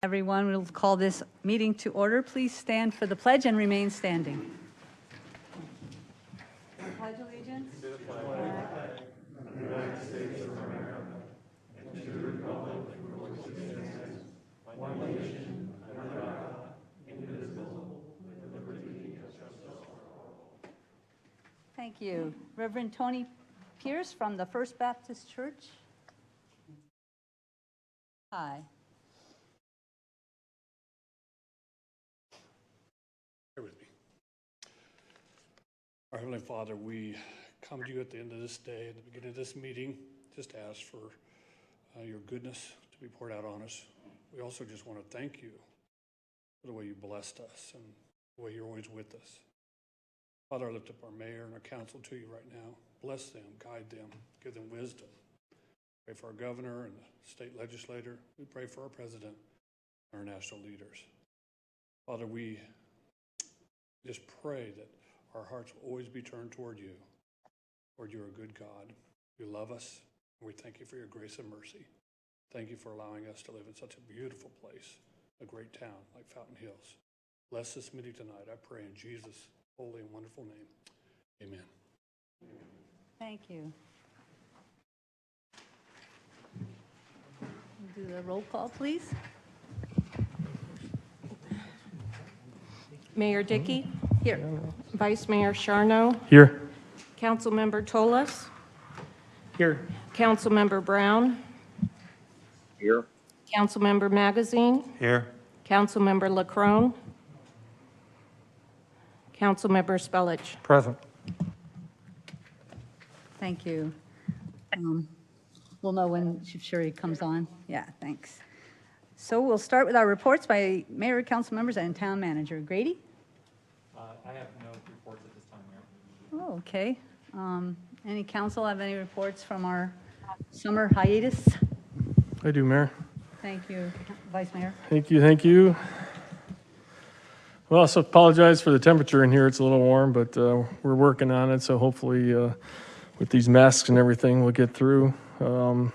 Everyone, we'll call this meeting to order. Please stand for the pledge and remain standing. Pledge allegiance. To the flag of the United States of America and to the republic for which it stands, one nation, under God, indivisible, with liberty and justice for all. Thank you. Reverend Tony Pierce from the First Baptist Church. Hi. With me. Our Heavenly Father, we come to you at the end of this day, at the beginning of this meeting, just to ask for your goodness to be poured out on us. We also just want to thank you for the way you blessed us and the way you're always with us. Father, I lift up our mayor and our council to you right now. Bless them, guide them, give them wisdom. Pray for our governor and the state legislator. We pray for our president and our national leaders. Father, we just pray that our hearts will always be turned toward you. Lord, you're a good God. You love us, and we thank you for your grace and mercy. Thank you for allowing us to live in such a beautiful place, a great town like Fountain Hills. Bless this meeting tonight, I pray in Jesus' holy and wonderful name. Amen. Thank you. We'll do the roll call, please. Mayor Dickey. Here. Vice Mayor Charno. Here. Councilmember Tolas. Here. Councilmember Brown. Here. Councilmember Magazine. Here. Councilmember LaCrone. Councilmember Spellich. Present. Thank you. We'll know when Chief Sherry comes on. Yeah, thanks. So we'll start with our reports by mayor, council members, and town manager. Grady? I have no reports at this time, Mayor. Oh, okay. Any council have any reports from our summer hiatus? I do, Mayor. Thank you, Vice Mayor. Thank you. Thank you. Well, I also apologize for the temperature in here. It's a little warm, but we're working on it. So hopefully with these masks and everything, we'll get through. No,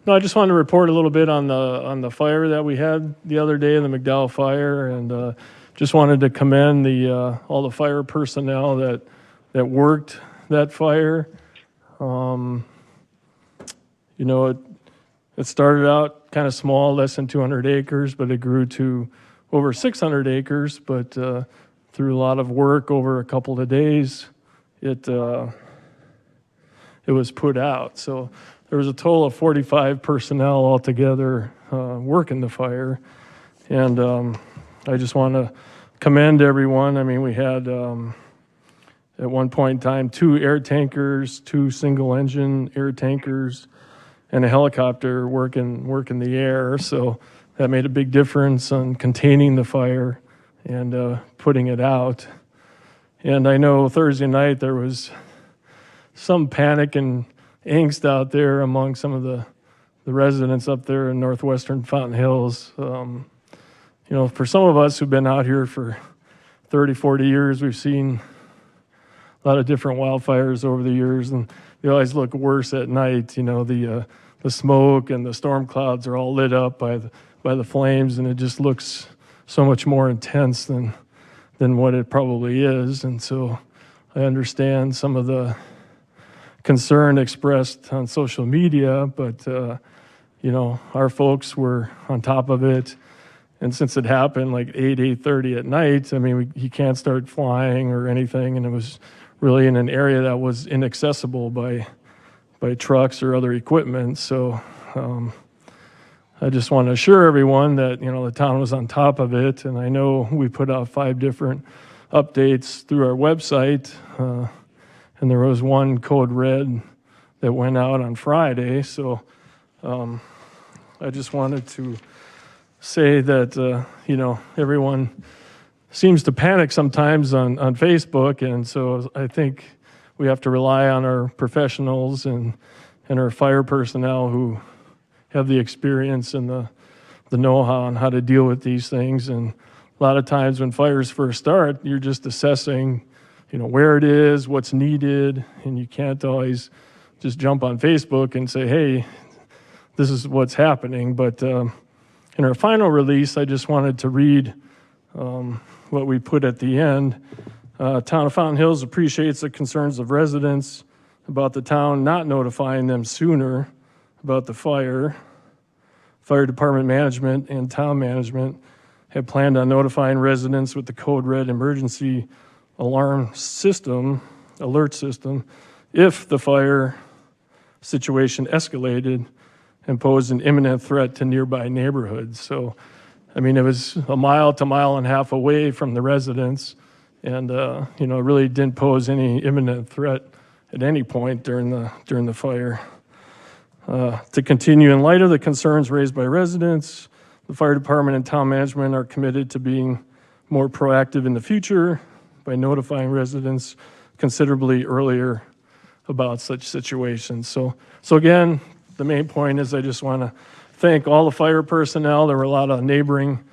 I just wanted to report a little bit on the fire that we had the other day, the McDowell fire, and just wanted to commend all the fire personnel that worked that fire. You know, it started out kind of small, less than 200 acres, but it grew to over 600 acres. But through a lot of work over a couple of days, it was put out. So there was a total of 45 personnel altogether working the fire. And I just want to commend everyone. I mean, we had, at one point in time, 2 air tankers, 2 single-engine air tankers, and a helicopter working the air. So that made a big difference on containing the fire and putting it out. And I know Thursday night there was some panic and angst out there among some of the residents up there in northwestern Fountain Hills. You know, for some of us who've been out here for 30, 40 years, we've seen a lot of different wildfires over the years, and they always look worse at night. You know, the smoke and the storm clouds are all lit up by the flames, and it just looks so much more intense than what it probably is. And so I understand some of the concern expressed on social media, but you know, our folks were on top of it. And since it happened like 8:30 at night, I mean, you can't start flying or anything, and it was really in an area that was inaccessible by trucks or other equipment. So I just want to assure everyone that, you know, the town was on top of it, and I know we put out 5 different updates through our website, and there was one code red that went out on Friday. So I just wanted to say that, you know, everyone seems to panic sometimes on Facebook, and so I think we have to rely on our professionals and our fire personnel who have the experience and the know-how on how to deal with these things. And a lot of times when fires first start, you're just assessing, you know, where it is, what's needed, and you can't always just jump on Facebook and say, hey, this is what's happening. But in our final release, I just wanted to read what we put at the end. Town of Fountain Hills appreciates the concerns of residents about the town not notifying them sooner about the fire. Fire department management and town management have planned on notifying residents with the code red emergency alarm system, alert system, if the fire situation escalated and posed an imminent threat to nearby neighborhoods. So, I mean, it was a mile to mile and a half away from the residents, and you know, it really didn't pose any imminent threat at any point during the fire. To continue, in light of the concerns raised by residents, the fire department and town management are committed to being more proactive in the future by notifying residents considerably earlier about such situations. So again, the main point is I just want to thank all the fire personnel. There were a lot of neighboring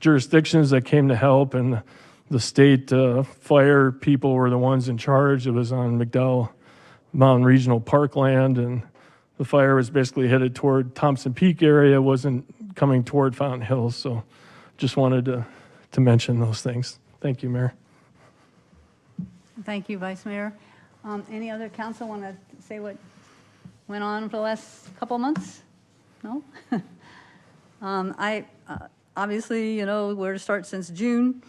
jurisdictions that came to help, and the state fire people were the ones in charge. It was on McDowell Mountain Regional Parkland, and the fire was basically headed toward Thompson Peak area, wasn't coming toward Fountain Hills. So just wanted to mention those things. Thank you, Mayor. Thank you, Vice Mayor. Any other council want to say what went on for the last couple of months? No? Obviously, you know, where to start since June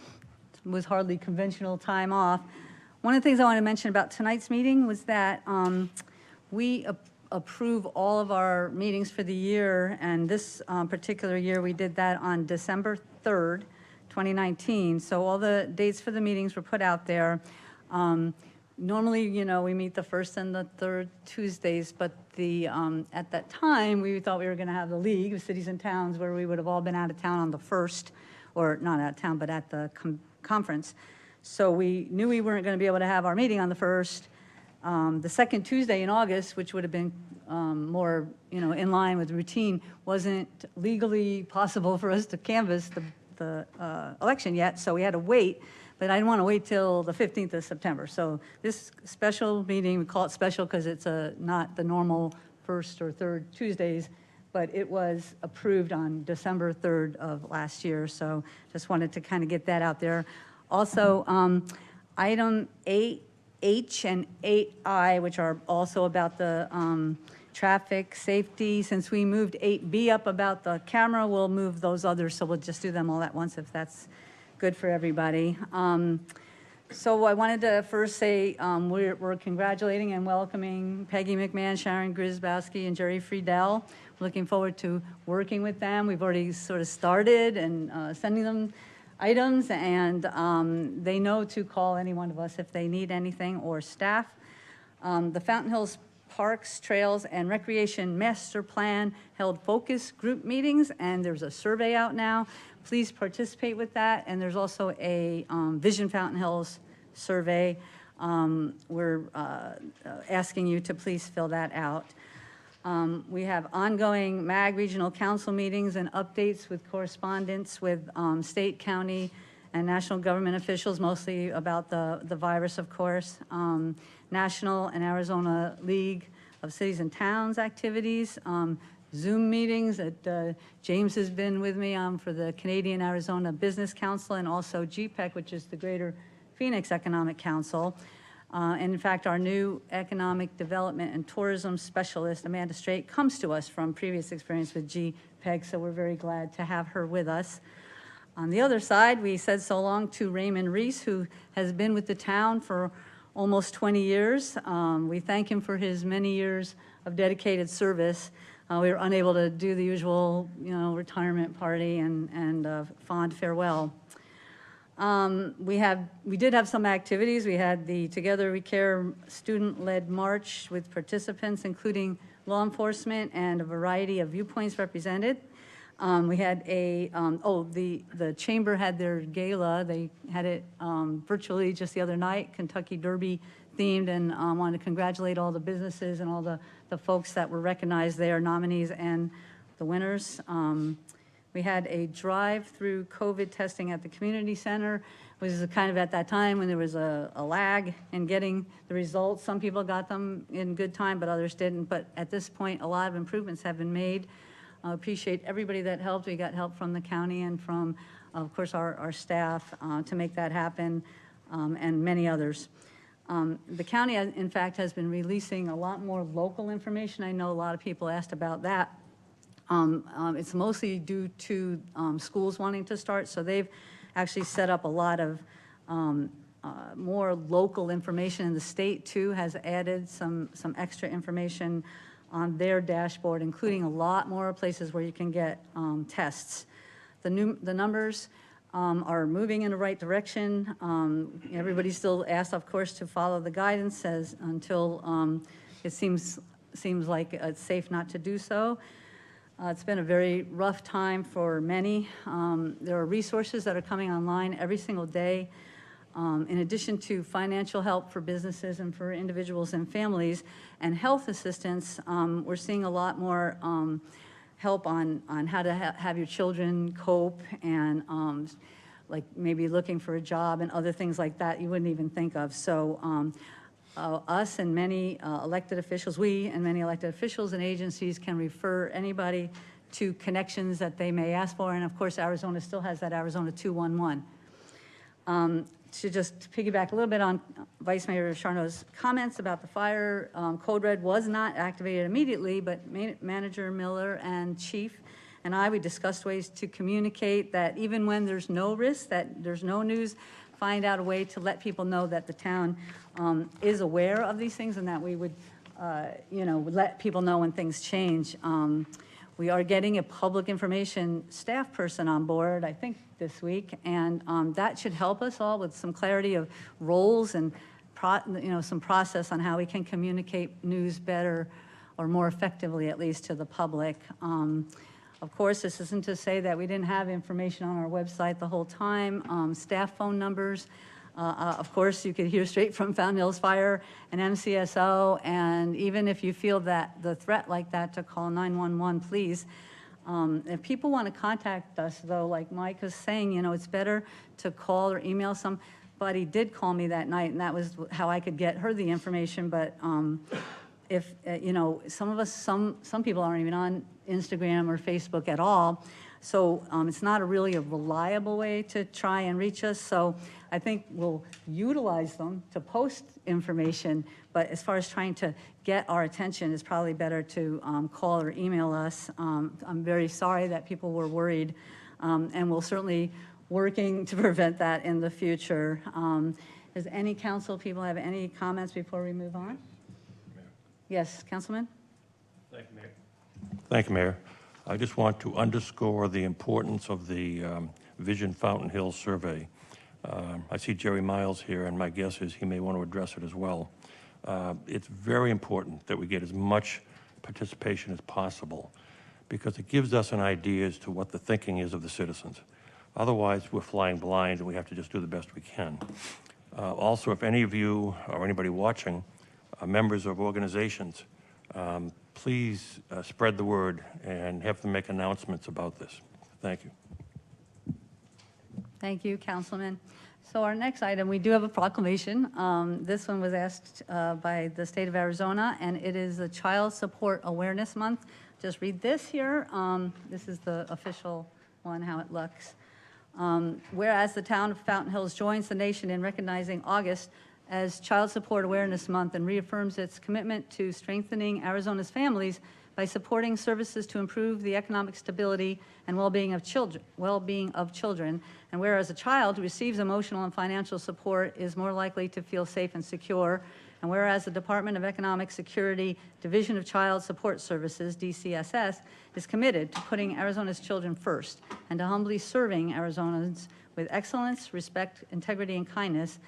was hardly conventional time off. One of the things I want to mention about tonight's meeting was that we approve all of our meetings for the year, and this particular year we did that on December 3rd, 2019. So all the dates for the meetings were put out there. Normally, you know, we meet the first and the third Tuesdays, but at that time, we thought we were going to have the League of Cities and Towns where we would have all been out of town on the first, or not out of town, but at the conference. So we knew we weren't going to be able to have our meeting on the first. The second Tuesday in August, which would have been more, you know, in line with routine, wasn't legally possible for us to canvass the election yet, so we had to wait. But I didn't want to wait till the 15th of September. So this special meeting, we call it special because it's not the normal first or third Tuesdays, but it was approved on December 3rd of last year. So just wanted to kind of get that out there. Also, item 8H and 8I, which are also about the traffic safety. Since we moved 8B up about the camera, we'll move those others. So we'll just do them all at once if that's good for everybody. So I wanted to first say we're congratulating and welcoming Peggy McMahon, Sharon Grisbowski, and Jerry Friedel. Looking forward to working with them. We've already sort of started and sending them items, and they know to call any one of us if they need anything, or staff. The Fountain Hills Parks, Trails, and Recreation Master Plan held focus group meetings, and there's a survey out now. Please participate with that. And there's also a Vision Fountain Hills survey. We're asking you to please fill that out. We have ongoing MAG Regional Council meetings and updates with correspondence with state, county, and national government officials, mostly about the virus, of course. National and Arizona League of Cities and Towns activities. Zoom meetings that James has been with me on for the Canadian Arizona Business Council, and also GPEC, which is the Greater Phoenix Economic Council. And in fact, our new economic development and tourism specialist, Amanda Straight, comes to us from previous experience with GPEG, so we're very glad to have her with us. On the other side, we said so long to Raymond Reese, who has been with the town for almost 20 years. We thank him for his many years of dedicated service. We were unable to do the usual, you know, retirement party and fond farewell. We did have some activities. We had the Together We Care student-led march with participants, including law enforcement and a variety of viewpoints represented. We had the chamber had their gala. They had it virtually just the other night, Kentucky Derby themed, and wanted to congratulate all the businesses and all the folks that were recognized there, nominees and the winners. We had a drive-through COVID testing at the community center, which is kind of at that time when there was a lag in getting the results. Some people got them in good time, but others didn't. But at this point, a lot of improvements have been made. I appreciate everybody that helped. We got help from the county and from, of course, our staff to make that happen, and many others. The county, in fact, has been releasing a lot more local information. I know a lot of people asked about that. It's mostly due to schools wanting to start, so they've actually set up a lot of more local information, and the state, too, has added some extra information on their dashboard, including a lot more places where you can get tests. The numbers are moving in the right direction. Everybody still asked, of course, to follow the guidance as until it seems like it's safe not to do so. It's been a very rough time for many. There are resources that are coming online every single day. In addition to financial help for businesses and for individuals and families and health assistance, we're seeing a lot more help on how to have your children cope and like maybe looking for a job and other things like that you wouldn't even think of. So us and many elected officials, we and many elected officials and agencies can refer anybody to connections that they may ask for. And of course, Arizona still has that Arizona 211. To just piggyback a little bit on Vice Mayor Charno's comments about the fire, Code Red was not activated immediately, but Manager Miller and Chief and we discussed ways to communicate that even when there's no risk, that there's no news, find out a way to let people know that the town is aware of these things and that we would, let people know when things change. We are getting a public information staff person on board, I think, this week, and that should help us all with some clarity of roles and some process on how we can communicate news better or more effectively, at least, to the public. Of course, this isn't to say that we didn't have information on our website the whole time. Staff phone numbers, of course, you could hear straight from Fountain Hills Fire and MCSO, and even if you feel that the threat like that, to call 911, please. If people want to contact us, though, like Mike was saying, it's better to call or email. Somebody did call me that night, and that was how I could get her the information, but if, some people aren't even on Instagram or Facebook at all, so it's not really a reliable way to try and reach us, so I think we'll utilize them to post information, but as far as trying to get our attention, it's probably better to call or email us. I'm very sorry that people were worried, and we'll certainly working to prevent that in the future. Does any council people have any comments before we move on? Yes, Councilman? Thank you, Mayor. Thank you, Mayor. I just want to underscore the importance of the Vision Fountain Hills survey. I see Jerry Miles here, and my guess is he may want to address it as well. It's very important that we get as much participation as possible because it gives us an idea as to what the thinking is of the citizens. Otherwise, we're flying blind and we have to just do the best we can. Also, if any of you or anybody watching are members of organizations, please spread the word and have them make announcements about this. Thank you. Thank you, Councilman. So our next item, we do have a proclamation. This one was asked by the state of Arizona, and it is the Child Support Awareness Month. Just read this here. This is the official one, how it looks. Whereas the town of Fountain Hills joins the nation in recognizing August as Child Support Awareness Month and reaffirms its commitment to strengthening Arizona's families by supporting services to improve the economic stability and well-being of children. And whereas a child who receives emotional and financial support is more likely to feel safe and secure, and whereas the Department of Economic Security Division of Child Support Services, DCSS, is committed to putting Arizona's children first and to humbly serving Arizonans with excellence, respect, integrity, and kindness.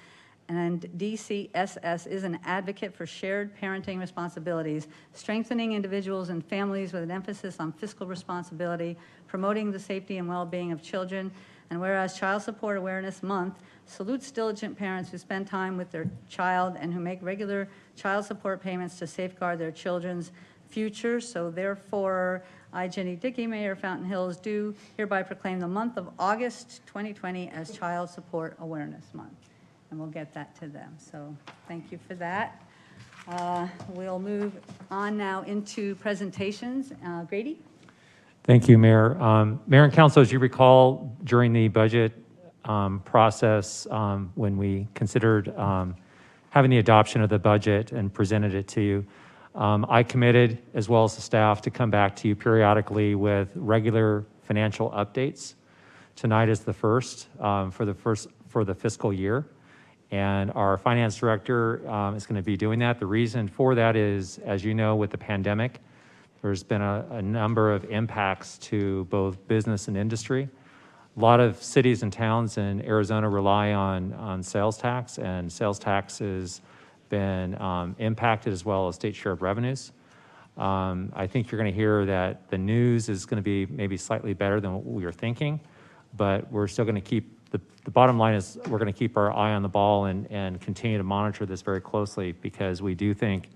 And DCSS is an advocate for shared parenting responsibilities, strengthening individuals and families with an emphasis on fiscal responsibility, promoting the safety and well-being of children. And whereas Child Support Awareness Month salutes diligent parents who spend time with their child and who make regular child support payments to safeguard their children's future. So therefore, I, Jenny Dickey, Mayor of Fountain Hills, do hereby proclaim the month of August 2020 as Child Support Awareness Month. And we'll get that to them. So thank you for that. We'll move on now into presentations. Grady? Thank you, Mayor. Mayor and Council, as you recall, during the budget process, when we considered having the adoption of the budget and presented it to you, I committed, as well as the staff, to come back to you periodically with regular financial updates. Tonight is the first for the fiscal year, and our finance director is going to be doing that. The reason for that is, as you know, with the pandemic, there's been a number of impacts to both business and industry. A lot of cities and towns in Arizona rely on sales tax, and sales tax has been impacted, as well as state share of revenues. I think you're going to hear that the news is going to be maybe slightly better than what we were thinking, but we're still going to keep, the bottom line is we're going to keep our eye on the ball and continue to monitor this very closely, because we do think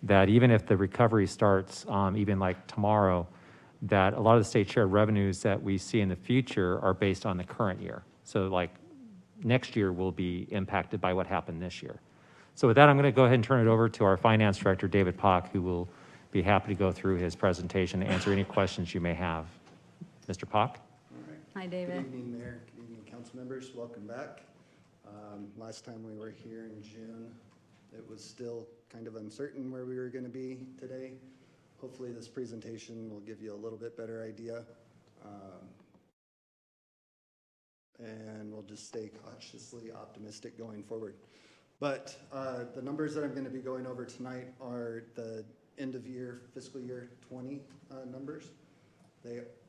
that even if the recovery starts even like tomorrow, that a lot of the state share revenues that we see in the future are based on the current year. So like next year will be impacted by what happened this year. So with that, I'm going to go ahead and turn it over to our finance director, David Pock, who will be happy to go through his presentation and answer any questions you may have. Mr. Pock? Hi, David. Good evening, Mayor. Good evening, council members. Welcome back. Last time we were here in June, it was still kind of uncertain where we were going to be today. Hopefully this presentation will give you a little bit better idea. And we'll just stay cautiously optimistic going forward. But the numbers that I'm going to be going over tonight are the end of year, fiscal year 20 numbers.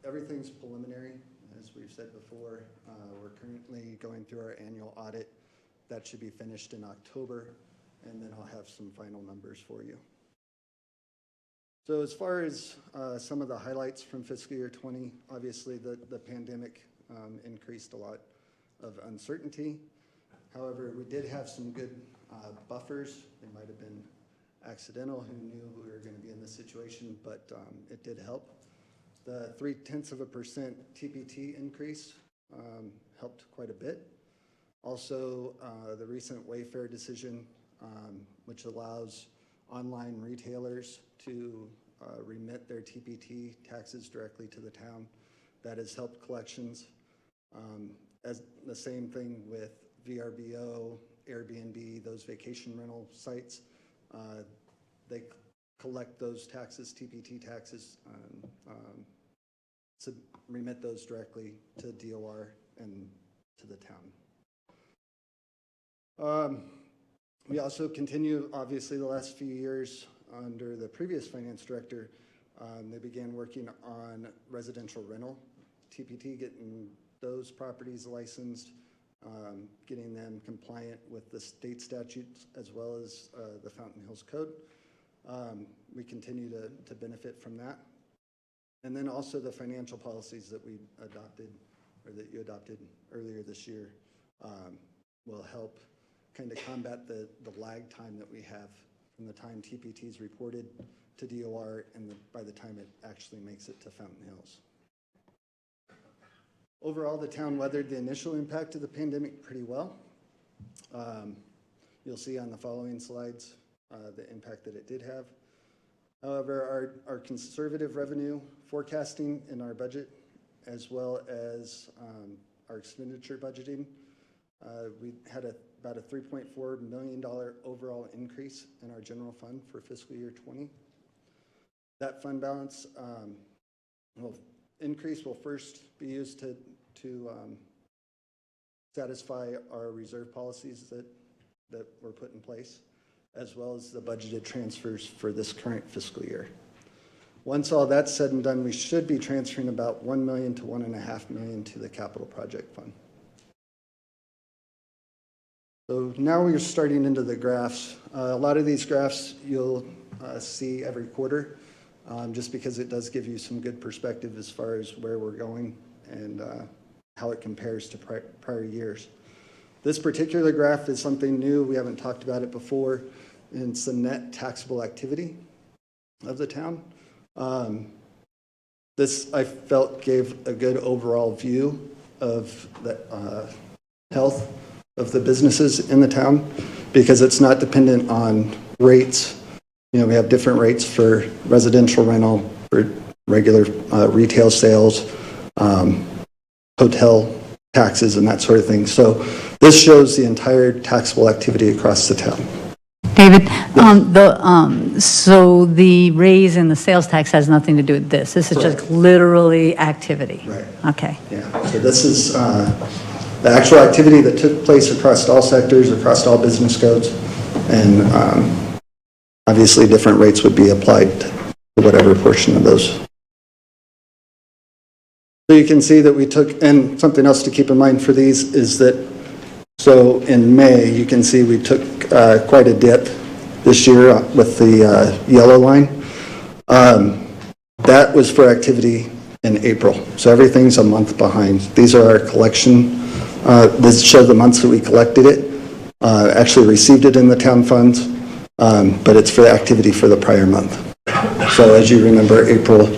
Everything's preliminary, as we've said before. We're currently going through our annual audit. That should be finished in October, and then I'll have some final numbers for you. So as far as some of the highlights from fiscal year 20, obviously the pandemic increased a lot of uncertainty. However, we did have some good buffers. They might have been accidental. Who knew we were going to be in this situation, but it did help. The 0.3% TPT increase helped quite a bit. Also, the recent Wayfair decision, which allows online retailers to remit their TPT taxes directly to the town, that has helped collections. As the same thing with VRBO, Airbnb, those vacation rental sites, they collect those taxes, TPT taxes, remit those directly to DOR and to the town. We also continue, obviously, the last few years under the previous finance director, they began working on residential rental, TPT, getting those properties licensed, getting them compliant with the state statutes as well as the Fountain Hills Code. We continue to benefit from that. And then also the financial policies that we adopted, or that you adopted earlier this year, will help kind of combat the lag time that we have from the time TPT is reported to DOR and by the time it actually makes it to Fountain Hills. Overall, the town weathered the initial impact of the pandemic pretty well. You'll see on the following slides the impact that it did have. However, our conservative revenue forecasting in our budget, as well as our expenditure budgeting, we had about a $3.4 million overall increase in our general fund for fiscal year 20. That fund balance will first be used to satisfy our reserve policies that were put in place, as well as the budgeted transfers for this current fiscal year. Once all that's said and done, we should be transferring about $1 million to $1.5 million to the capital project fund. So now we're starting into the graphs. A lot of these graphs you'll see every quarter, just because it does give you some good perspective as far as where we're going and how it compares to prior years. This particular graph is something new. We haven't talked about it before. And it's the net taxable activity of the town. This, I felt, gave a good overall view of the health of the businesses in the town, because it's not dependent on rates. You know, we have different rates for residential rental, for regular retail sales, hotel taxes, and that sort of thing. So this shows the entire taxable activity across the town. David, so the raise in the sales tax has nothing to do with this? This is just literally activity? Right. Okay. Yeah, so this is the actual activity that took place across all sectors, across all business codes, and obviously different rates would be applied to whatever portion of those. So you can see that we took, and something else to keep in mind for these is that, so in May, you can see we took quite a dip this year with the yellow line. That was for activity in April, so everything's a month behind. These are our collection. This shows the months that we collected it, actually received it in the town funds, but it's for the activity for the prior month. So as you remember, April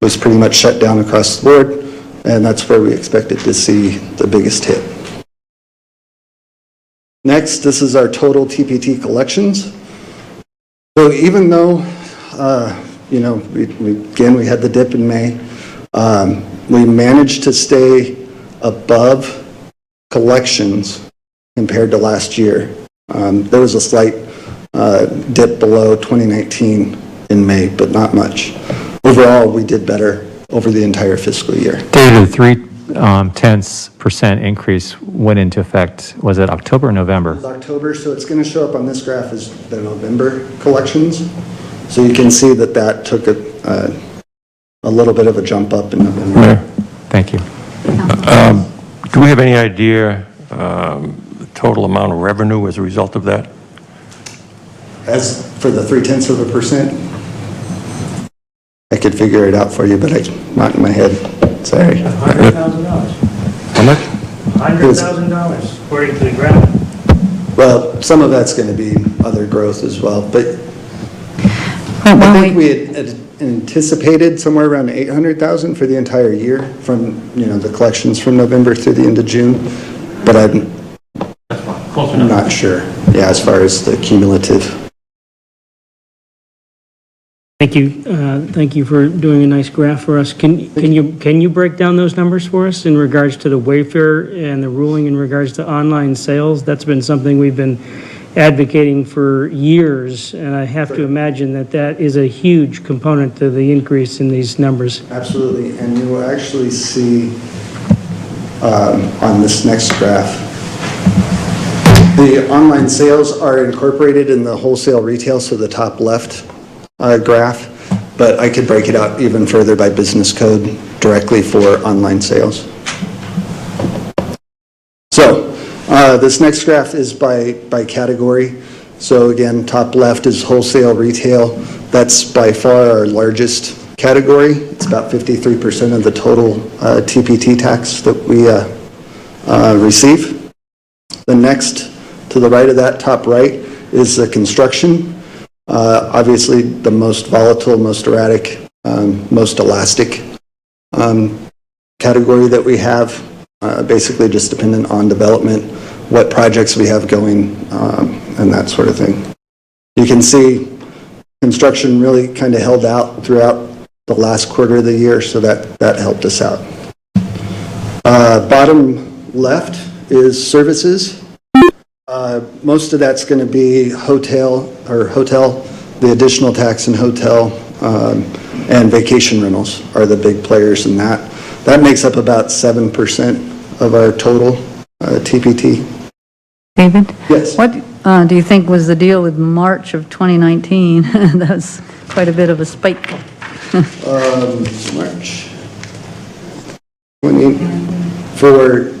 was pretty much shut down across the board, and that's where we expected to see the biggest hit. Next, this is our total TPT collections. So even though, you know, we had the dip in May, we managed to stay above collections compared to last year. There was a slight dip below 2019 in May, but not much. Overall, we did better over the entire fiscal year. David, the 0.3% increase went into effect, was it October or November? It's October, so it's going to show up on this graph as the November collections. So you can see that that took a little bit of a jump up in November. Thank you. Do we have any idea the total amount of revenue as a result of that? As for the 0.3%, I could figure it out for you, but it's not in my head. Sorry. $100,000. How much? $100,000, according to the graph. Well, some of that's going to be other growth as well, but Why I don't think we had anticipated somewhere around 800,000 for the entire year from, you know, the collections from November through the end of June, but I'm not sure, yeah, as far as the cumulative. Thank you. Thank you for doing a nice graph for us. Can you break down those numbers for us in regards to the Wayfair and the ruling in regards to online sales? That's been something we've been advocating for years, and I have to imagine that that is a huge component to the increase in these numbers. Absolutely, and you will actually see on this next graph, the online sales are incorporated in the wholesale retail, so the top left graph, but I could break it out even further by business code directly for online sales. So this next graph is by category. So again, top left is wholesale retail. That's by far our largest category. It's about 53% of the total TPT tax that we receive. The next to the right of that, top right, is the construction. Obviously, the most volatile, most erratic, most elastic category that we have, basically just dependent on development, what projects we have going, and that sort of thing. You can see construction really kind of held out throughout the last quarter of the year, so that helped us out. Bottom left is services. Most of that's going to be hotel, the additional tax in hotel, and vacation rentals are the big players in that. That makes up about 7% of our total TPT. David? Yes. What do you think was the deal with March of 2019? That was quite a bit of a spike. March 20, for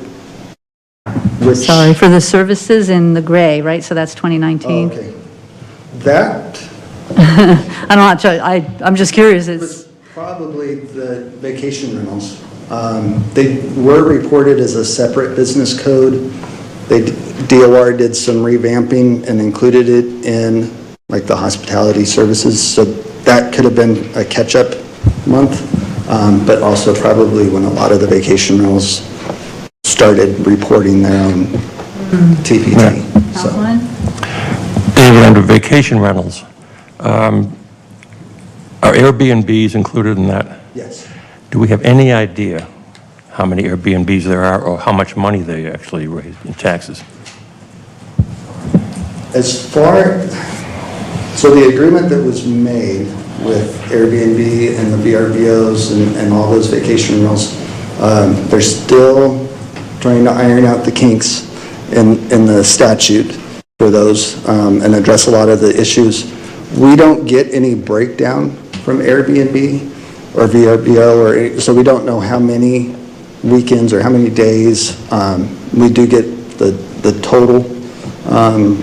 which? Sorry, for the services in the gray, right? So that's 2019. Oh, okay. That I'm not sure, I'm just curious. was probably the vacation rentals. They were reported as a separate business code. DOR did some revamping and included it in like the hospitality services. So that could have been a catch-up month, but also probably when a lot of the vacation rentals started reporting their own TPT. So. Councilman? David, under vacation rentals, are Airbnbs included in that? Yes. Do we have any idea how many Airbnbs there are or how much money they actually raise in taxes? So the agreement that was made with Airbnb and the VRBOs and all those vacation rentals, they're still trying to iron out the kinks in the statute for those and address a lot of the issues. We don't get any breakdown from Airbnb or VRBO, so we don't know how many weekends or how many days. We do get the total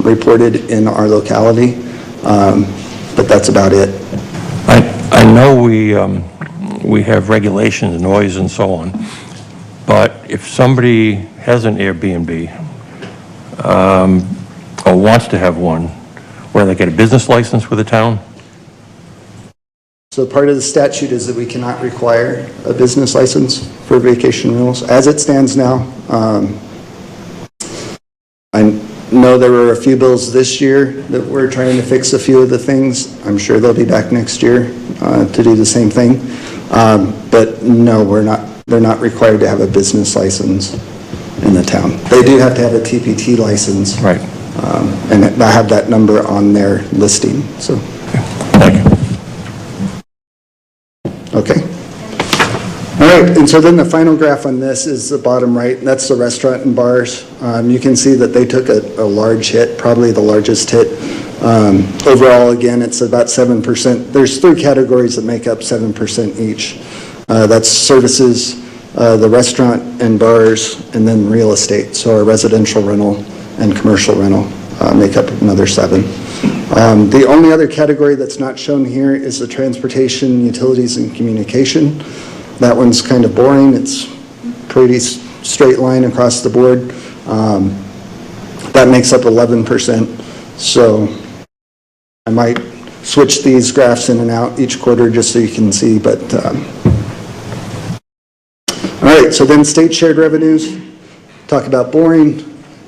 reported in our locality, but that's about it. I know we have regulations, noise and so on, but if somebody has an Airbnb or wants to have one, where they get a business license with the town? So part of the statute is that we cannot require a business license for vacation rentals. As it stands now, I know there were a few bills this year that we're trying to fix a few of the things. I'm sure they'll be back next year to do the same thing. But no, they're not required to have a business license in the town. They do have to have a TPT license. Right. And I have that number on their listing, so. Thank you. Okay. All right, and so then the final graph on this is the bottom right. That's the restaurant and bars. You can see that they took a large hit, probably the largest hit. Overall, again, it's about 7%. There's three categories that make up 7% each. That's services, the restaurant and bars, and then real estate. So our residential rental and commercial rental make up another 7. The only other category that's not shown here is the transportation, utilities, and communication. That one's kind of boring. It's pretty straight line across the board. That makes up 11%. So I might switch these graphs in and out each quarter just so you can see, but all right, so then state shared revenues. Talk about boring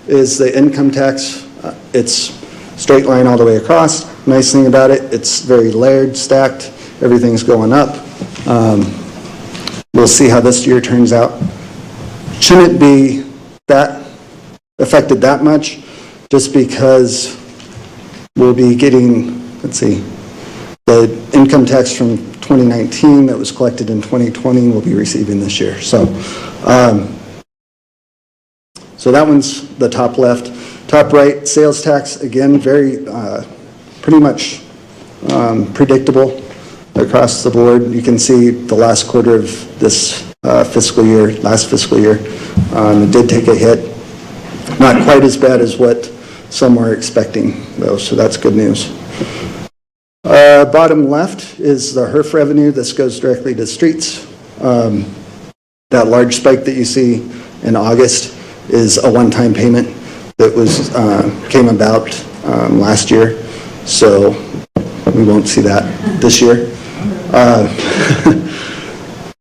is the income tax. It's straight line all the way across. Nice thing about it, it's very layered, stacked. Everything's going up. We'll see how this year turns out. Shouldn't be that affected that much, just because we'll be getting, let's see, the income tax from 2019 that was collected in 2020 we'll be receiving this year. So, so that one's the top left. Top right, sales tax, again, very, pretty much predictable across the board. You can see the last quarter of this fiscal year, last fiscal year, it did take a hit. Not quite as bad as what some were expecting, though, so that's good news. Bottom left is the HERF revenue. This goes directly to streets. That large spike that you see in August is a one-time payment that was came about last year, so we won't see that this year.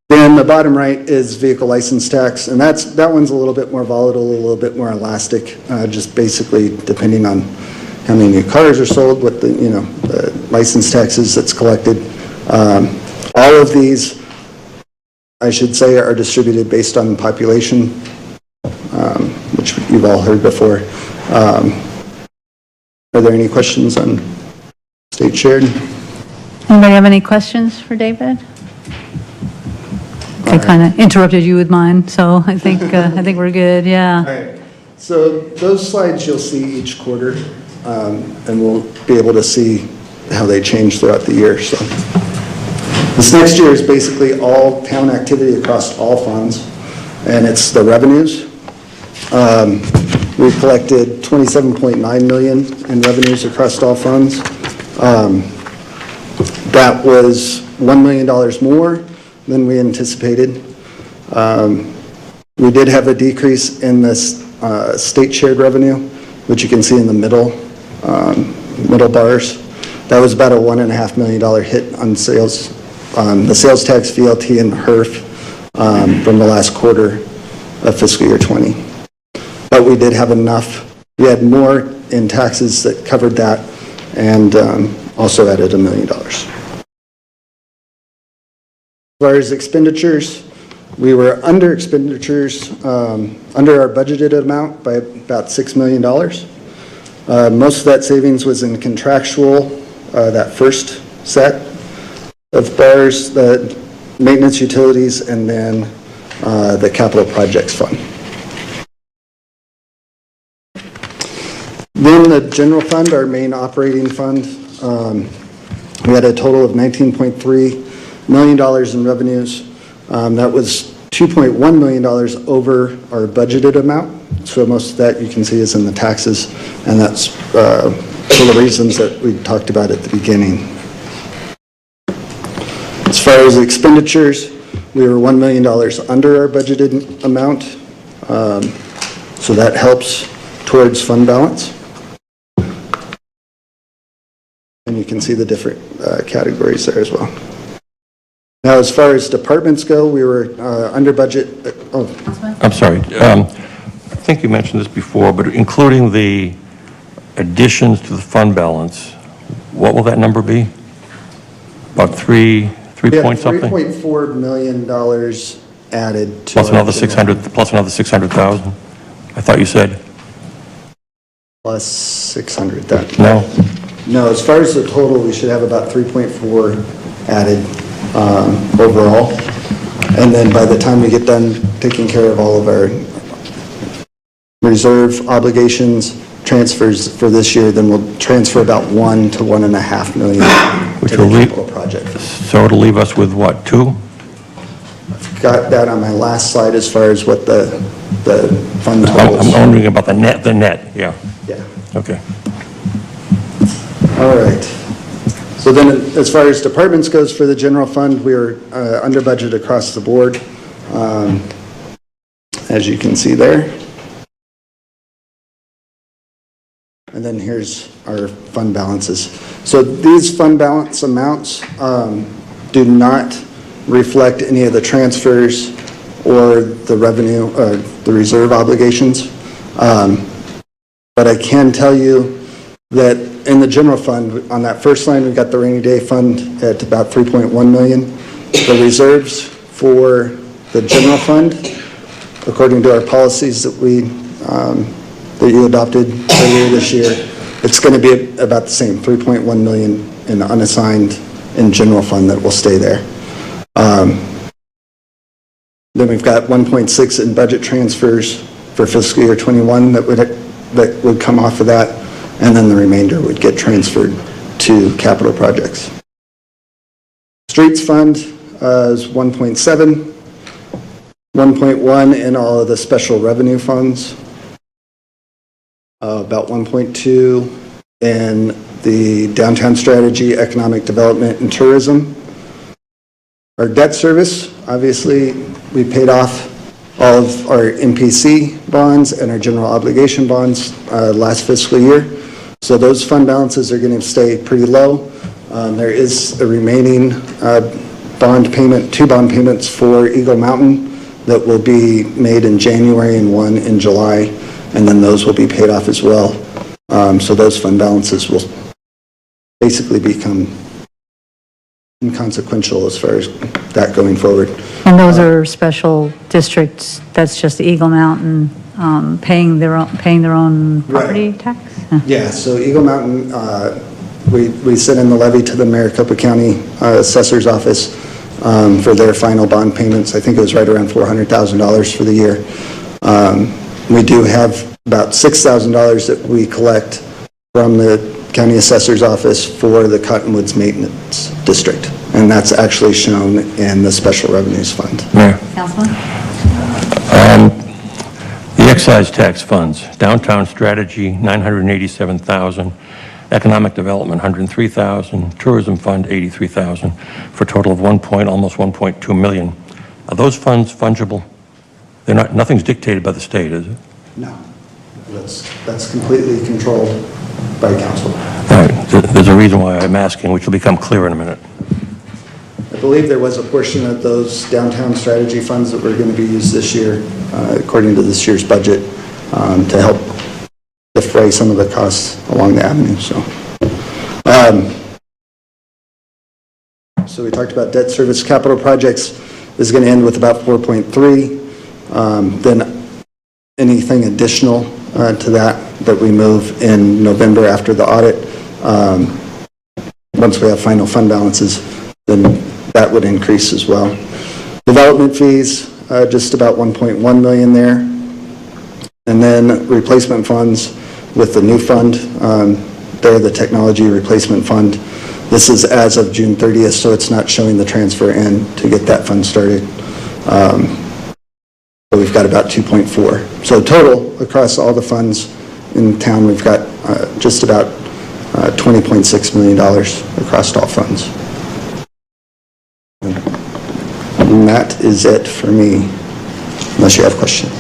Then the bottom right is vehicle license tax, and that one's a little bit more volatile, a little bit more elastic, just basically depending on how many new cars are sold, what the license taxes that's collected. All of these, I should say, are distributed based on population, which you've all heard before. Are there any questions on state shared? Anybody have any questions for David? I kind of interrupted you with mine, so I think we're good, yeah. All right, so those slides you'll see each quarter, and we'll be able to see how they change throughout the year. So this next year is basically all town activity across all funds, and it's the revenues. We collected $27.9 million in revenues across all funds. That was $1 million more than we anticipated. We did have a decrease in this state shared revenue, which you can see in the middle bars. That was about a $1.5 million hit on sales, the sales tax, VLT, and HERF from the last quarter of fiscal year 20. But we did have enough. We had more in taxes that covered that, and also added $1 million. far as expenditures, we were under expenditures, under our budgeted amount by about $6 million. Most of that savings was in contractual, that first set of bars, the maintenance utilities, and then the capital projects fund. Then the general fund, our main operating fund, we had a total of $19.3 million in revenues. That was $2.1 million over our budgeted amount. So most of that you can see is in the taxes, and that's for the reasons that we talked about at the beginning. As far as expenditures, we were $1 million under our budgeted amount, so that helps towards fund balance. And you can see the different categories there as well. Now, as far as departments go, we were under budget. I'm sorry. I think you mentioned this before, but including the additions to the fund balance, what will that number be? About three point something? $3.4 million added to. Plus another 600, plus another 600,000? I thought you said? Plus 600, that. No? No, as far as the total, we should have about 3.4 added overall. And then by the time we get done taking care of all of our reserve obligations, transfers for this year, then we'll transfer about $1 to $1.5 million Which to will the leave, capital project. so it'll leave us with what, 2? Got that on my last slide as far as what the fund totals. I'm wondering about the net, yeah. Yeah. Okay. All right. So then as far as departments goes for the general fund, we are under budget across the board, as you can see there. And then here's our fund balances. So these fund balance amounts do not reflect any of the transfers or the revenue, the reserve obligations. But I can tell you that in the general fund, on that first line, we've got the rainy day fund at about 3.1 million. The reserves for the general fund, according to our policies that that you adopted earlier this year, it's going to be about the same, 3.1 million in unassigned in general fund that will stay there. Then we've got 1.6 in budget transfers for fiscal year 21 that would come off of that, and then the remainder would get transferred to capital projects. Streets fund is 1.7, 1.1 in all of the special revenue funds, about 1.2 in the downtown strategy, economic development, and tourism. Our debt service, obviously, we paid off all of our MPC bonds and our general obligation bonds last fiscal year. So those fund balances are going to stay pretty low. There is a remaining bond payment, 2 bond payments for Eagle Mountain that will be made in January and 1 in July, and then those will be paid off as well. So those fund balances will basically become inconsequential as far as that going forward. And those are special districts, that's just Eagle Mountain paying their own property tax? Yeah, so Eagle Mountain, we sent in the levy to the Maricopa County Assessor's Office for their final bond payments. I think it was right around $400,000 for the year. We do have about $6,000 that we collect from the County Assessor's Office for the Cottonwoods Maintenance District, and that's actually shown in the Special Revenues Fund. Mayor. Councilman? The excise tax funds, downtown strategy, 987,000, economic development, 103,000, tourism fund, 83,000, for a total of almost 1.2 million. Are those funds fungible? They're not, nothing's dictated by the state, is it? No, that's completely controlled by council. All right, there's a reason why I'm asking, which will become clear in a minute. I believe there was a portion of those downtown strategy funds that were going to be used this year, according to this year's budget, to help defray some of the costs along the avenue. So we talked about debt service capital projects is going to end with about 4.3. Then anything additional to that we move in November after the audit, once we have final fund balances, then that would increase as well. Development fees, just about 1.1 million there. And then replacement funds with the new fund, they're the technology replacement fund. This is as of June 30th, so it's not showing the transfer in to get that fund started. So we've got about 2.4. So total across all the funds in town, we've got just about $20.6 million across all funds. And that is it for me, unless you have questions.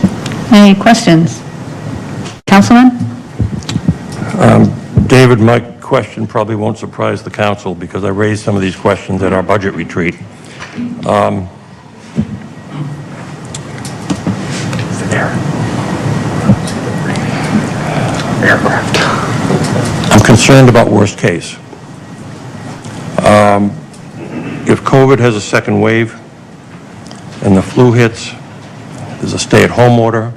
Any questions? Councilman? David, my question probably won't surprise the council because I raised some of these questions at our budget retreat. I'm concerned about worst case. If COVID has a second wave and the flu hits, there's a stay-at-home order,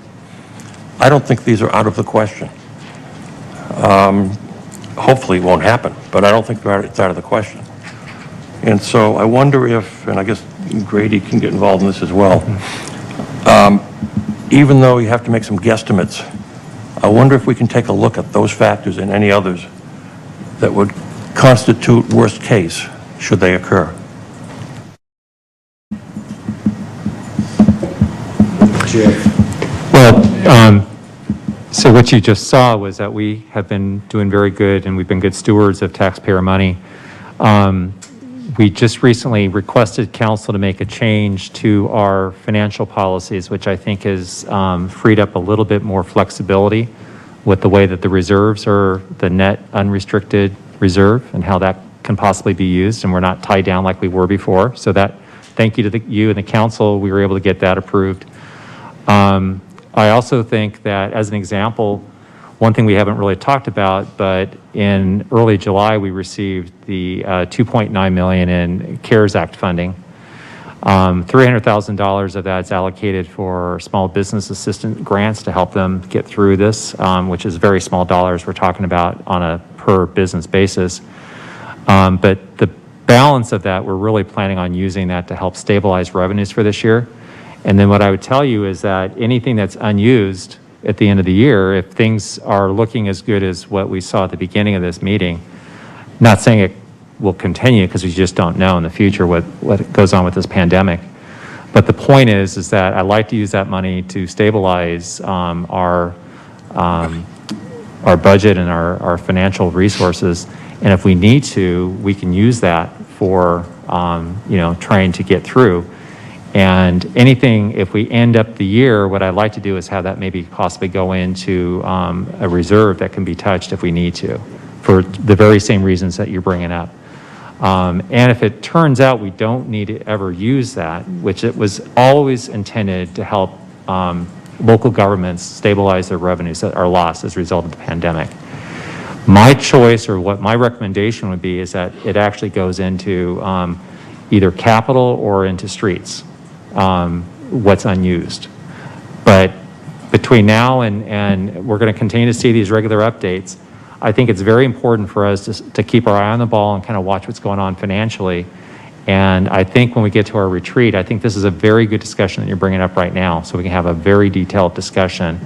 I don't think these are out of the question. Hopefully it won't happen, but I don't think it's out of the question. And so I wonder if, and I guess Grady can get involved in this as well, even though you have to make some guesstimates, I wonder if we can take a look at those factors and any others that would constitute worst case should they occur. Well, so what you just saw was that we have been doing very good and we've been good stewards of taxpayer money. We just recently requested council to make a change to our financial policies, which I think has freed up a little bit more flexibility with the way that the reserves are the net unrestricted reserve and how that can possibly be used, and we're not tied down like we were before. So that, thank you to you and the council, we were able to get that approved. I also think that, as an example, one thing we haven't really talked about, but in early July, we received the $2.9 million in CARES Act funding. $300,000 of that's allocated for small business assistant grants to help them get through this, which is very small dollars we're talking about on a per business basis. But the balance of that, we're really planning on using that to help stabilize revenues for this year. And then what I would tell you is that anything that's unused at the end of the year, if things are looking as good as what we saw at the beginning of this meeting, not saying it will continue because we just don't know in the future what goes on with this pandemic. But the point is that I like to use that money to stabilize our budget and our financial resources. And if we need to, we can use that for trying to get through. And anything, if we end up the year, what I'd like to do is have that maybe possibly go into a reserve that can be touched if we need to, for the very same reasons that you're bringing up. And if it turns out we don't need to ever use that, which it was always intended to help local governments stabilize their revenues that are lost as a result of the pandemic. My choice, or what my recommendation would be, is that it actually goes into either capital or into streets. What's unused. But between now and we're going to continue to see these regular updates, I think it's very important for us to keep our eye on the ball and kind of watch what's going on financially. And I think when we get to our retreat, I think this is a very good discussion that you're bringing up right now, so we can have a very detailed discussion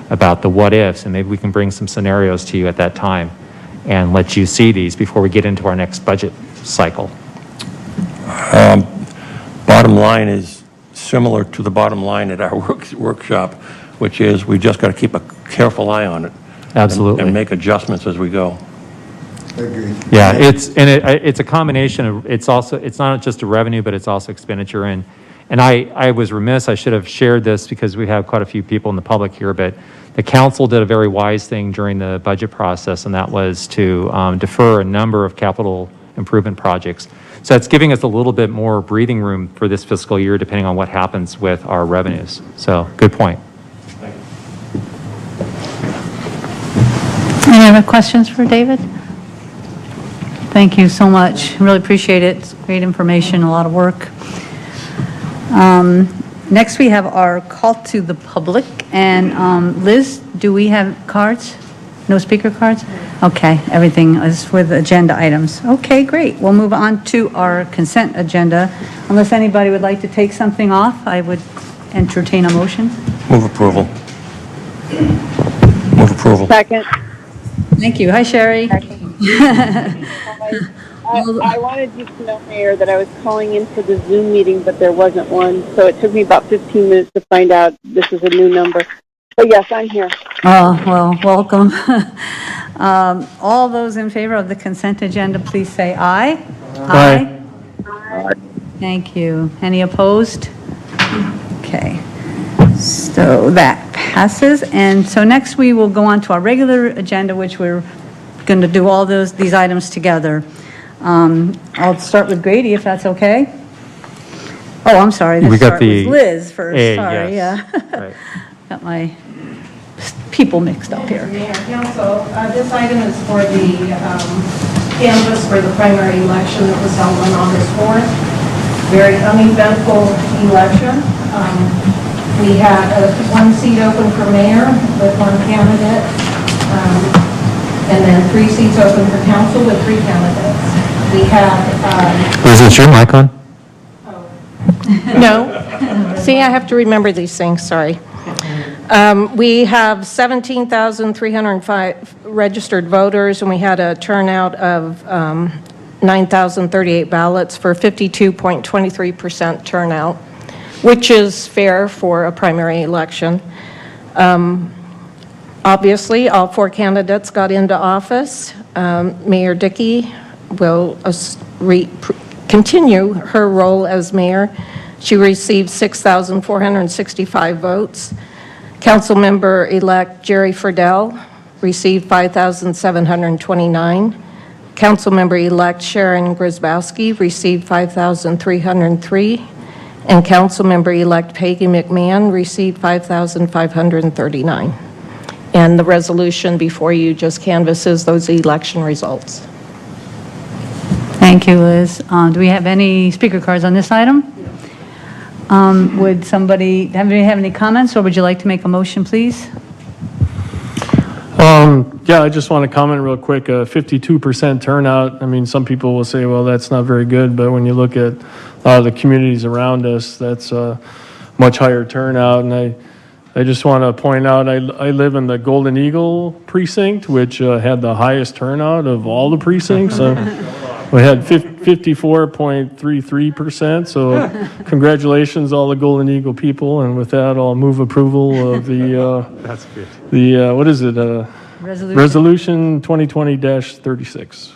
about the what ifs, and maybe we can bring some scenarios to you at that time and let you see these before we get into our next budget cycle. Bottom line is similar to the bottom line at our workshop, which is we just got to keep a careful eye on it. Absolutely. And make adjustments as we go. I agree. Yeah, it's a combination of, it's not just a revenue, but it's also expenditure. And I was remiss, I should have shared this because we have quite a few people in the public here, but the council did a very wise thing during the budget process, and that was to defer a number of capital improvement projects. So that's giving us a little bit more breathing room for this fiscal year, depending on what happens with our revenues. So, good point. Any other questions for David? Thank you so much. Really appreciate it. It's great information, a lot of work. Next, we have our call to the public. And Liz, do we have cards? No speaker cards? Okay, everything is with agenda items. Okay, great. We'll move on to our consent agenda. Unless anybody would like to take something off, I would entertain a motion. Move approval. Move approval. Second. Thank you. Hi, Sherry. I wanted you to know, Mayor, that I was calling in for the Zoom meeting, but there wasn't one. So it took me about 15 minutes to find out this is a new number. But yes, I'm here. Oh, well, welcome. All those in favor of the consent agenda, please say aye. Aye. Thank you. Any opposed? Okay. So that passes. And so next we will go on to our regular agenda, which we're going to do all these items together. I'll start with Grady, if that's okay. Oh, I'm sorry. We Let's got start with the Liz first. A, Sorry, yes. yeah. Right. Got my people mixed up here. Mayor, Council, this item is for the canvass for the primary election that was held on August 4th. Very uneventful election. We had one seat open for mayor with one candidate, and then 3 seats open for council with 3 candidates. We had... Liz, is your mic on? No. See, I have to remember these things, sorry. We have 17,305 registered voters, and we had a turnout of 9,038 ballots for 52.23% turnout, which is fair for a primary election. Obviously, all 4 candidates got into office. Mayor Dickey will continue her role as mayor. She received 6,465 votes. Councilmember-elect Jerry Friedel received 5,729. Councilmember-elect Sharon Grzybowski received 5,303. And Councilmember-elect Peggy McMahon received 5,539. And the resolution before you just canvasses those election results. Thank you, Liz. Do we have any speaker cards on this item? Would somebody have any comments, or would you like to make a motion, please? Yeah, I just want to comment real quick. 52% turnout. I mean, some people will say, well, that's not very good, but when you look at the communities around us, that's a much higher turnout. And I just want to point out, I live in the Golden Eagle precinct, which had the highest turnout of all the precincts. We had 54.33%, so congratulations all the Golden Eagle people, and with that, I'll move approval of the, That's good. what is it? Resolution 2020-36.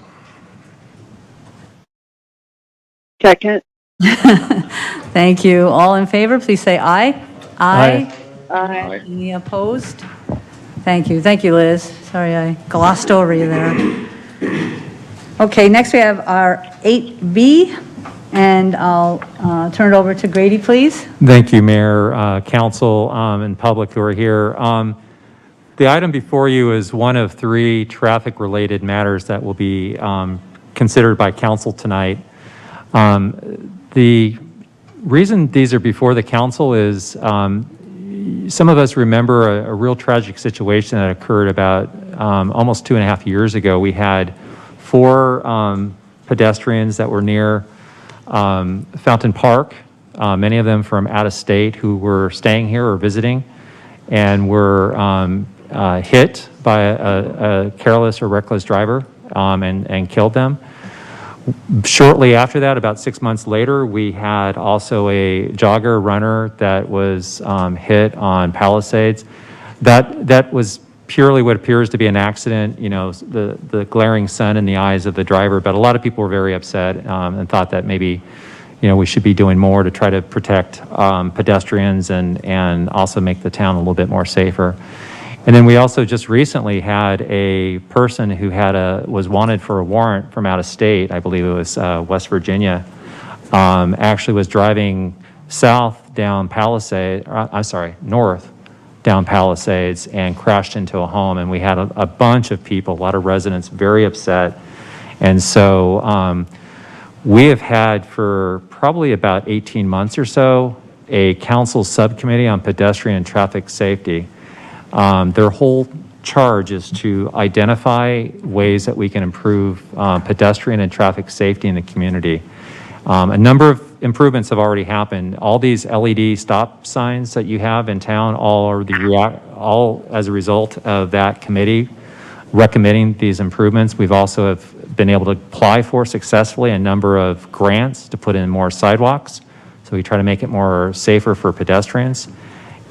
Second. Thank you. All in favor, please say aye. Aye. Aye. Any opposed? Thank you. Thank you, Liz. Sorry I glossed over you there. Okay, next we have our 8B, and I'll turn it over to Grady, please. Thank you, Mayor, Council, and public who are here. The item before you is one of 3 traffic-related matters that will be considered by council tonight. The reason these are before the council is some of us remember a real tragic situation that occurred about almost 2.5 years ago. We had 4 pedestrians that were near Fountain Park, many of them from out of state who were staying here or visiting, and were hit by a careless or reckless driver and killed them. Shortly after that, about 6 months later, we had also a jogger runner that was hit on Palisades. That was purely what appears to be an accident, you know, the glaring sun in the eyes of the driver. But a lot of people were very upset and thought that maybe, you know, we should be doing more to try to protect pedestrians and also make the town a little bit more safer. And then we also just recently had a person who was wanted for a warrant from out of state. I believe it was West Virginia. Actually was driving north down Palisades and crashed into a home. And we had a bunch of people, a lot of residents very upset. And so we have had for probably about 18 months or so a council subcommittee on pedestrian and traffic safety. Their whole charge is to identify ways that we can improve pedestrian and traffic safety in the community. A number of improvements have already happened. All these LED stop signs that you have in town, all as a result of that committee recommending these improvements. We've also have been able to apply for successfully a number of grants to put in more sidewalks. So we try to make it more safer for pedestrians.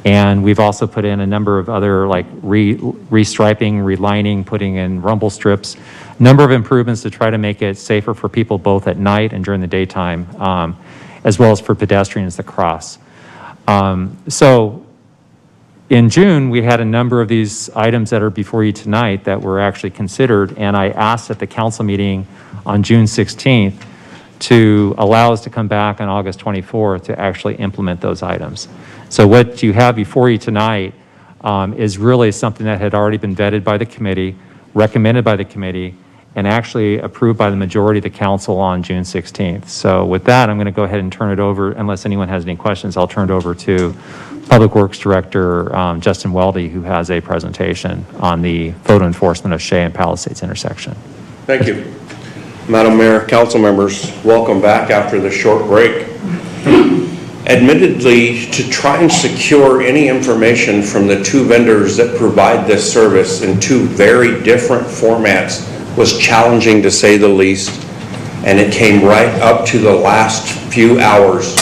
And we've also put in a number of other like restriping, relining, putting in rumble strips, number of improvements to try to make it safer for people both at night and during the daytime, as well as for pedestrians that cross. So in June, we had a number of these items that are before you tonight that were actually considered, and I asked at the council meeting on June 16th to allow us to come back on August 24th to actually implement those items. So what you have before you tonight is really something that had already been vetted by the committee, recommended by the committee, and actually approved by the majority of the council on June 16th. So with that, I'm going to go ahead and turn it over, unless anyone has any questions, I'll turn it over to Public Works Director Justin Weldy, who has a presentation on the photo enforcement of Shea and Palisades intersection. Thank you. Madam Mayor, council members, welcome back after the short break. Admittedly, to try and secure any information from the two vendors that provide this service in two very different formats was challenging, to say the least, and it came right up to the last few hours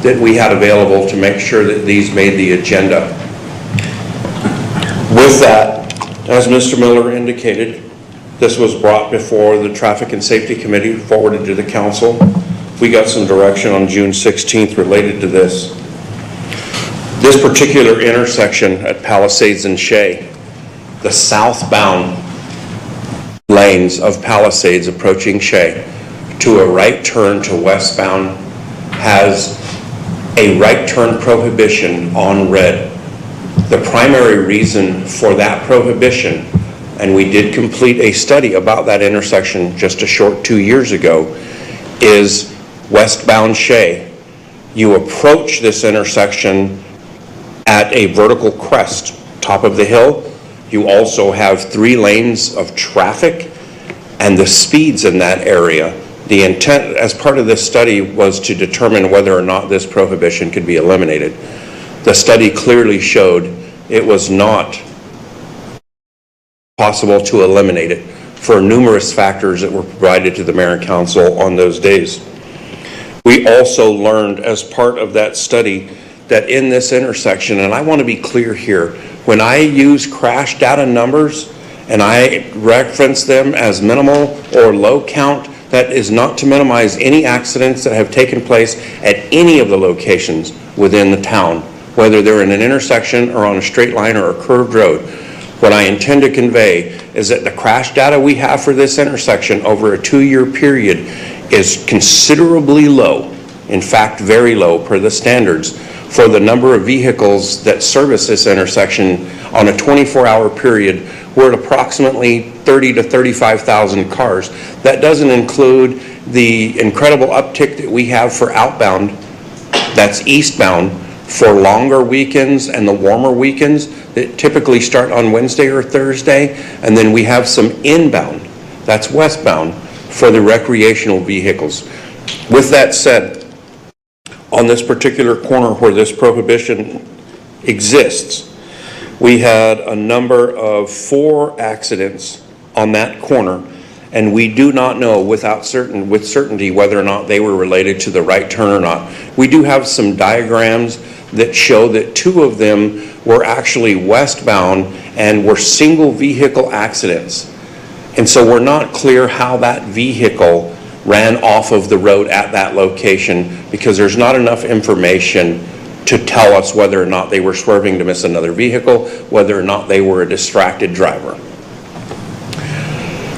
that we had available to make sure that these made the agenda. With that, as Mr. Miller indicated, this was brought before the Traffic and Safety Committee, forwarded to the council. We got some direction on June 16th related to this. This particular intersection at Palisades and Shea, the southbound lanes of Palisades approaching Shea to a right turn to westbound has a right turn prohibition on red. The primary reason for that prohibition, and we did complete a study about that intersection just a short 2 years ago, is westbound Shea. You approach this intersection at a vertical crest, top of the hill. You also have 3 lanes of traffic and the speeds in that area. The intent as part of this study was to determine whether or not this prohibition could be eliminated. The study clearly showed it was not possible to eliminate it for numerous factors that were provided to the mayor and council on those days. We also learned as part of that study that in this intersection, and I want to be clear here, when I use crash data numbers and I reference them as minimal or low count, that is not to minimize any accidents that have taken place at any of the locations within the town, whether they're in an intersection or on a straight line or a curved road. What I intend to convey is that the crash data we have for this intersection over a 2-year period is considerably low, in fact very low per the standards, for the number of vehicles that service this intersection on a 24-hour period. We're at approximately 30 to 35,000 cars. That doesn't include the incredible uptick that we have for outbound, that's eastbound, for longer weekends and the warmer weekends that typically start on Wednesday or Thursday. And then we have some inbound, that's westbound, for the recreational vehicles. With that said, on this particular corner where this prohibition exists, we had a number of 4 accidents on that corner, and we do not know with certainty whether or not they were related to the right turn or not. We do have some diagrams that show that 2 of them were actually westbound and were single vehicle accidents. And so we're not clear how that vehicle ran off of the road at that location, because there's not enough information to tell us whether or not they were swerving to miss another vehicle, whether or not they were a distracted driver.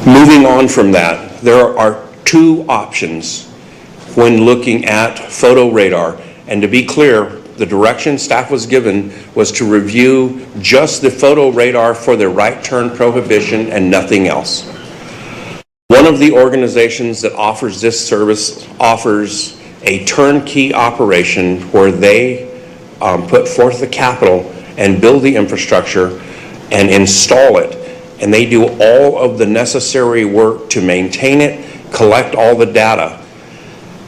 Moving on from that, there are 2 options when looking at photo radar. And to be clear, the direction staff was given was to review just the photo radar for the right turn prohibition and nothing else. One of the organizations that offers this service offers a turnkey operation where they put forth the capital and build the infrastructure and install it. And they do all of the necessary work to maintain it, collect all the data.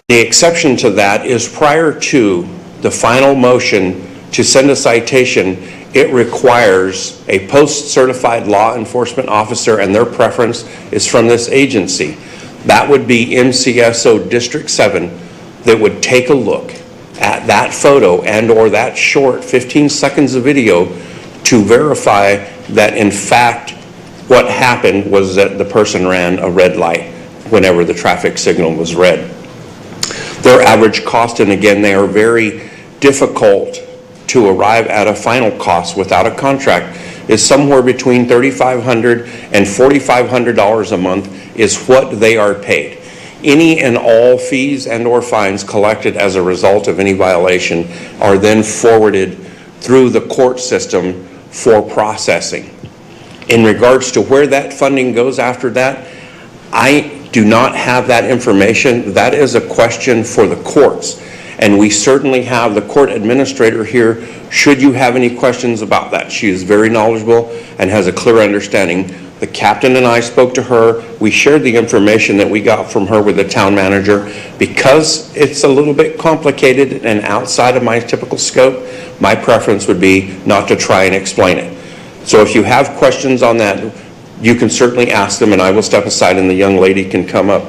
The exception to that is prior to the final motion to send a citation, it requires a post-certified law enforcement officer, and their preference is from this agency. That would be MCSO District 7 that would take a look at that photo and or that short 15 seconds of video to verify that in fact what happened was that the person ran a red light whenever the traffic signal was red. Their average cost, and again, they are very difficult to arrive at a final cost without a contract, is somewhere between $3,500 and $4,500 a month is what they are paid. Any and all fees and or fines collected as a result of any violation are then forwarded through the court system for processing. In regards to where that funding goes after that, I do not have that information. That is a question for the courts. And we certainly have the court administrator here should you have any questions about that. She is very knowledgeable and has a clear understanding. The captain and I spoke to her. We shared the information that we got from her with the town manager. Because it's a little bit complicated and outside of my typical scope, my preference would be not to try and explain it. So if you have questions on that, you can certainly ask them, and I will step aside and the young lady can come up.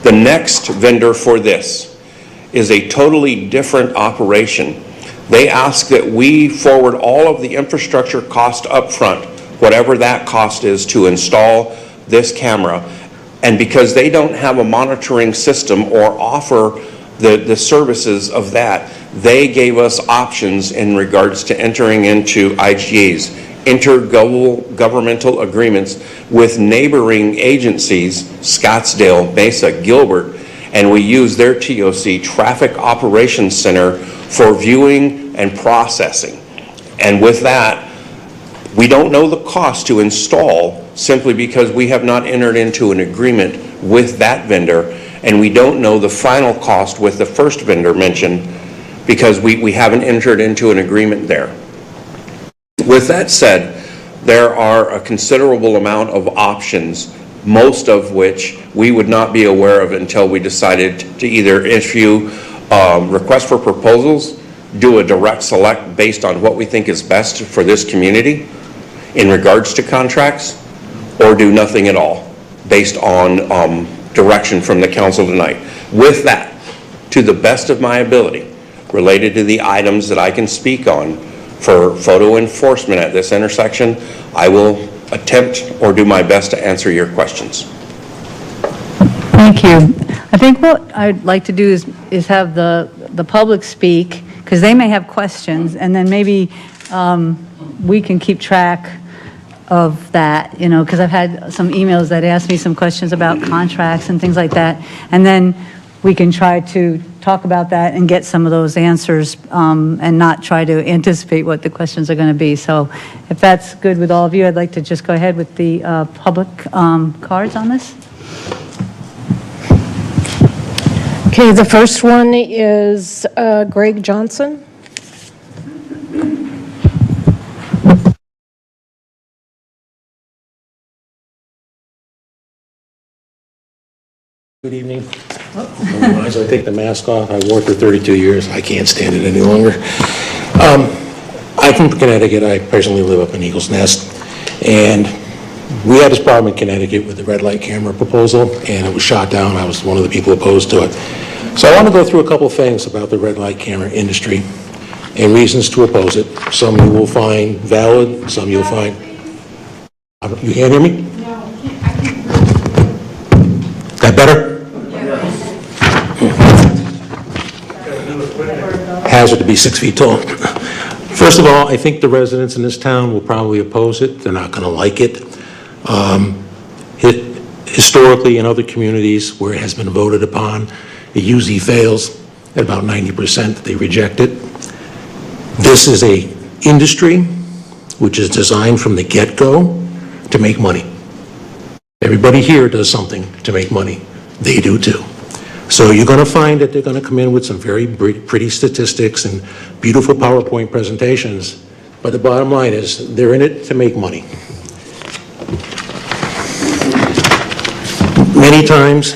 The next vendor for this is a totally different operation. They ask that we forward all of the infrastructure cost up front, whatever that cost is to install this camera. And because they don't have a monitoring system or offer the services of that, they gave us options in regards to entering into IGAs, intergovernmental agreements with neighboring agencies, Scottsdale, Mesa, Gilbert, and we use their TOC, Traffic Operations Center, for viewing and processing. And with that, we don't know the cost to install simply because we have not entered into an agreement with that vendor, and we don't know the final cost with the first vendor mentioned because we haven't entered into an agreement there. With that said, there are a considerable amount of options, most of which we would not be aware of until we decided to either issue requests for proposals, do a direct select based on what we think is best for this community in regards to contracts, or do nothing at all based on direction from the council tonight. With that, to the best of my ability, related to the items that I can speak on for photo enforcement at this intersection, I will attempt or do my best to answer your questions. Thank you. I think what I'd like to do is have the public speak, because they may have questions, and then maybe we can keep track of that, you know, because I've had some emails that ask me some questions about contracts and things like that, and then we can try to talk about that and get some of those answers and not try to anticipate what the questions are going to be. So if that's good with all of you, I'd like to just go ahead with the public cards on this. Okay, the first one is Greg Johnson. Good evening. As I take the mask off, I wore it for 32 years. I can't stand it any longer. I'm from Connecticut. I personally live up in Eagles Nest. And we had this problem in Connecticut with the red light camera proposal, and it was shot down. I was one of the people opposed to it. So I want to go through a couple things about the red light camera industry and reasons to oppose it. Some you will find valid, some you'll find... You can't hear me? No, That better? Hazard to be 6 feet tall. First of all, I think the residents in this town will probably oppose it. They're not going to like it. Historically, in other communities where it has been voted upon, it usually fails at about 90%. They reject it. This is an industry which is designed from the get-go to make money. Everybody here does something to make money. They do too. So you're going to find that they're going to come in with some very pretty statistics and beautiful PowerPoint presentations, but the bottom line is they're in it to make money. Many times,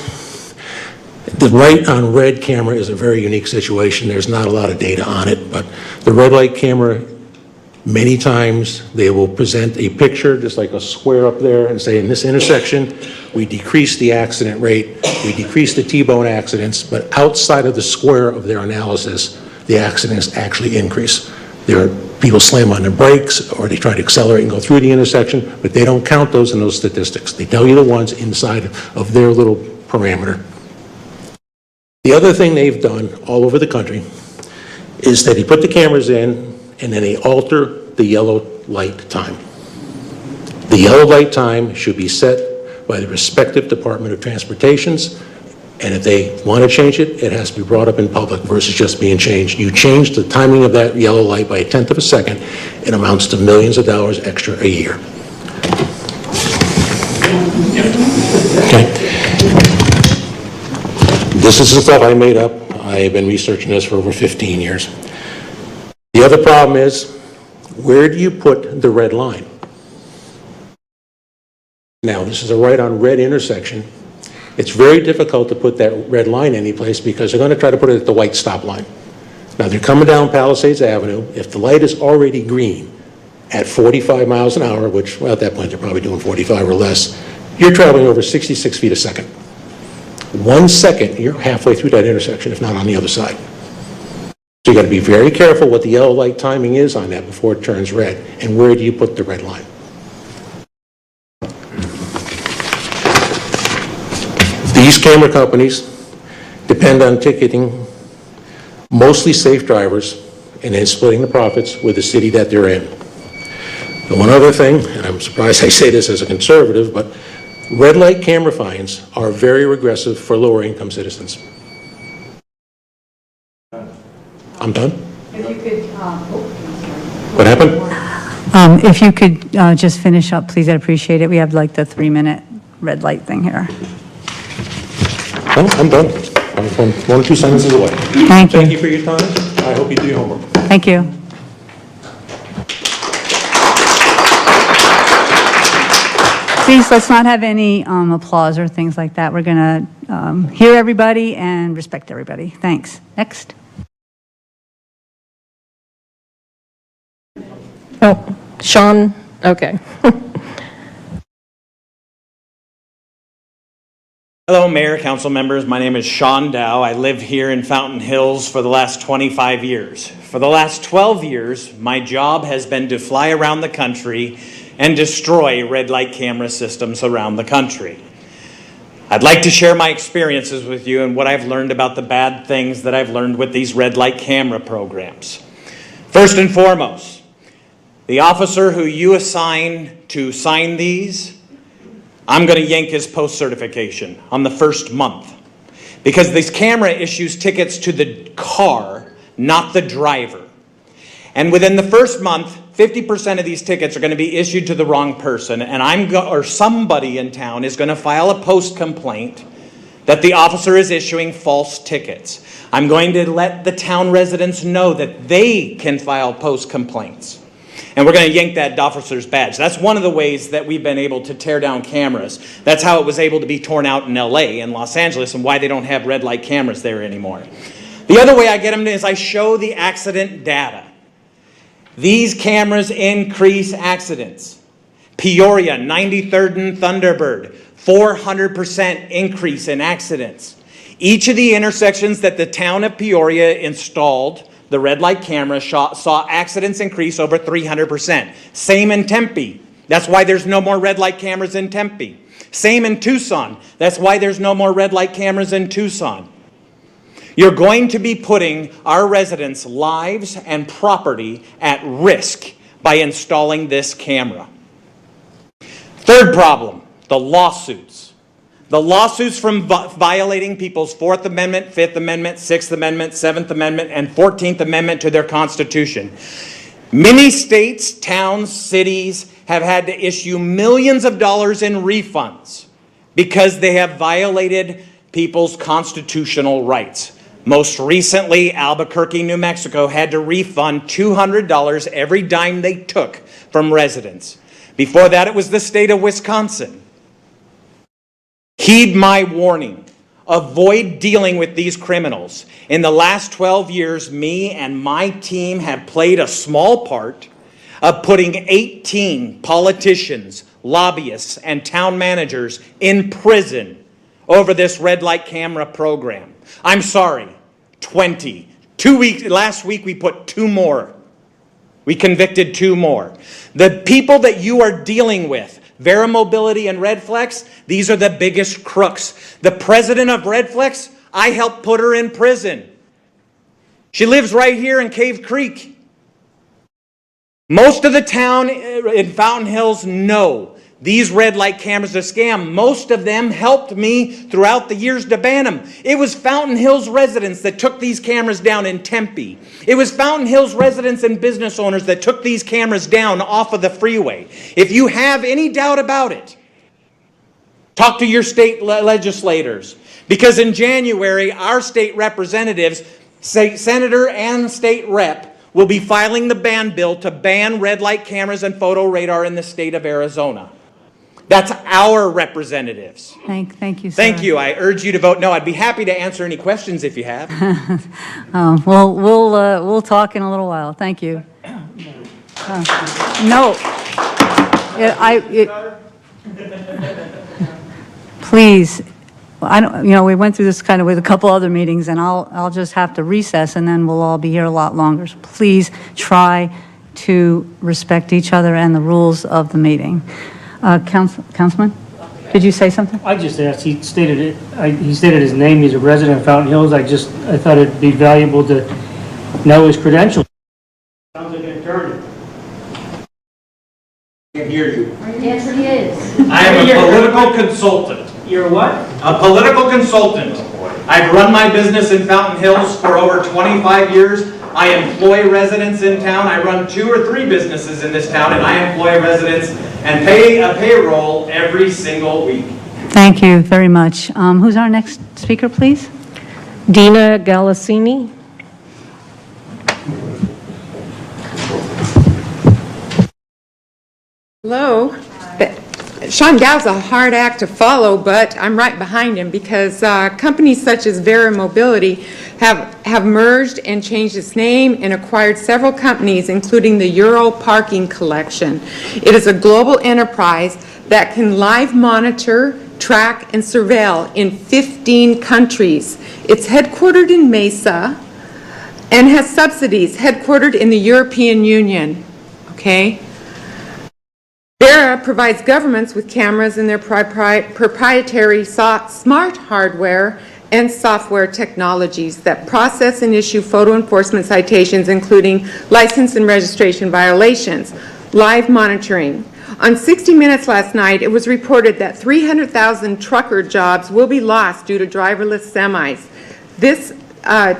the light on red camera is a very unique situation. There's not a lot of data on it, but the red light camera, many times they will present a picture, just like a square up there, and say in this intersection, we decrease the accident rate, we decrease the T-bone accidents, but outside of the square of their analysis, the accidents actually increase. There are people slam on their brakes, or they try to accelerate and go through the intersection, but they don't count those in those statistics. They tell you the ones inside of their little parameter. The other thing they've done all over the country is that they put the cameras in and then they alter the yellow light time. The yellow light time should be set by the respective Department of Transportations, and if they want to change it, it has to be brought up in public versus just being changed. You change the timing of that yellow light by 1/10 of a second, it amounts to millions of dollars extra a year. Okay. This is the stuff I made up. I've been researching this for over 15 years. The other problem is, where do you put the red line? Now, this is a right on red intersection. It's very difficult to put that red line anyplace because they're going to try to put it at the white stop line. Now, they're coming down Palisades Avenue. If the light is already green at 45 miles an hour, which, well, at that point, they're probably doing 45 or less, you're traveling over 66 feet a second. 1 second, you're halfway through that intersection, if not on the other side. So you got to be very careful what the yellow light timing is on that before it turns red. And where do you put the red line? These camera companies depend on ticketing mostly safe drivers and then splitting the profits with the city that they're in. And one other thing, and I'm surprised I say this as a conservative, but red light camera fines are very regressive for lower income citizens. I'm done? If you could, What happened? if you could just finish up, please, I'd appreciate it. We have like the 3-minute red light thing here. No, I'm done. I'm 1 or 2 sentences away. Thank you. Thank you for your time. I hope you do your homework. Thank you. Please, let's not have any applause or things like that. We're going to hear everybody and respect everybody. Thanks. Next. Oh, Sean, okay. Hello, Mayor, Council members. My name is Sean Dow. I live here in Fountain Hills for the last 25 years. For the last 12 years, my job has been to fly around the country and destroy red light camera systems around the country. I'd like to share my experiences with you and what I've learned about the bad things that I've learned with these red light camera programs. First and foremost, the officer who you assign to sign these, I'm going to yank his post-certification on the first month because this camera issues tickets to the car, not the driver. And within the first month, 50% of these tickets are going to be issued to the wrong person, and or somebody in town is going to file a post complaint that the officer is issuing false tickets. I'm going to let the town residents know that they can file post complaints. And we're going to yank that officer's badge. That's one of the ways that we've been able to tear down cameras. That's how it was able to be torn out in LA and Los Angeles and why they don't have red light cameras there anymore. The other way I get them is I show the accident data. These cameras increase accidents. Peoria, 93rd and Thunderbird, 400% increase in accidents. Each of the intersections that the town of Peoria installed the red light camera saw accidents increase over 300%. Same in Tempe. That's why there's no more red light cameras in Tempe. Same in Tucson. That's why there's no more red light cameras in Tucson. You're going to be putting our residents' lives and property at risk by installing this camera. Third problem, the lawsuits. The lawsuits from violating people's 4th Amendment, 5th Amendment, 6th Amendment, 7th Amendment, and 14th Amendment to their Constitution. Many states, towns, cities have had to issue millions of dollars in refunds because they have violated people's constitutional rights. Most recently, Albuquerque, New Mexico had to refund $200 every dime they took from residents. Before that, it was the state of Wisconsin. Heed my warning. Avoid dealing with these criminals. In the last 12 years, me and my team have played a small part of putting 18 politicians, lobbyists, and town managers in prison over this red light camera program. I'm sorry, 20. Last week we put 2 more. We convicted 2 more. The people that you are dealing with, Vera Mobility and Redflex, these are the biggest crooks. The president of Redflex, I helped put her in prison. She lives right here in Cave Creek. Most of the town in Fountain Hills know these red light cameras are a scam. Most of them helped me throughout the years to ban them. It was Fountain Hills residents that took these cameras down in Tempe. It was Fountain Hills residents and business owners that took these cameras down off of the freeway. If you have any doubt about it, talk to your state legislators. Because in January, our state representatives, senator and state rep, will be filing the ban bill to ban red light cameras and photo radar in the state of Arizona. That's our representatives. Thank you, sir. Thank you. I urge you to vote no. I'd be happy to answer any questions if you have. Well, we'll talk in a little while. Thank you. No. Please, I don't, we went through this kind of with a couple other meetings, and I'll just have to recess, and then we'll all be here a lot longer. So please try to respect each other and the rules of the meeting. Councilman, did you say something? I just asked, he stated his name, he's a resident of Fountain Hills. I thought it'd be valuable to know his credentials. Sounds like an attorney. I can hear you. Yes, he is. I am a political consultant. You're what? A political consultant. I've run my business in Fountain Hills for over 25 years. I employ residents in town. I run 2 or 3 businesses in this town, and I employ residents and pay a payroll every single week. Thank you very much. Who's our next speaker, please? Dina Galasini. Hello. Sean Dow's a hard act to follow, but I'm right behind him because companies such as Vera Mobility have merged and changed its name and acquired several companies, including the Euro Parking Collection. It is a global enterprise that can live monitor, track, and surveil in 15 countries. It's headquartered in Mesa and has subsidies headquartered in the European Union. Okay? Vera provides governments with cameras and their proprietary smart hardware and software technologies that process and issue photo enforcement citations, including license and registration violations, live monitoring. On 60 Minutes last night, it was reported that 300,000 trucker jobs will be lost due to driverless semis. This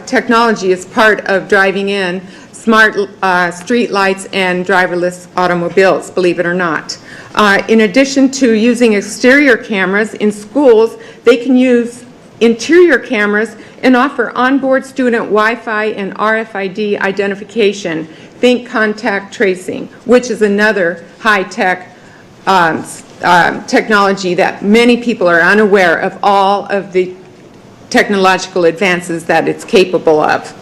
technology is part of driving in smart street lights and driverless automobiles, believe it or not. In addition to using exterior cameras in schools, they can use interior cameras and offer onboard student Wi-Fi and RFID identification. Think contact tracing, which is another high-tech technology that many people are unaware of all of the technological advances that it's capable of.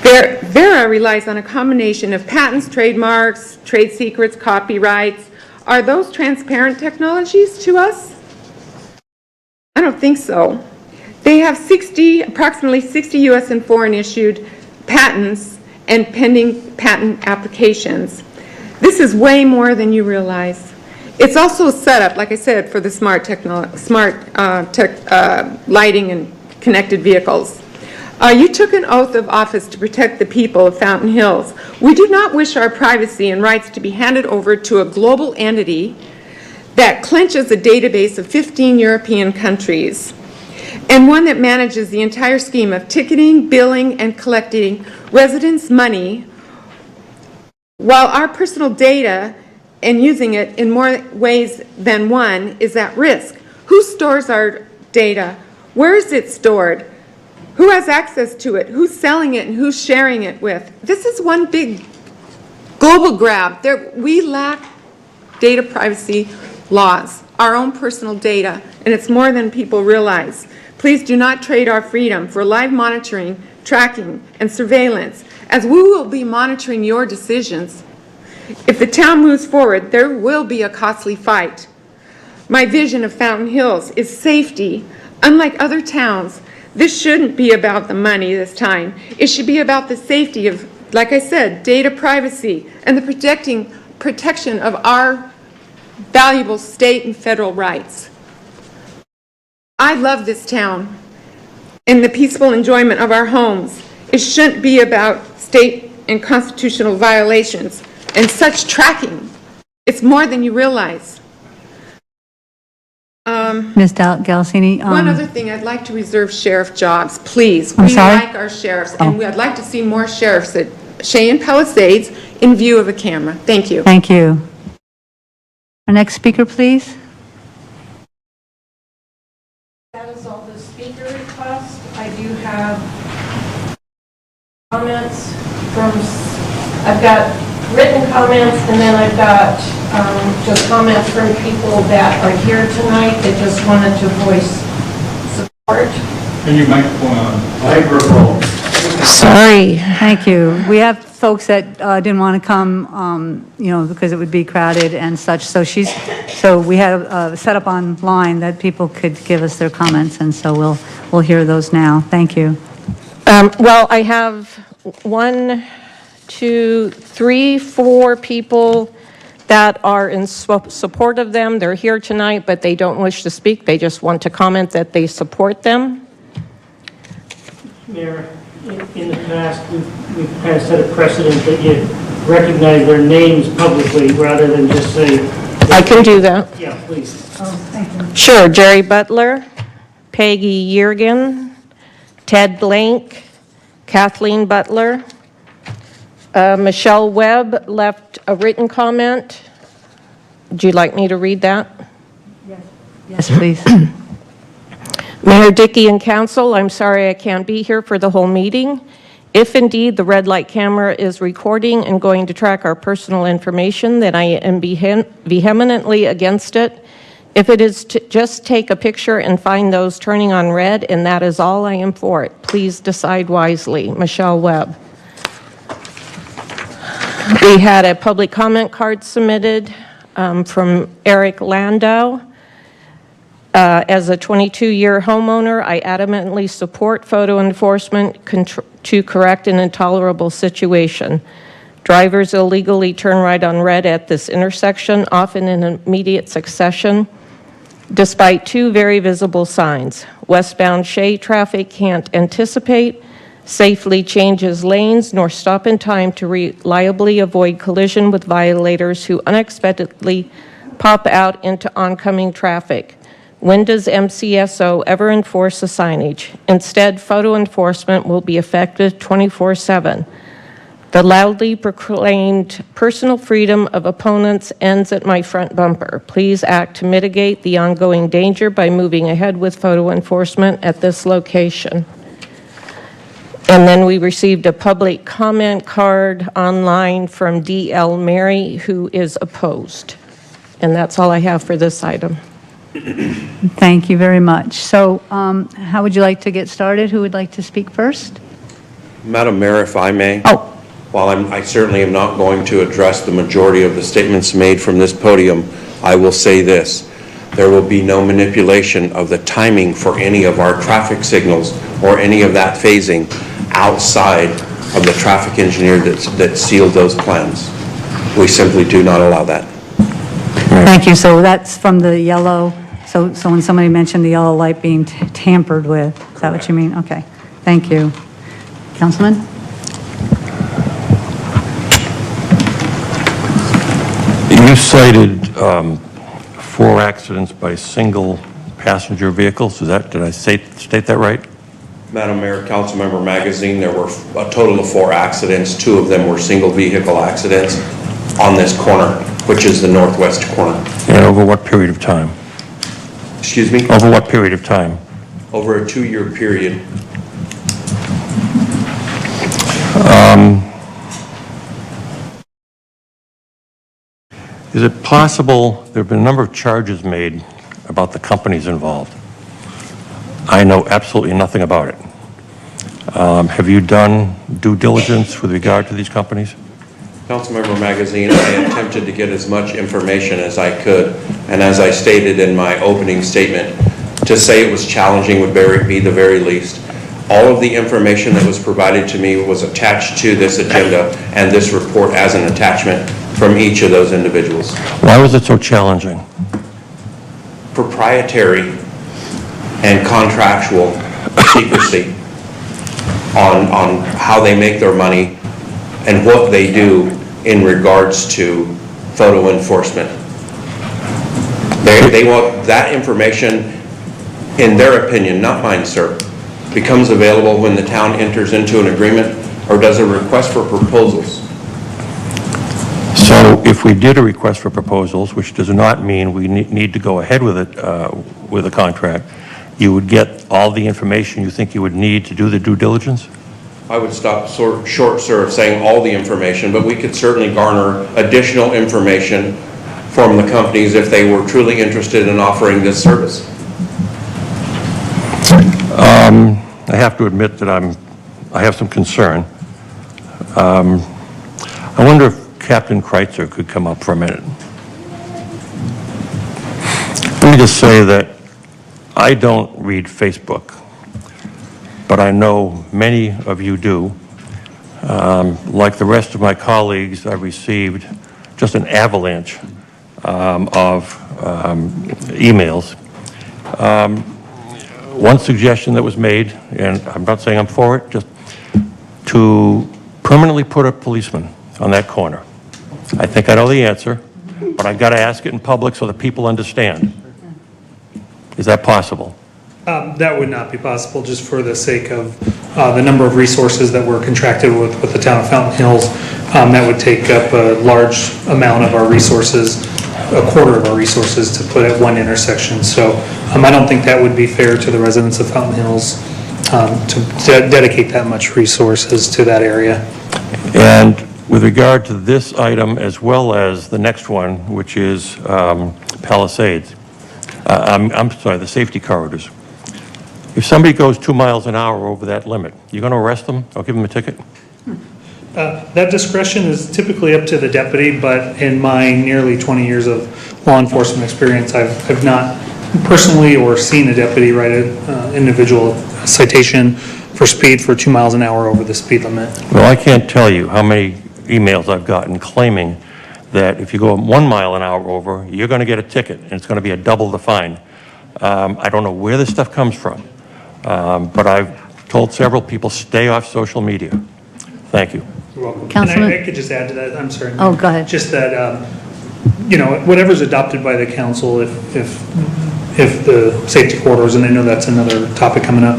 Vera relies on a combination of patents, trademarks, trade secrets, copyrights. Are those transparent technologies to us? I don't think so. They have approximately 60 U.S. and foreign issued patents and pending patent applications. This is way more than you realize. It's also set up, like I said, for the smart lighting and connected vehicles. You took an oath of office to protect the people of Fountain Hills. We do not wish our privacy and rights to be handed over to a global entity that clenches a database of 15 European countries, and one that manages the entire scheme of ticketing, billing, and collecting residents' money, while our personal data and using it in more ways than one is at risk. Who stores our data? Where is it stored? Who has access to it? Who's selling it and who's sharing it with? This is one big global grab. We lack data privacy laws, our own personal data, and it's more than people realize. Please do not trade our freedom for live monitoring, tracking, and surveillance, as we will be monitoring your decisions. If the town moves forward, there will be a costly fight. My vision of Fountain Hills is safety. Unlike other towns, this shouldn't be about the money this time. It should be about the safety of, like I said, data privacy and the protection of our valuable state and federal rights. I love this town and the peaceful enjoyment of our homes. It shouldn't be about state and constitutional violations and such tracking. It's more than you realize. Ms. Galassini? One other thing, I'd like to reserve sheriff jobs, please. I'm We sorry? like our sheriffs, and I'd like to see more sheriffs at Cheyenne Palisades in view of a camera. Thank you. Thank you. Our next speaker, please. That is all the speaker requests. I do have comments from, I've got written comments, and then I've got just comments from people that are here tonight that just wanted to voice support. Turn your microphone on. Microphone. Sorry. Thank you. We have folks that didn't want to come, because it would be crowded and such. So we have set up online that people could give us their comments, and so we'll hear those now. Thank you. Well, I have 1, 2, 3, 4 people that are in support of them. They're here tonight, but they don't wish to speak. They just want to comment that they support them. Mayor, in the past, we've kind of set a precedent that you recognize their names publicly rather than just say. I can do that. Yeah, please. Thank you. Sure. Jerry Butler, Peggy Yergin, Ted Blank, Kathleen Butler. Michelle Webb left a written comment. Would you like me to read that? Yes, please. Mayor Dickey and Council, I'm sorry I can't be here for the whole meeting. If indeed the red light camera is recording and going to track our personal information, then I am vehemently against it. If it is to just take a picture and find those turning on red, and that is all, I am for it. Please decide wisely. Michelle Webb. We had a public comment card submitted from Eric Landau. As a 22-year homeowner, I adamantly support photo enforcement to correct an intolerable situation. Drivers illegally turn right on red at this intersection, often in immediate succession, despite 2 very visible signs. Westbound Shea traffic can't anticipate, safely changes lanes, nor stop in time to reliably avoid collision with violators who unexpectedly pop out into oncoming traffic. When does MCSO ever enforce the signage? Instead, photo enforcement will be effective 24/7. The loudly proclaimed personal freedom of opponents ends at my front bumper. Please act to mitigate the ongoing danger by moving ahead with photo enforcement at this location. And then we received a public comment card online from D.L. Mary, who is opposed. And that's all I have for this item. Thank you very much. So how would you like to get started? Who would like to speak first? Madam Mayor, if I may. While I certainly am not going to address the majority of the statements made from this podium, I will say this. There will be no manipulation of the timing for any of our traffic signals or any of that phasing outside of the traffic engineer that sealed those plans. We simply do not allow that. Thank you. So that's from the yellow, so when somebody mentioned the yellow light being tampered with, is that what you mean? Okay. Thank you. Councilman? You cited 4 accidents by single passenger vehicles. Did I state that right? Madam Mayor, Councilmember Magazine, there were a total of 4 accidents. 2 of them were single vehicle accidents on this corner, which is the northwest corner. And over what period of time? Excuse me? Over what period of time? Over a 2-year period. Is it possible, there have been a number of charges made about the companies involved. I know absolutely nothing about it. Have you done due diligence with regard to these companies? Councilmember Magazine, I attempted to get as much information as I could, and as I stated in my opening statement, to say it was challenging would be the very least. All of the information that was provided to me was attached to this agenda and this report as an attachment from each of those individuals. Why was it so challenging? Proprietary and contractual secrecy on how they make their money and what they do in regards to photo enforcement. They want that information, in their opinion, not mine, sir, becomes available when the town enters into an agreement or does a request for proposals. So if we did a request for proposals, which does not mean we need to go ahead with it, with a contract, you would get all the information you think you would need to do the due diligence? I would stop short, sir, of saying all the information, but we could certainly garner additional information from the companies if they were truly interested in offering this service. I have to admit that I have some concern. I wonder if Captain Kreitzer could come up for a minute. Let me just say that I don't read Facebook, but I know many of you do. Like the rest of my colleagues, I received just an avalanche of emails. One suggestion that was made, and I'm not saying I'm for it, just to permanently put a policeman on that corner. I think I know the answer, but I've got to ask it in public so that people understand. Is that possible? That would not be possible, just for the sake of the number of resources that we're contracted with the town of Fountain Hills. That would take up a large amount of our resources, a quarter of our resources, to put at one intersection. So I don't think that would be fair to the residents of Fountain Hills to dedicate that much resources to that area. And with regard to this item as well as the next one, which is Palisades, I'm sorry, the safety corridors. If somebody goes 2 miles an hour over that limit, you're going to arrest them or give them a ticket? That discretion is typically up to the deputy, but in my nearly 20 years of law enforcement experience, I've not personally or seen a deputy write an individual citation for speed for 2 miles an hour over the speed limit. Well, I can't tell you how many emails I've gotten claiming that if you go 1 mile an hour over, you're going to get a ticket, and it's going to be a double the fine. I don't know where this stuff comes from, but I've told several people, stay off social media. Thank you. You're welcome. Councilman? And I could just add to that, I'm sorry. Oh, go ahead. Just that, whatever's adopted by the council, if the safety corridors, and I know that's another topic coming up,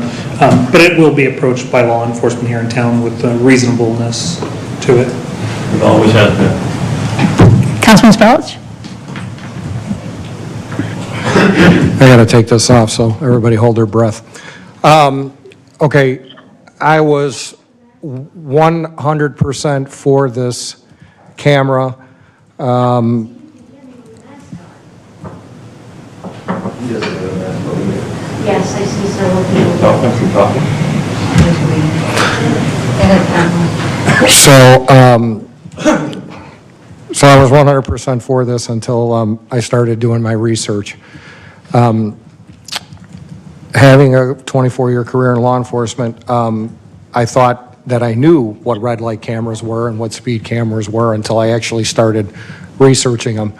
but it will be approached by law enforcement here in town with reasonableness to it. It always has been. Councilman Spellich? I got to take this off, so everybody hold their breath. Okay, I was 100% for this camera. Yes, I see several people. So I was 100% for this until I started doing my research. Having a 24-year career in law enforcement, I thought that I knew what red light cameras were and what speed cameras were until I actually started researching them.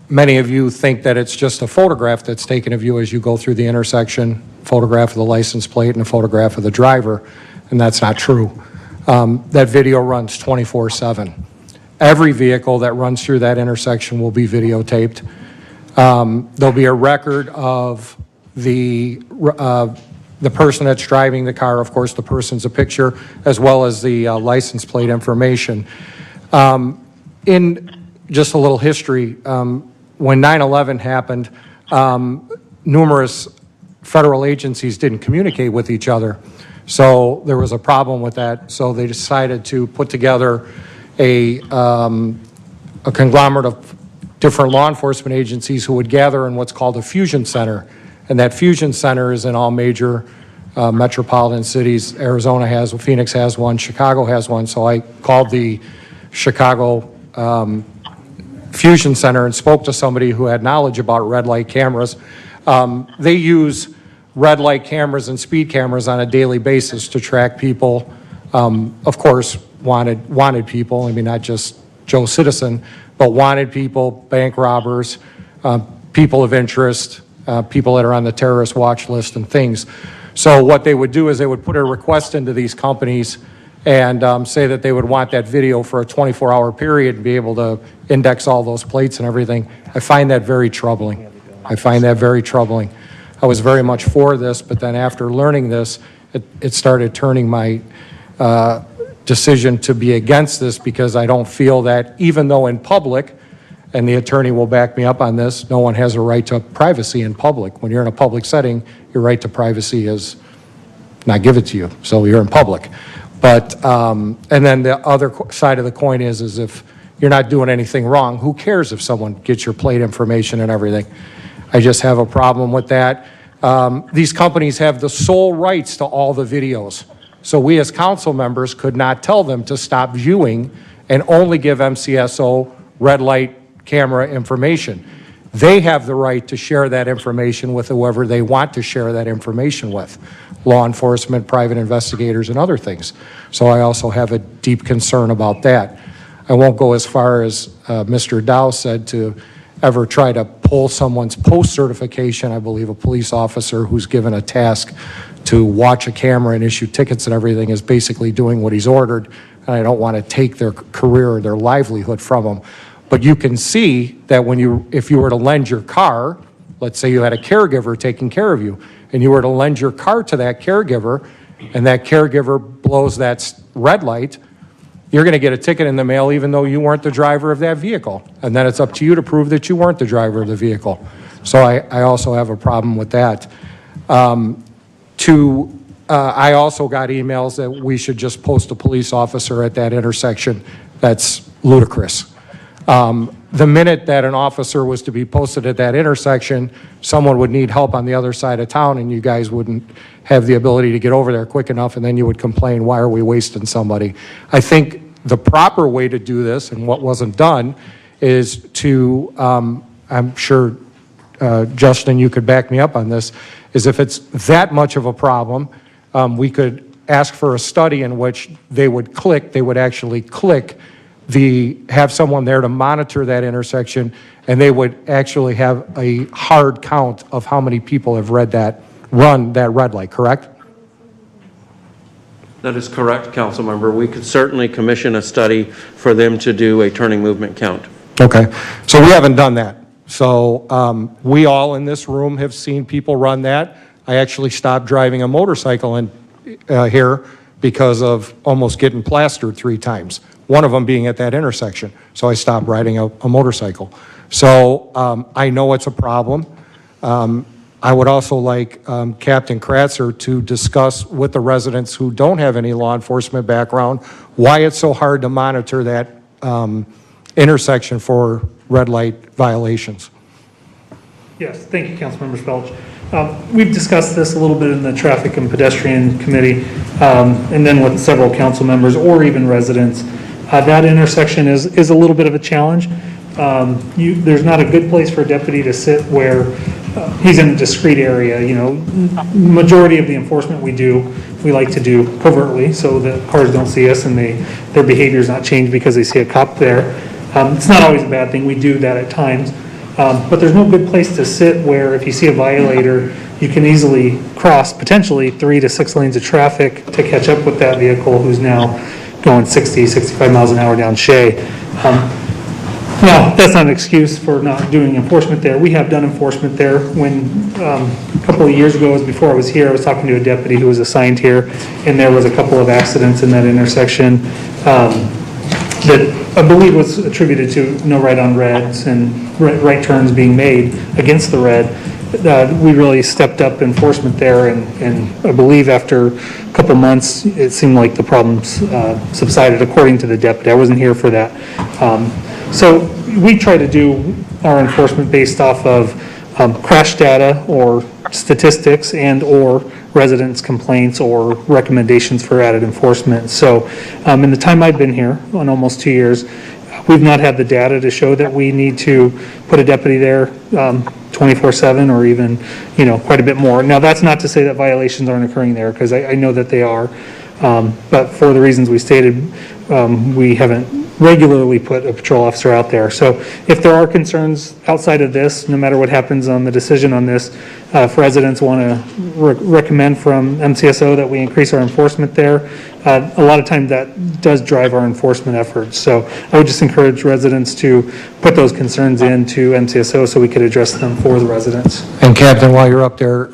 Many of you think that it's just a photograph that's taken of you as you go through the intersection, photograph of the license plate and a photograph of the driver, and that's not true. That video runs 24/7. Every vehicle that runs through that intersection will be videotaped. There'll be a record of the person that's driving the car. Of course, the person's a picture, as well as the license plate information. In just a little history, when 9/11 happened, numerous federal agencies didn't communicate with each other. So there was a problem with that. So they decided to put together a conglomerate of different law enforcement agencies who would gather in what's called a fusion center. And that fusion center is in all major metropolitan cities. Arizona has one, Phoenix has one, Chicago has one. So I called the Chicago Fusion Center and spoke to somebody who had knowledge about red light cameras. They use red light cameras and speed cameras on a daily basis to track people. Of course, wanted people. I mean, not just Joe Citizen, but wanted people, bank robbers, people of interest, people that are on the terrorist watch list and things. So what they would do is they would put a request into these companies and say that they would want that video for a 24-hour period and be able to index all those plates and everything. I find that very troubling. I find that very troubling. I was very much for this, but then after learning this, it started turning my decision to be against this, because I don't feel that, even though in public, and the attorney will back me up on this, no one has a right to privacy in public. When you're in a public setting, your right to privacy is not given to you, so you're in public. But, and then the other side of the coin is if you're not doing anything wrong, who cares if someone gets your plate information and everything? I just have a problem with that. These companies have the sole rights to all the videos. So we as council members could not tell them to stop viewing and only give MCSO red light camera information. They have the right to share that information with whoever they want to share that information with, law enforcement, private investigators, and other things. So I also have a deep concern about that. I won't go as far as Mr. Dow said to ever try to pull someone's post-certification. I believe a police officer who's given a task to watch a camera and issue tickets and everything is basically doing what he's ordered, and I don't want to take their career or their livelihood from them. But you can see that if you were to lend your car, let's say you had a caregiver taking care of you, and you were to lend your car to that caregiver, and that caregiver blows that red light, you're going to get a ticket in the mail even though you weren't the driver of that vehicle. And then it's up to you to prove that you weren't the driver of the vehicle. So I also have a problem with that. I also got emails that we should just post a police officer at that intersection. That's ludicrous. The minute that an officer was to be posted at that intersection, someone would need help on the other side of town, and you guys wouldn't have the ability to get over there quick enough, and then you would complain, why are we wasting somebody? I think the proper way to do this, and what wasn't done, is to, I'm sure, Justin, you could back me up on this, is if it's that much of a problem, we could ask for a study in which they would actually click have someone there to monitor that intersection, and they would actually have a hard count of how many people have run that red light, correct? That is correct, council member. We could certainly commission a study for them to do a turning movement count. Okay, so we haven't done that. So we all in this room have seen people run that. I actually stopped driving a motorcycle here because of almost getting plastered 3 times. One of them being at that intersection. So I stopped riding a motorcycle. So I know it's a problem. I would also like Captain Kratzer to discuss with the residents who don't have any law enforcement background why it's so hard to monitor that intersection for red light violations. Yes, thank you, Councilmember Spelch. We've discussed this a little bit in the Traffic and Pedestrian Committee, and then with several council members or even residents. That intersection is a little bit of a challenge. There's not a good place for a deputy to sit where he's in a discrete area. You know, majority of the enforcement we like to do covertly so that cars don't see us and their behavior's not changed because they see a cop there. It's not always a bad thing. We do that at times. But there's no good place to sit where if you see a violator, you can easily cross potentially 3 to 6 lanes of traffic to catch up with that vehicle who's now going 60, 65 miles an hour down Shea. Now, that's not an excuse for not doing enforcement there. We have done enforcement there. When a couple of years ago, before I was here, I was talking to a deputy who was assigned here, and there was a couple of accidents in that intersection that I believe was attributed to no right on reds and right turns being made against the red. We really stepped up enforcement there, and I believe after a couple months, it seemed like the problems subsided, according to the deputy. I wasn't here for that. So we try to do our enforcement based off of crash data or statistics and or residents' complaints or recommendations for added enforcement. So in the time I've been here, on almost 2 years, we've not had the data to show that we need to put a deputy there 24/7 or even, quite a bit more. Now, that's not to say that violations aren't occurring there, because I know that they are. But for the reasons we stated, we haven't regularly put a patrol officer out there. So if there are concerns outside of this, no matter what happens on the decision on this, if residents want to recommend from MCSO that we increase our enforcement there, a lot of times that does drive our enforcement efforts. So I would just encourage residents to put those concerns into MCSO so we could address them for the residents. And Captain, while you're up there,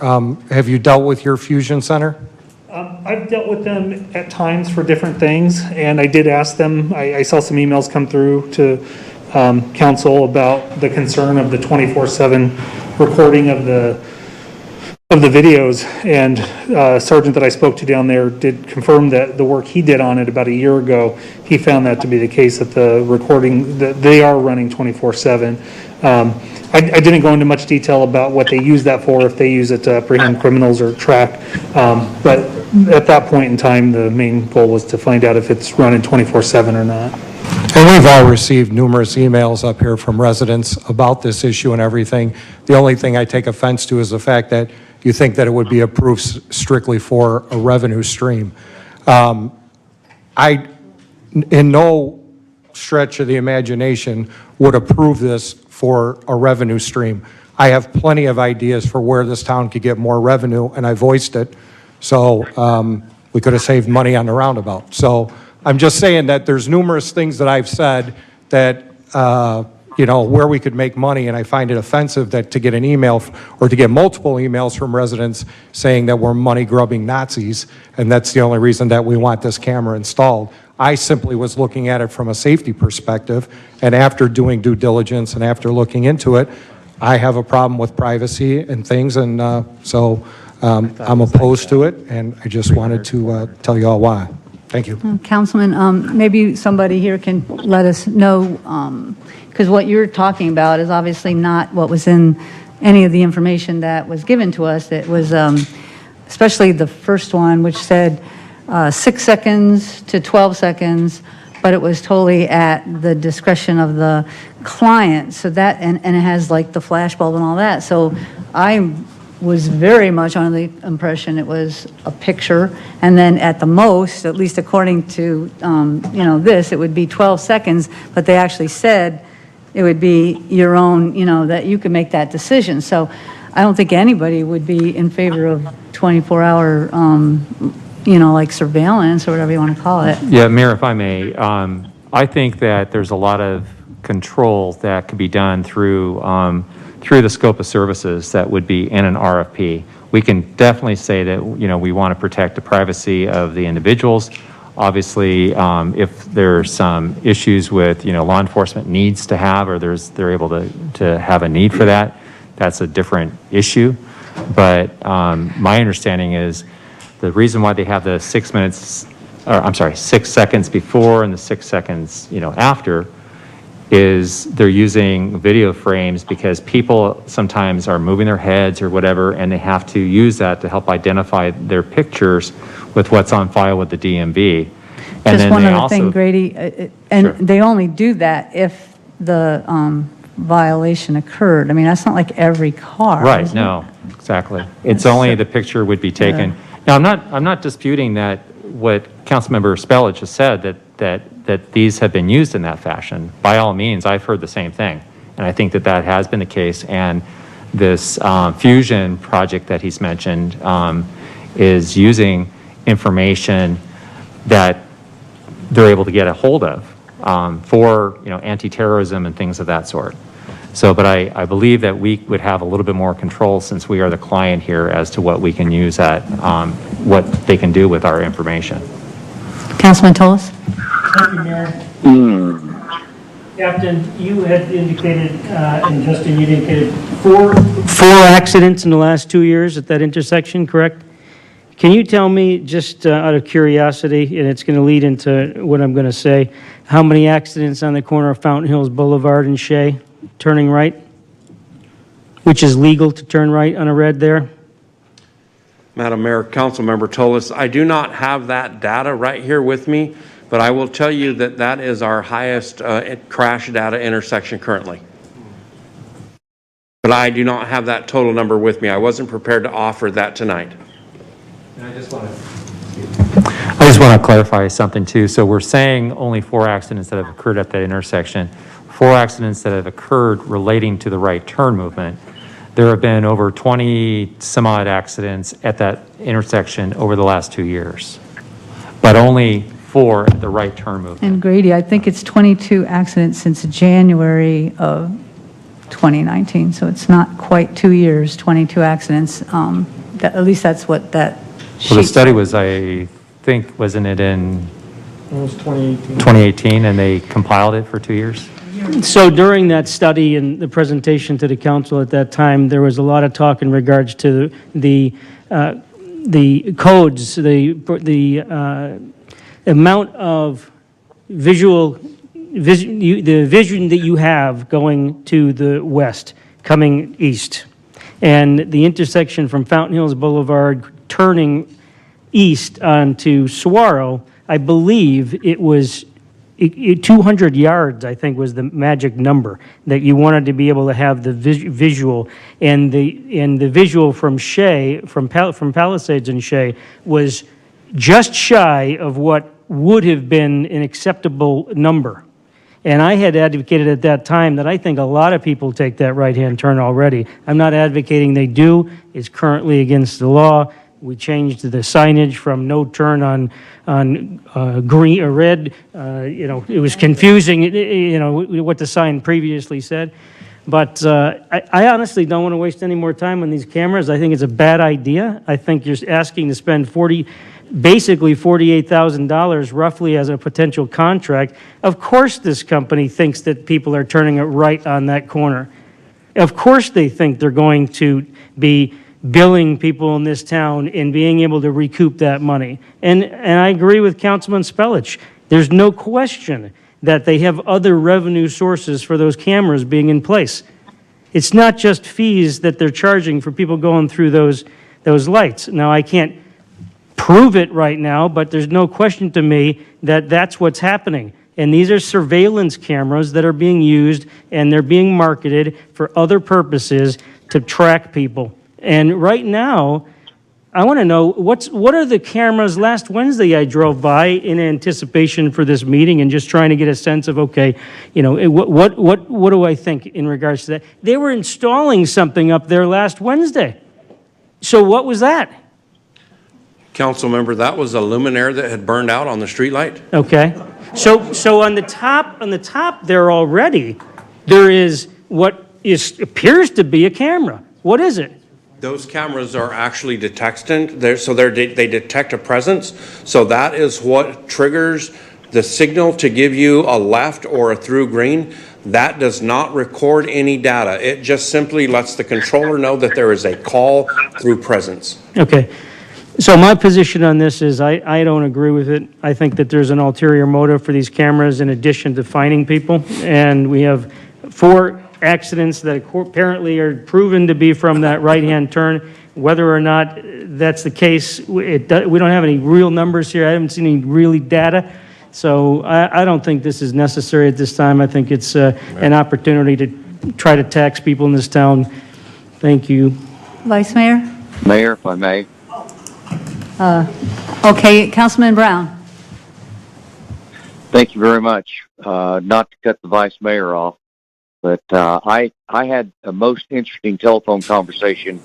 have you dealt with your fusion center? I've dealt with them at times for different things, and I did ask them, I saw some emails come through to council about the concern of the 24/7 recording of the videos, and sergeant that I spoke to down there did confirm that the work he did on it about a year ago, he found that to be the case, that the recording, that they are running 24/7. I didn't go into much detail about what they use that for, if they use it to apprehend criminals or track, but at that point in time, the main goal was to find out if it's running 24/7 or not. And we've all received numerous emails up here from residents about this issue and everything. The only thing I take offense to is the fact that you think that it would be approved strictly for a revenue stream. I, in no stretch of the imagination, would approve this for a revenue stream. I have plenty of ideas for where this town could get more revenue, and I voiced it. So we could have saved money on the roundabout. So I'm just saying that there's numerous things that I've said that, where we could make money, and I find it offensive that to get an email or to get multiple emails from residents saying that we're money-grubbing Nazis, and that's the only reason that we want this camera installed. I simply was looking at it from a safety perspective, and after doing due diligence and after looking into it, I have a problem with privacy and things, and so I'm opposed to it, and I just wanted to tell you all why. Thank you. Councilman, maybe somebody here can let us know, because what you're talking about is obviously not what was in any of the information that was given to us. It was especially the first one, which said 6 seconds to 12 seconds, but it was totally at the discretion of the client. So that, and it has like the flash bulb and all that. So I was very much under the impression it was a picture, and then at the most, at least according to this, it would be 12 seconds, but they actually said it would be your own, that you could make that decision. So I don't think anybody would be in favor of 24-hour like surveillance or whatever you want to call it. Yeah, Mayor, if I may, I think that there's a lot of control that can be done through the scope of services that would be in an RFP. We can definitely say that, we want to protect the privacy of the individuals. Obviously, if there's some issues with, law enforcement needs to have, or they're able to have a need for that, that's a different issue. But my understanding is the reason why they have the 6 seconds before and the 6 seconds, after, is they're using video frames because people sometimes are moving their heads or whatever, and they have to use that to help identify their pictures with what's on file with the DMV. And Just then one they other also, thing, Grady, and Sure. they only do that if the violation occurred. I mean, that's not like every car. right, is it? no, exactly. It's only the picture would be taken. Now, I'm not disputing that what Councilmember Spellage just said, that these have been used in that fashion. By all means, I've heard the same thing. And I think that has been the case. And this fusion project that he's mentioned is using information that they're able to get a hold of for anti-terrorism and things of that sort. So, but I believe that we would have a little bit more control since we are the client here as to what we can use what they can do with our information. Councilman Tullis? Hmm. Captain, you had indicated, and Justin, you indicated four accidents in the last 2 years at that intersection, correct? Can you tell me, just out of curiosity, and it's going to lead into what I'm going to say, how many accidents on the corner of Fountain Hills Boulevard and Shea, turning right? Which is legal to turn right on a red there? Madam Mayor, Councilmember Tolis, I do not have that data right here with me, but I will tell you that that is our highest crash data intersection currently. But I do not have that total number with me. I wasn't prepared to offer that tonight. And I just want to clarify something too. So we're saying only 4 accidents that have occurred at that intersection. 4 accidents that have occurred relating to the right turn movement. There have been over 20 some odd accidents at that intersection over the last 2 years, but only 4 at the right turn movement. And Grady, I think it's 22 accidents since January of 2019, so it's not quite 2 years, 22 accidents. At least that's what that sheet. Well, the study was, I think, wasn't it in It was 2018. 2018, and they compiled it for 2 years? So during that study and the presentation to the council at that time, there was a lot of talk in regards to the codes, the amount of the vision that you have going to the west, coming east. And the intersection from Fountain Hills Boulevard turning east onto Saguaro, I believe it was 200 yards, I think, was the magic number, that you wanted to be able to have the visual. And the visual from Shea, from Palisades and Shea, was just shy of what would have been an acceptable number. And I had advocated at that time that I think a lot of people take that right-hand turn already. I'm not advocating they do. It's currently against the law. We changed the signage from no turn on green or red. It was confusing, what the sign previously said. But I honestly don't want to waste any more time on these cameras. I think it's a bad idea. I think you're asking to spend basically $48,000 roughly as a potential contract. Of course this company thinks that people are turning it right on that corner. Of course they think they're going to be billing people in this town and being able to recoup that money. And I agree with Councilman Spellich. There's no question that they have other revenue sources for those cameras being in place. It's not just fees that they're charging for people going through those lights. Now, I can't prove it right now, but there's no question to me that that's what's happening. And these are surveillance cameras that are being used, and they're being marketed for other purposes to track people. And right now, I want to know, what are the cameras? Last Wednesday I drove by in anticipation for this meeting and just trying to get a sense of, okay, what do I think in regards to that? They were installing something up there last Wednesday. So what was that? Council member, that was a luminaire that had burned out on the streetlight. Okay. So on the top there already, there is what appears to be a camera. What is it? Those cameras are actually detectant. They detect a presence. So that is what triggers the signal to give you a left or a through green. That does not record any data. It just simply lets the controller know that there is a call through presence. Okay. So my position on this is I don't agree with it. I think that there's an ulterior motive for these cameras in addition to finding people. And we have 4 accidents that apparently are proven to be from that right-hand turn. Whether or not that's the case, we don't have any real numbers here. I haven't seen any really data. So I don't think this is necessary at this time. I think it's an opportunity to try to tax people in this town. Thank you. Vice Mayor? Mayor, if I may. Okay, Councilman Brown. Thank you very much. Not to cut the vice mayor off, but I had a most interesting telephone conversation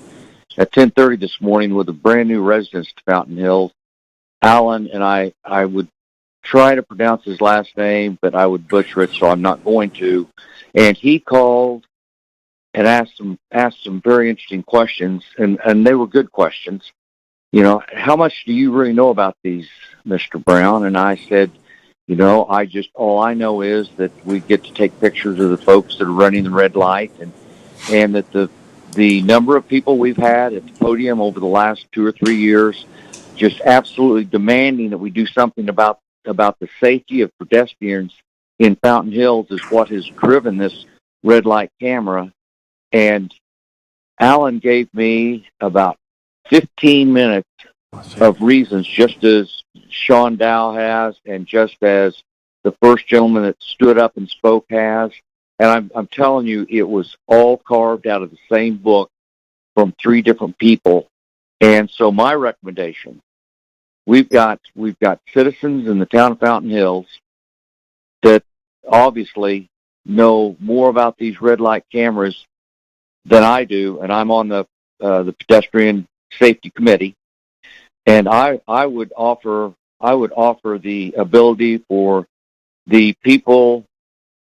at 10:30 this morning with a brand new resident to Fountain Hills, Alan, and I would try to pronounce his last name, but I would butcher it, so I'm not going to. And he called and asked some very interesting questions, and they were good questions. How much do you really know about these, Mr. Brown? And I said, You know, all I know is that we get to take pictures of the folks that are running the red light, and that the number of people we've had at the podium over the last 2 or 3 years, just absolutely demanding that we do something about the safety of pedestrians in Fountain Hills is what has driven this red light camera. And Alan gave me about 15 minutes of reasons, just as Sean Dow has, and just as the first gentleman that stood up and spoke has. And I'm telling you, it was all carved out of the same book from 3 different people. And so my recommendation, we've got citizens in the town of Fountain Hills that obviously know more about these red light cameras than I do, and I'm on the pedestrian safety committee. And I would offer the ability for the people,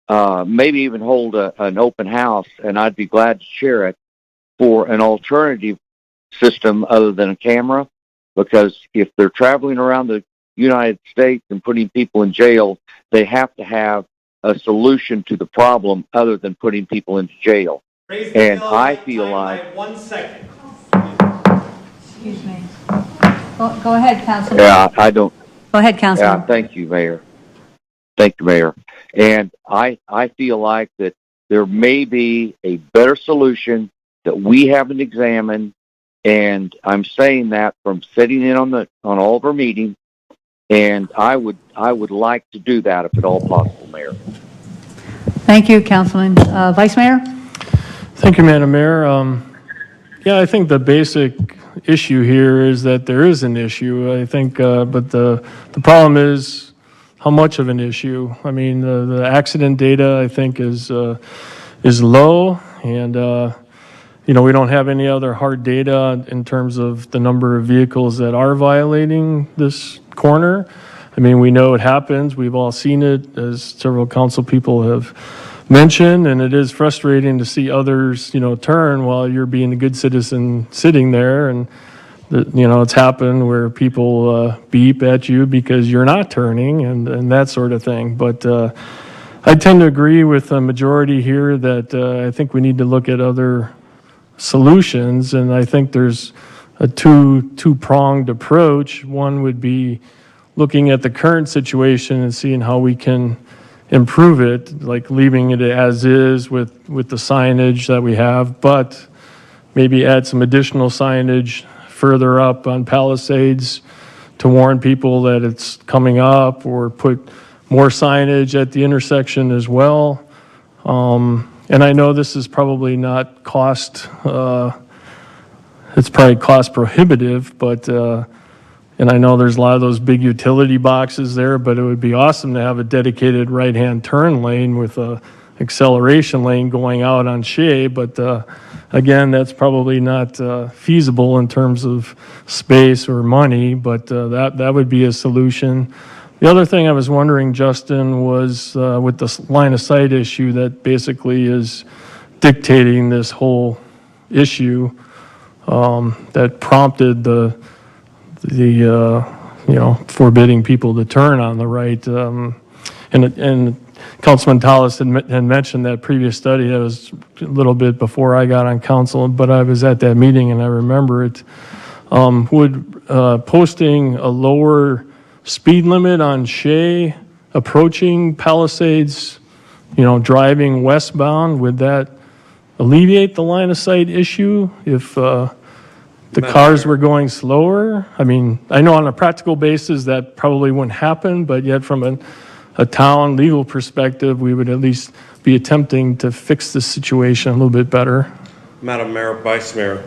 maybe even hold an open house, and I'd be glad to share it, for an alternative system other than a camera, because if they're traveling around the United States and putting people in jail, they have to have a solution to the problem other than putting people into jail. And I feel like... 1 second. Excuse me. Go ahead, Councilman. Yeah, I don't... Go ahead, Councilman. Yeah, thank you, Mayor. Thank you, Mayor. And I feel like that there may be a better solution that we haven't examined, and I'm saying that from sitting in on all of our meetings, and I would like to do that if at all possible, Mayor. Thank you, Councilman. Vice Mayor? Thank you, Madam Mayor. Yeah, I think the basic issue here is that there is an issue, I think, but the problem is how much of an issue. I mean, the accident data, I think, is low, and you know, we don't have any other hard data in terms of the number of vehicles that are violating this corner. I mean, we know it happens. We've all seen it, as several council people have mentioned, and it is frustrating to see others, you know, turn while you're being a good citizen sitting there. And, you know, it's happened where people beep at you because you're not turning and that sort of thing. But I tend to agree with the majority here that I think we need to look at other solutions, and I think there's a two-pronged approach. One would be looking at the current situation and seeing how we can improve it, like leaving it as is with the signage that we have, but maybe add some additional signage further up on Palisades to warn people that it's coming up, or put more signage at the intersection as well. And I know this is probably not it's probably cost prohibitive, but, and I know there's a lot of those big utility boxes there, but it would be awesome to have a dedicated right-hand turn lane with a acceleration lane going out on Shea, but again, that's probably not feasible in terms of space or money, but that would be a solution. The other thing I was wondering, Justin, was with the line of sight issue that basically is dictating this whole issue, that prompted the you know, forbidding people to turn on the right. And Councilman Tallis had mentioned that previous study. That was a little bit before I got on council, but I was at that meeting and I remember it. Would posting a lower speed limit on Shea approaching Palisades, you know, driving westbound, would that alleviate the line of sight issue if the cars were going slower? I mean, I know on a practical basis that probably wouldn't happen, but yet from a town legal perspective, we would at least be attempting to fix the situation a little bit better. Madam Mayor, Vice Mayor,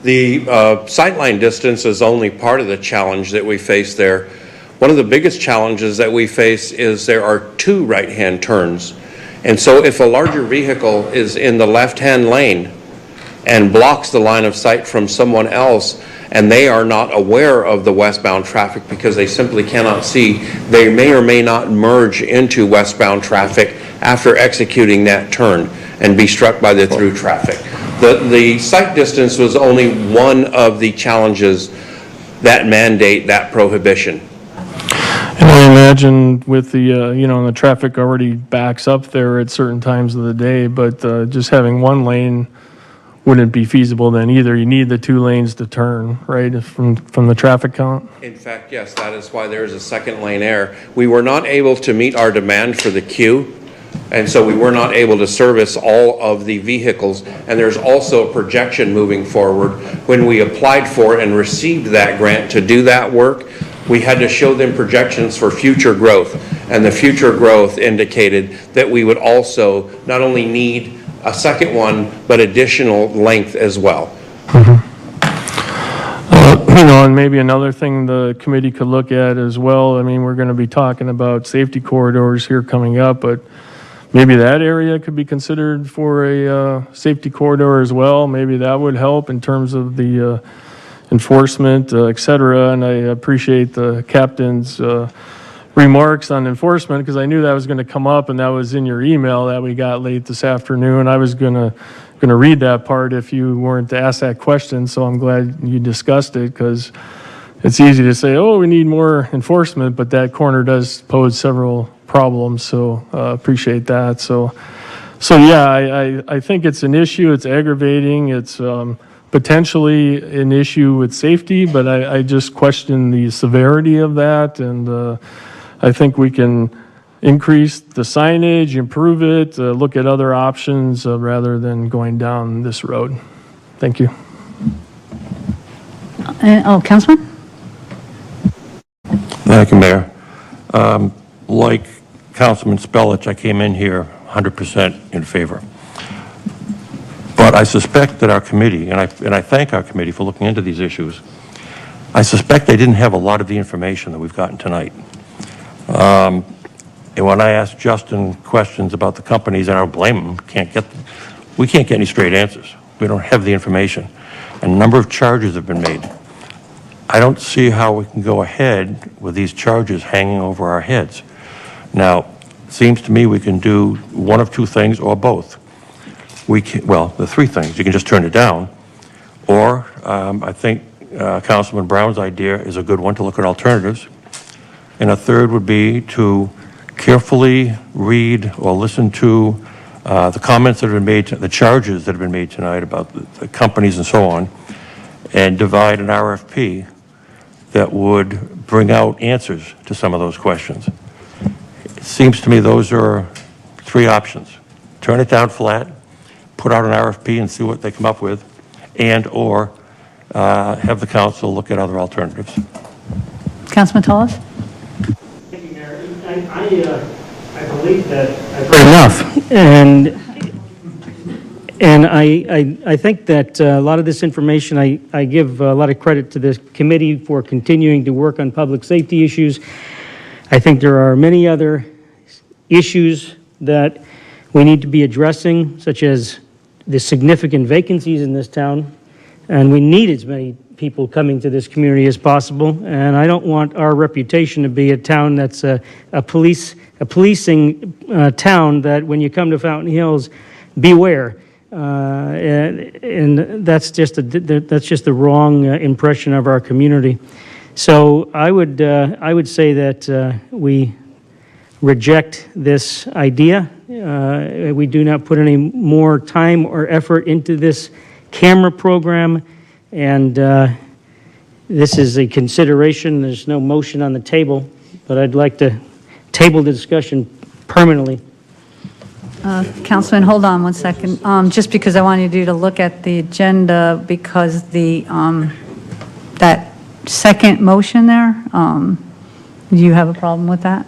the sightline distance is only part of the challenge that we face there. One of the biggest challenges that we face is there are 2 right-hand turns. And so if a larger vehicle is in the left-hand lane and blocks the line of sight from someone else, and they are not aware of the westbound traffic because they simply cannot see, they may or may not merge into westbound traffic after executing that turn and be struck by the through traffic. The sight distance was only one of the challenges that mandate that prohibition. And I imagine with the, the traffic already backs up there at certain times of the day, but just having one lane wouldn't be feasible then either. You need the 2 lanes to turn, right, from the traffic count? In fact, yes, that is why there is a second lane there. We were not able to meet our demand for the queue, and so we were not able to service all of the vehicles. And there's also a projection moving forward. When we applied for and received that grant to do that work, we had to show them projections for future growth. And the future growth indicated that we would also not only need a second one, but additional length as well. And maybe another thing the committee could look at as well, I mean, we're going to be talking about safety corridors here coming up, but maybe that area could be considered for a safety corridor as well. Maybe that would help in terms of the enforcement, et cetera. And I appreciate the captain's remarks on enforcement, because I knew that was going to come up, and that was in your email that we got late this afternoon. I was going to read that part if you weren't to ask that question, so I'm glad you discussed it, because it's easy to say, oh, we need more enforcement, but that corner does pose several problems, so appreciate that. So yeah, I think it's an issue. It's aggravating. It's potentially an issue with safety, but I just question the severity of that, and I think we can increase the signage, improve it, look at other options rather than going down this road. Thank you. Councilman? Thank you, Mayor. Like Councilman Spellich, I came in here 100% in favor. But I suspect that our committee, and I thank our committee for looking into these issues, I suspect they didn't have a lot of the information that we've gotten tonight. And when I asked Justin questions about the companies, and I don't blame him, we can't get any straight answers. We don't have the information. And a number of charges have been made. I don't see how we can go ahead with these charges hanging over our heads. Now, it seems to me we can do one of 2 things or both. The 3 things. You can just turn it down, or I think Councilman Brown's idea is a good one, to look at alternatives. And a third would be to carefully read or listen to the comments that have been made, the charges that have been made tonight about the companies and so on, and divide an RFP that would bring out answers to some of those questions. It seems to me those are 3 options. Turn it down flat, put out an RFP and see what they come up with, and or have the council look at other alternatives. Councilman Tullis? Thank you, Mayor. I believe that I've heard enough, and I think that a lot of this information, I give a lot of credit to this committee for continuing to work on public safety issues. I think there are many other issues that we need to be addressing, such as the significant vacancies in this town, and we need as many people coming to this community as possible. And I don't want our reputation to be a town that's a policing town that when you come to Fountain Hills, beware. And that's just the wrong impression of our community. So I would say that we reject this idea. We do not put any more time or effort into this camera program, and this is a consideration. There's no motion on the table, but I'd like to table the discussion permanently. Councilman, hold on one second. Just because I wanted you to look at the agenda, because the that second motion there, do you have a problem with that?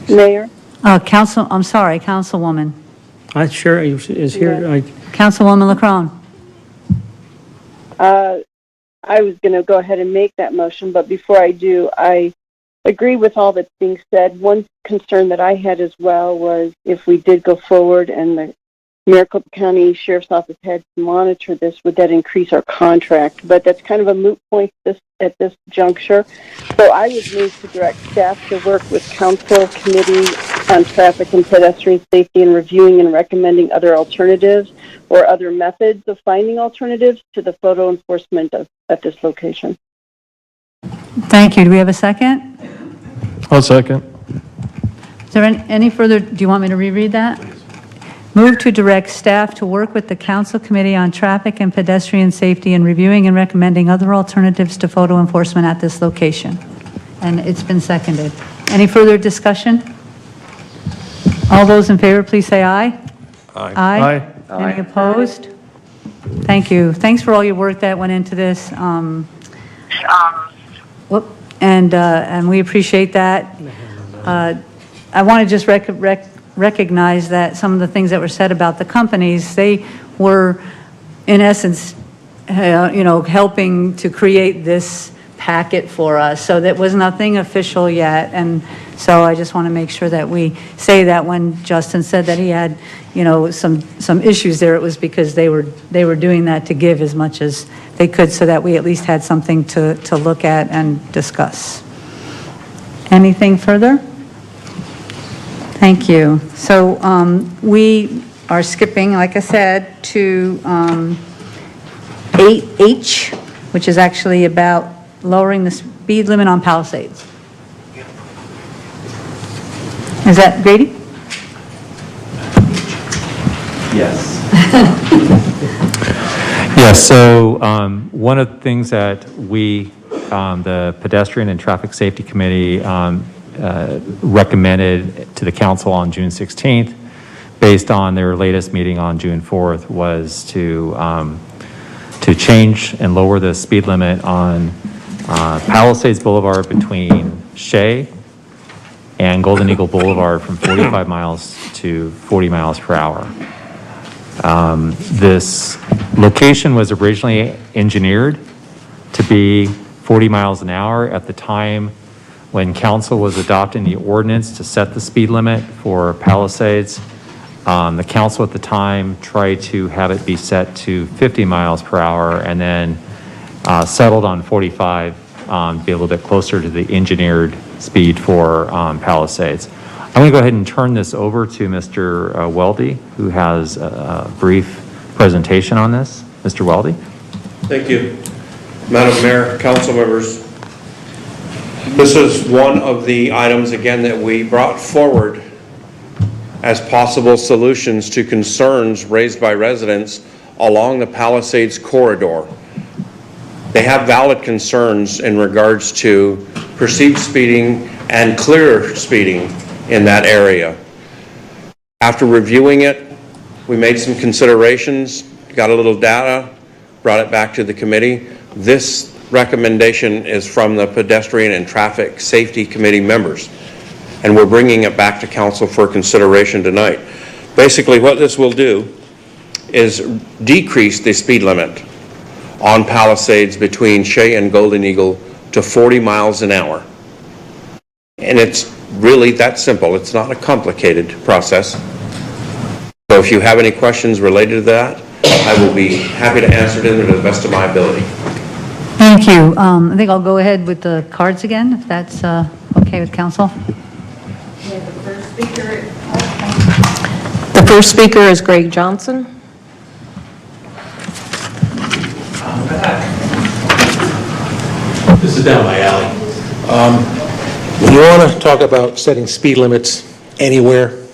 Mayor? I'm sorry, Councilwoman. I sure is here. Yeah. Councilwoman LaCrone. I was going to go ahead and make that motion, but before I do, I agree with all that's being said. One concern that I had as well was if we did go forward and the Maricopa County Sheriff's Office had to monitor this, would that increase our contract? But that's kind of a moot point at this juncture. So I would move to direct staff to work with Council Committee on Traffic and Pedestrian Safety in reviewing and recommending other alternatives or other methods of finding alternatives to the photo enforcement at this location. Thank you. Do we have a second? I'll second. Is there any further, do you want me to reread that? Move to direct staff to work with the council committee on traffic and pedestrian safety in reviewing and recommending other alternatives to photo enforcement at this location. And it's been seconded. Any further discussion? All those in favor, please say aye. Aye. Any opposed? Thank you. Thanks for all your work that went into this. And we appreciate that. I want to just recognize that some of the things that were said about the companies, they were, in essence, helping to create this packet for us. So that was nothing official yet. And so I just want to make sure that we say that when Justin said that he had, some issues there, it was because they were doing that to give as much as they could so that we at least had something to look at and discuss. Anything further? Thank you. So we are skipping, like I said, to 8H, which is actually about lowering the speed limit on Palisades. Is that Grady? Yes. Yes, so one of the things that we, the Pedestrian and Traffic Safety Committee, recommended to the council on June 16th, based on their latest meeting on June 4th, was to change and lower the speed limit on Palisades Boulevard between Shea and Golden Eagle Boulevard from 45 miles to 40 miles per hour. This location was originally engineered to be 40 miles an hour at the time when council was adopting the ordinance to set the speed limit for Palisades. The council at the time tried to have it be set to 50 miles per hour and then settled on 45, be a little bit closer to the engineered speed for Palisades. I'm going to go ahead and turn this over to Mr. Weldy, who has a brief presentation on this. Mr. Weldy. Thank you. Madam Mayor, council members, this is one of the items, again, that we brought forward as possible solutions to concerns raised by residents along the Palisades corridor. They have valid concerns in regards to perceived speeding and clear speeding in that area. After reviewing it, we made some considerations, got a little data, brought it back to the committee. This recommendation is from the Pedestrian and Traffic Safety Committee members, and we're bringing it back to council for consideration tonight. Basically, what this will do is decrease the speed limit on Palisades between Shea and Golden Eagle to 40 miles an hour. And it's really that simple. It's not a complicated process. So if you have any questions related to that, I will be happy to answer them to the best of my ability. Thank you. I think I'll go ahead with the cards again, if that's okay with council. The first speaker is Greg Johnson. This is down my alley. When you want to talk about setting speed limits anywhere,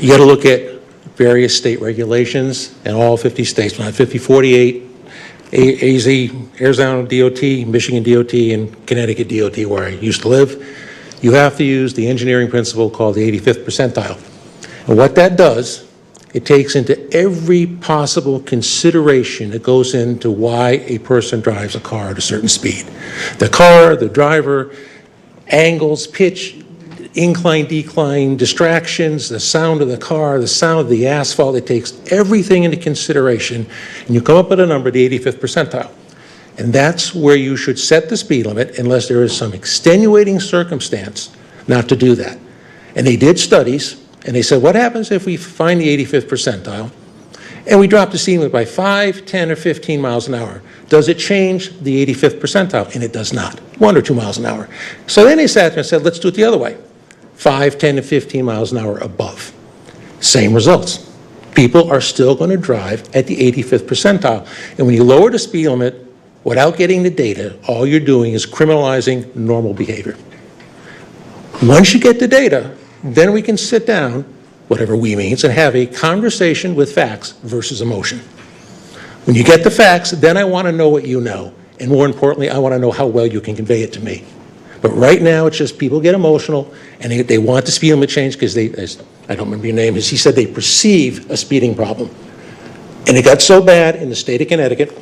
you got to look at various state regulations in all 50 states, 5048, AZ, Arizona DOT, Michigan DOT, and Connecticut DOT, where I used to live. You have to use the engineering principle called the 85th percentile. And what that does, it takes into every possible consideration that goes into why a person drives a car at a certain speed. The car, the driver, angles, pitch, incline, decline, distractions, the sound of the car, the sound of the asphalt. It takes everything into consideration, and you come up with a number, the 85th percentile. And that's where you should set the speed limit unless there is some extenuating circumstance not to do that. And they did studies, and they said, what happens if we find the 85th percentile and we drop the speed limit by 5, 10, or 15 miles an hour? Does it change the 85th percentile? And it does not. 1 or 2 miles an hour. So then they sat there and said, let's do it the other way. 5, 10, and 15 miles an hour above. Same results. People are still going to drive at the 85th percentile. And when you lower the speed limit without getting the data, all you're doing is criminalizing normal behavior. Once you get the data, then we can sit down, whatever we means, and have a conversation with facts versus emotion. When you get the facts, then I want to know what you know. And more importantly, I want to know how well you can convey it to me. But right now, it's just people get emotional, and they want the speed limit change because I don't remember your name, he said they perceive a speeding problem. And it got so bad in the state of Connecticut,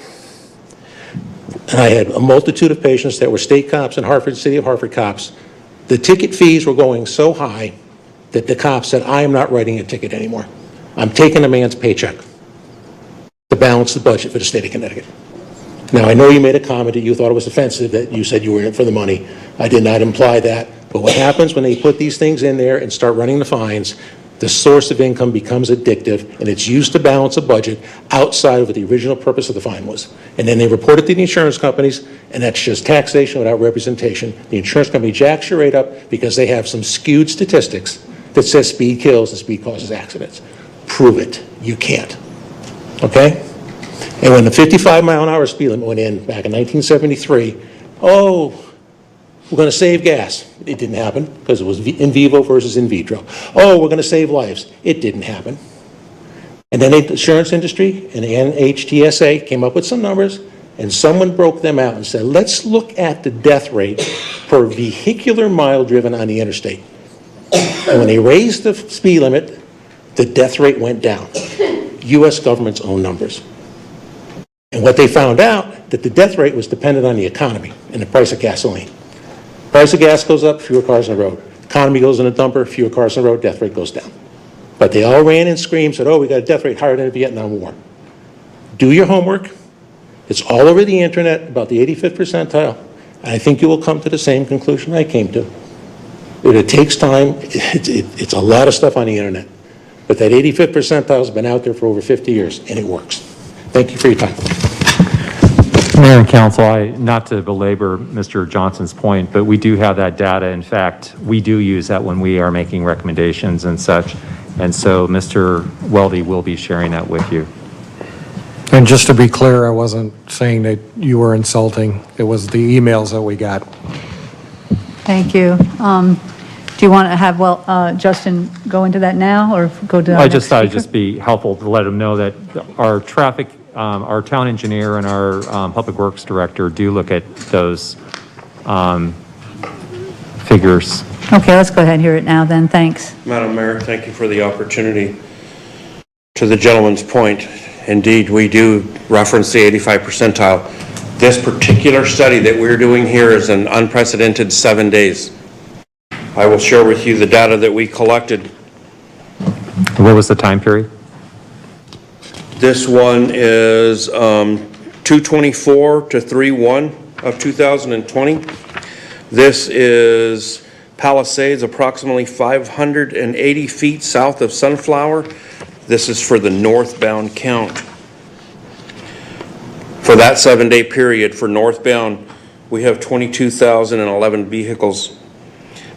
and I had a multitude of patients that were state cops and City of Hartford cops. The ticket fees were going so high that the cops said, I am not writing a ticket anymore. I'm taking a man's paycheck to balance the budget for the state of Connecticut. Now, I know you made a comment that you thought it was offensive, that you said you were in it for the money. I did not imply that. But what happens when they put these things in there and start running the fines, the source of income becomes addictive, and it's used to balance a budget outside of what the original purpose of the fine was. And then they report it to the insurance companies, and that's just taxation without representation. The insurance company jacks your rate up because they have some skewed statistics that says speed kills and speed causes accidents. Prove it. You can't. Okay? And when the 55-mile-an-hour speed limit went in back in 1973, oh, we're going to save gas. It didn't happen because it was in vivo versus in vitro. Oh, we're going to save lives. It didn't happen. And then the insurance industry and the NHTSA came up with some numbers, and someone broke them out and said, let's look at the death rate per vehicular mile driven on the interstate. And when they raised the speed limit, the death rate went down. U.S. government's own numbers. And what they found out, that the death rate was dependent on the economy and the price of gasoline. Price of gas goes up, fewer cars on the road. Economy goes in a dumper, fewer cars on the road, death rate goes down. But they all ran and screamed, said, oh, we got a death rate higher than the Vietnam War. Do your homework. It's all over the internet about the 85th percentile. And I think you will come to the same conclusion I came to. It takes time. It's a lot of stuff on the internet. But that 85th percentile has been out there for over 50 years, and it works. Thank you for your time. Mayor and Council, not to belabor Mr. Johnson's point, but we do have that data. In fact, we do use that when we are making recommendations and such. And so Mr. Weldy will be sharing that with you. And just to be clear, I wasn't saying that you were insulting. It was the emails that we got. Thank you. Do you want to have, Justin go into that now or go to our I next just thought it'd speaker? just be helpful to let them know that our traffic, our town engineer and our public works director do look at those figures. Okay, let's go ahead and hear it now then. Thanks. Madam Mayor, thank you for the opportunity. To the gentleman's point, indeed, we do reference the 85 percentile. This particular study that we're doing here is an unprecedented 7 days. I will share with you the data that we collected. What was the time period? This one is 2/24 to 3/1 of 2020. This is Palisades, approximately 580 feet south of Sunflower. This is for the northbound count. For that 7-day period for northbound, we have 22,011 vehicles.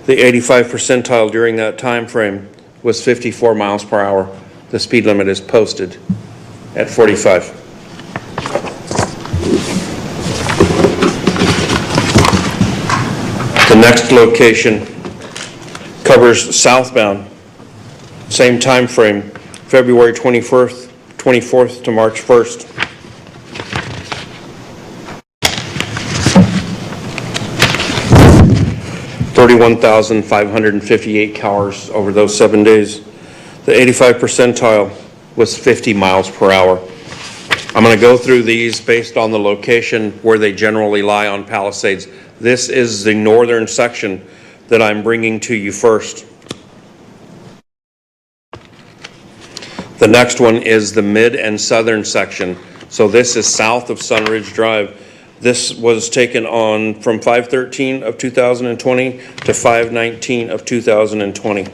The 85 percentile during that time frame was 54 miles per hour. The speed limit is posted at 45. The next location covers southbound, same time frame, February 24th to March 1st. $31,558 cars over those 7 days. The 85 percentile was 50 miles per hour. I'm going to go through these based on the location where they generally lie on Palisades. This is the northern section that I'm bringing to you first. The next one is the mid and southern section. So this is south of Sunridge Drive. This was taken on from 5/13 of 2020 to 5/19 of 2020.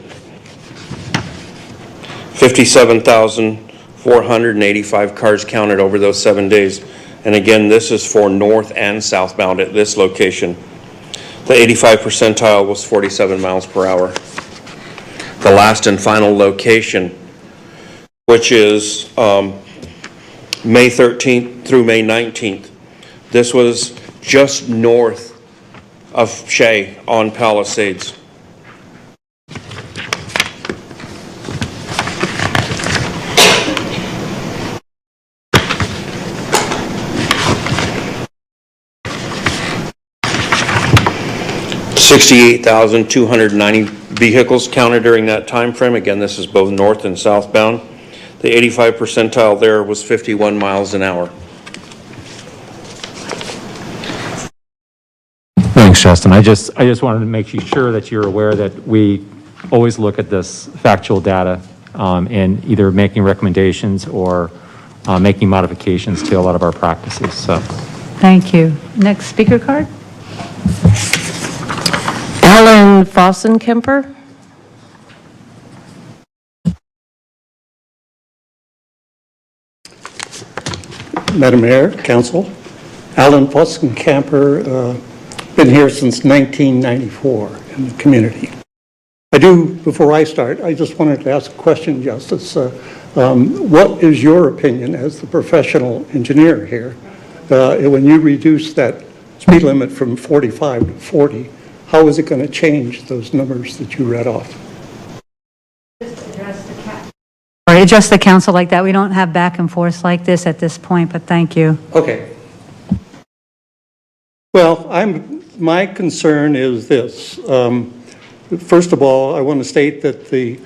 57,485 cars counted over those 7 days. And again, this is for north and southbound at this location. The 85 percentile was 47 miles per hour. The last and final location, which is May 13th through May 19th. This was just north of Shea on Palisades. 68,290 vehicles counted during that time frame. Again, this is both north and southbound. The 85 percentile there was 51 miles an hour. Thanks, Justin. I just wanted to make sure that you're aware that we always look at this factual data and either making recommendations or making modifications to a lot of our practices. So, Thank you. Next speaker card? Alan Fossenkemper. Madam Mayor, Council, Alan Fossenkemper, been here since 1994 in the community. Before I start, I just wanted to ask a question, Justice. What is your opinion as the professional engineer here? When you reduce that speed limit from 45 to 40, how is it going to change those numbers that you read off? Or address the council like that. We don't have back and forth like this at this point, but thank you. Okay. Well, my concern is this. First of all, I want to state that the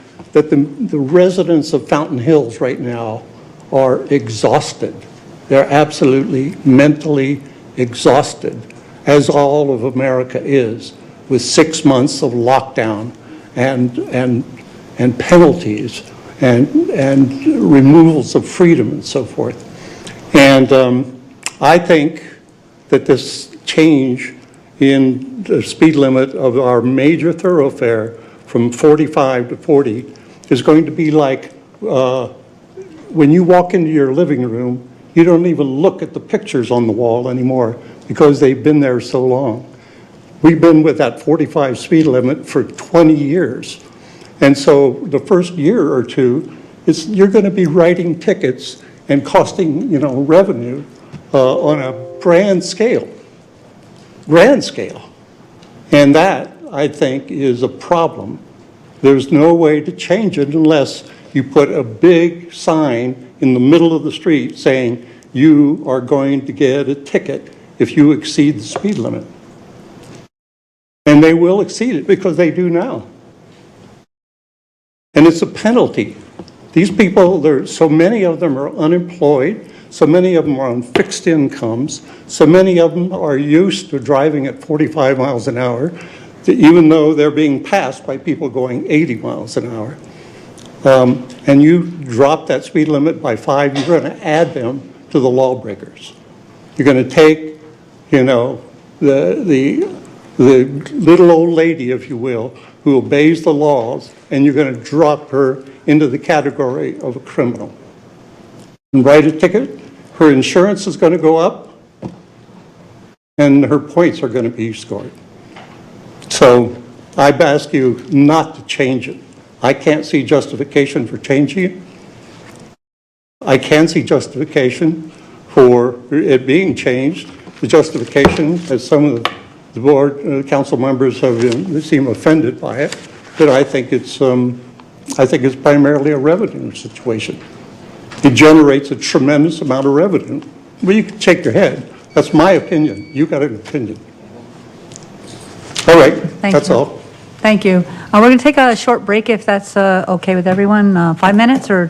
residents of Fountain Hills right now are exhausted. They're absolutely mentally exhausted, as all of America is, with 6 months of lockdown and penalties and removals of freedom and so forth. And I think that this change in the speed limit of our major thoroughfare from 45 to 40 is going to be like when you walk into your living room, you don't even look at the pictures on the wall anymore because they've been there so long. We've been with that 45 speed limit for 20 years. And so the first year or two, you're going to be writing tickets and costing, revenue on a grand scale. And that, I think, is a problem. There's no way to change it unless you put a big sign in the middle of the street saying you are going to get a ticket if you exceed the speed limit. And they will exceed it because they do now. And it's a penalty. These people, so many of them are unemployed, so many of them are on fixed incomes, so many of them are used to driving at 45 miles an hour, even though they're being passed by people going 80 miles an hour. And you drop that speed limit by 5, you're going to add them to the lawbreakers. You're going to take, the little old lady, if you will, who obeys the laws, and you're going to drop her into the category of a criminal. And write a ticket, her insurance is going to go up, and her points are going to be scored. So I ask you not to change it. I can't see justification for changing it. I can see justification for it being changed. The justification, as some of the board council members seem offended by it, that I think it's primarily a revenue situation. It generates a tremendous amount of revenue. Well, you can shake your head. That's my opinion. You got an opinion. All right, that's all. Thank you. We're going to take a short break if that's okay with everyone. 5 minutes, or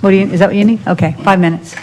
is that what you need? Okay, 5 minutes.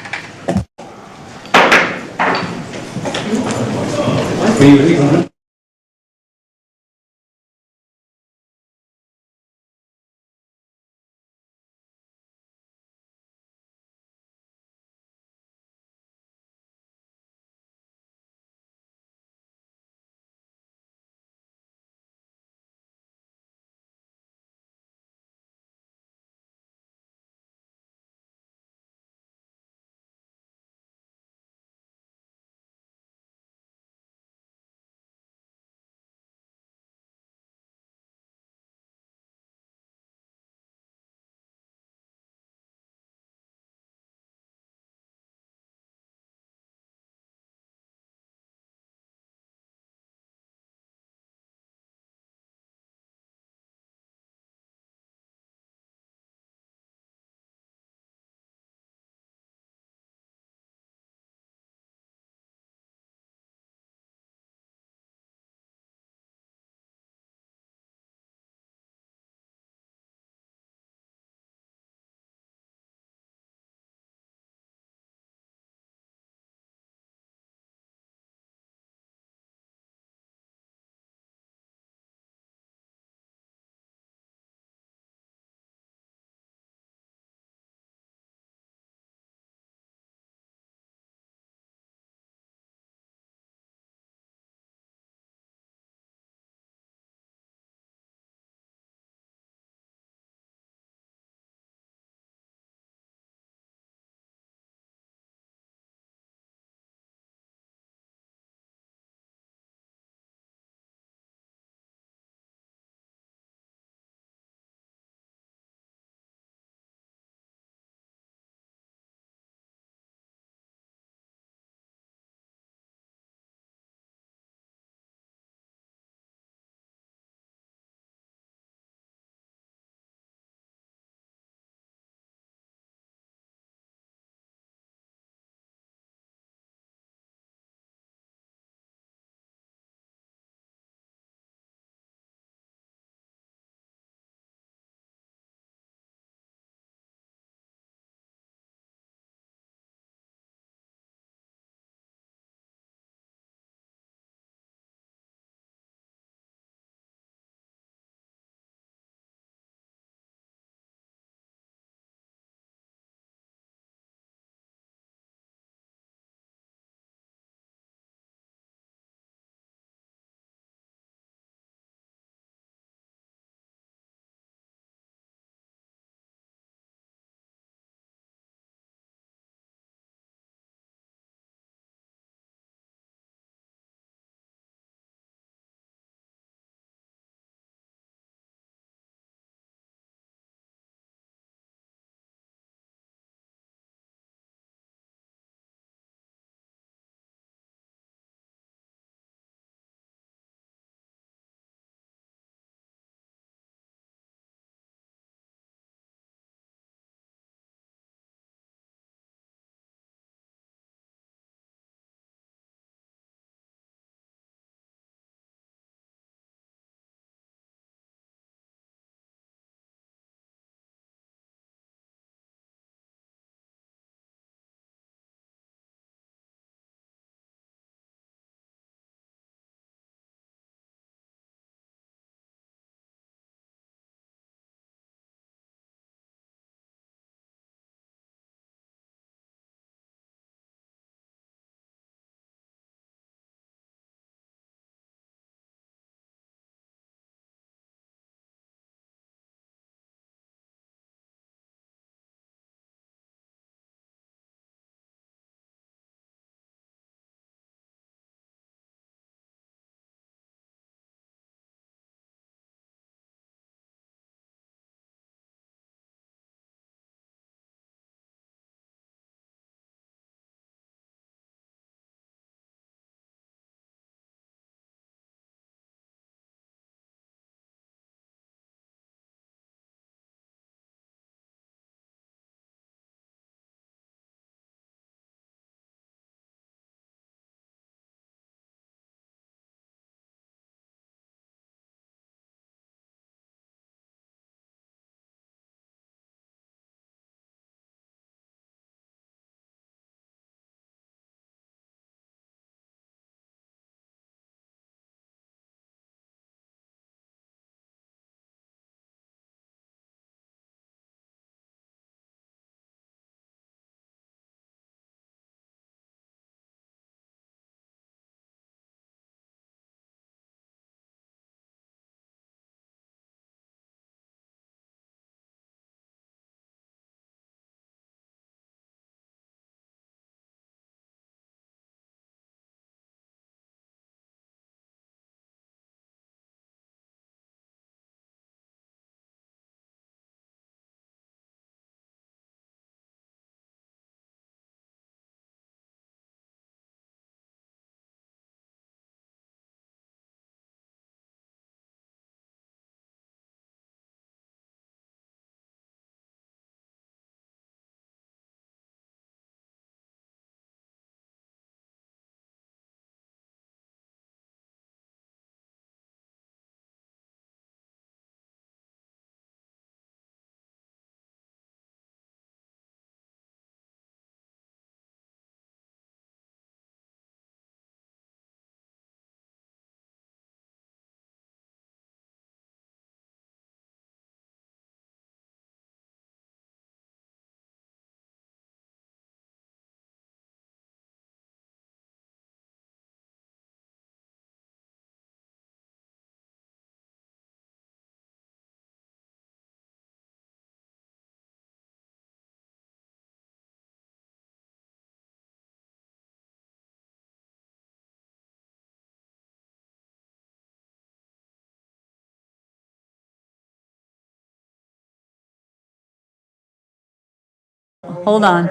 hold on.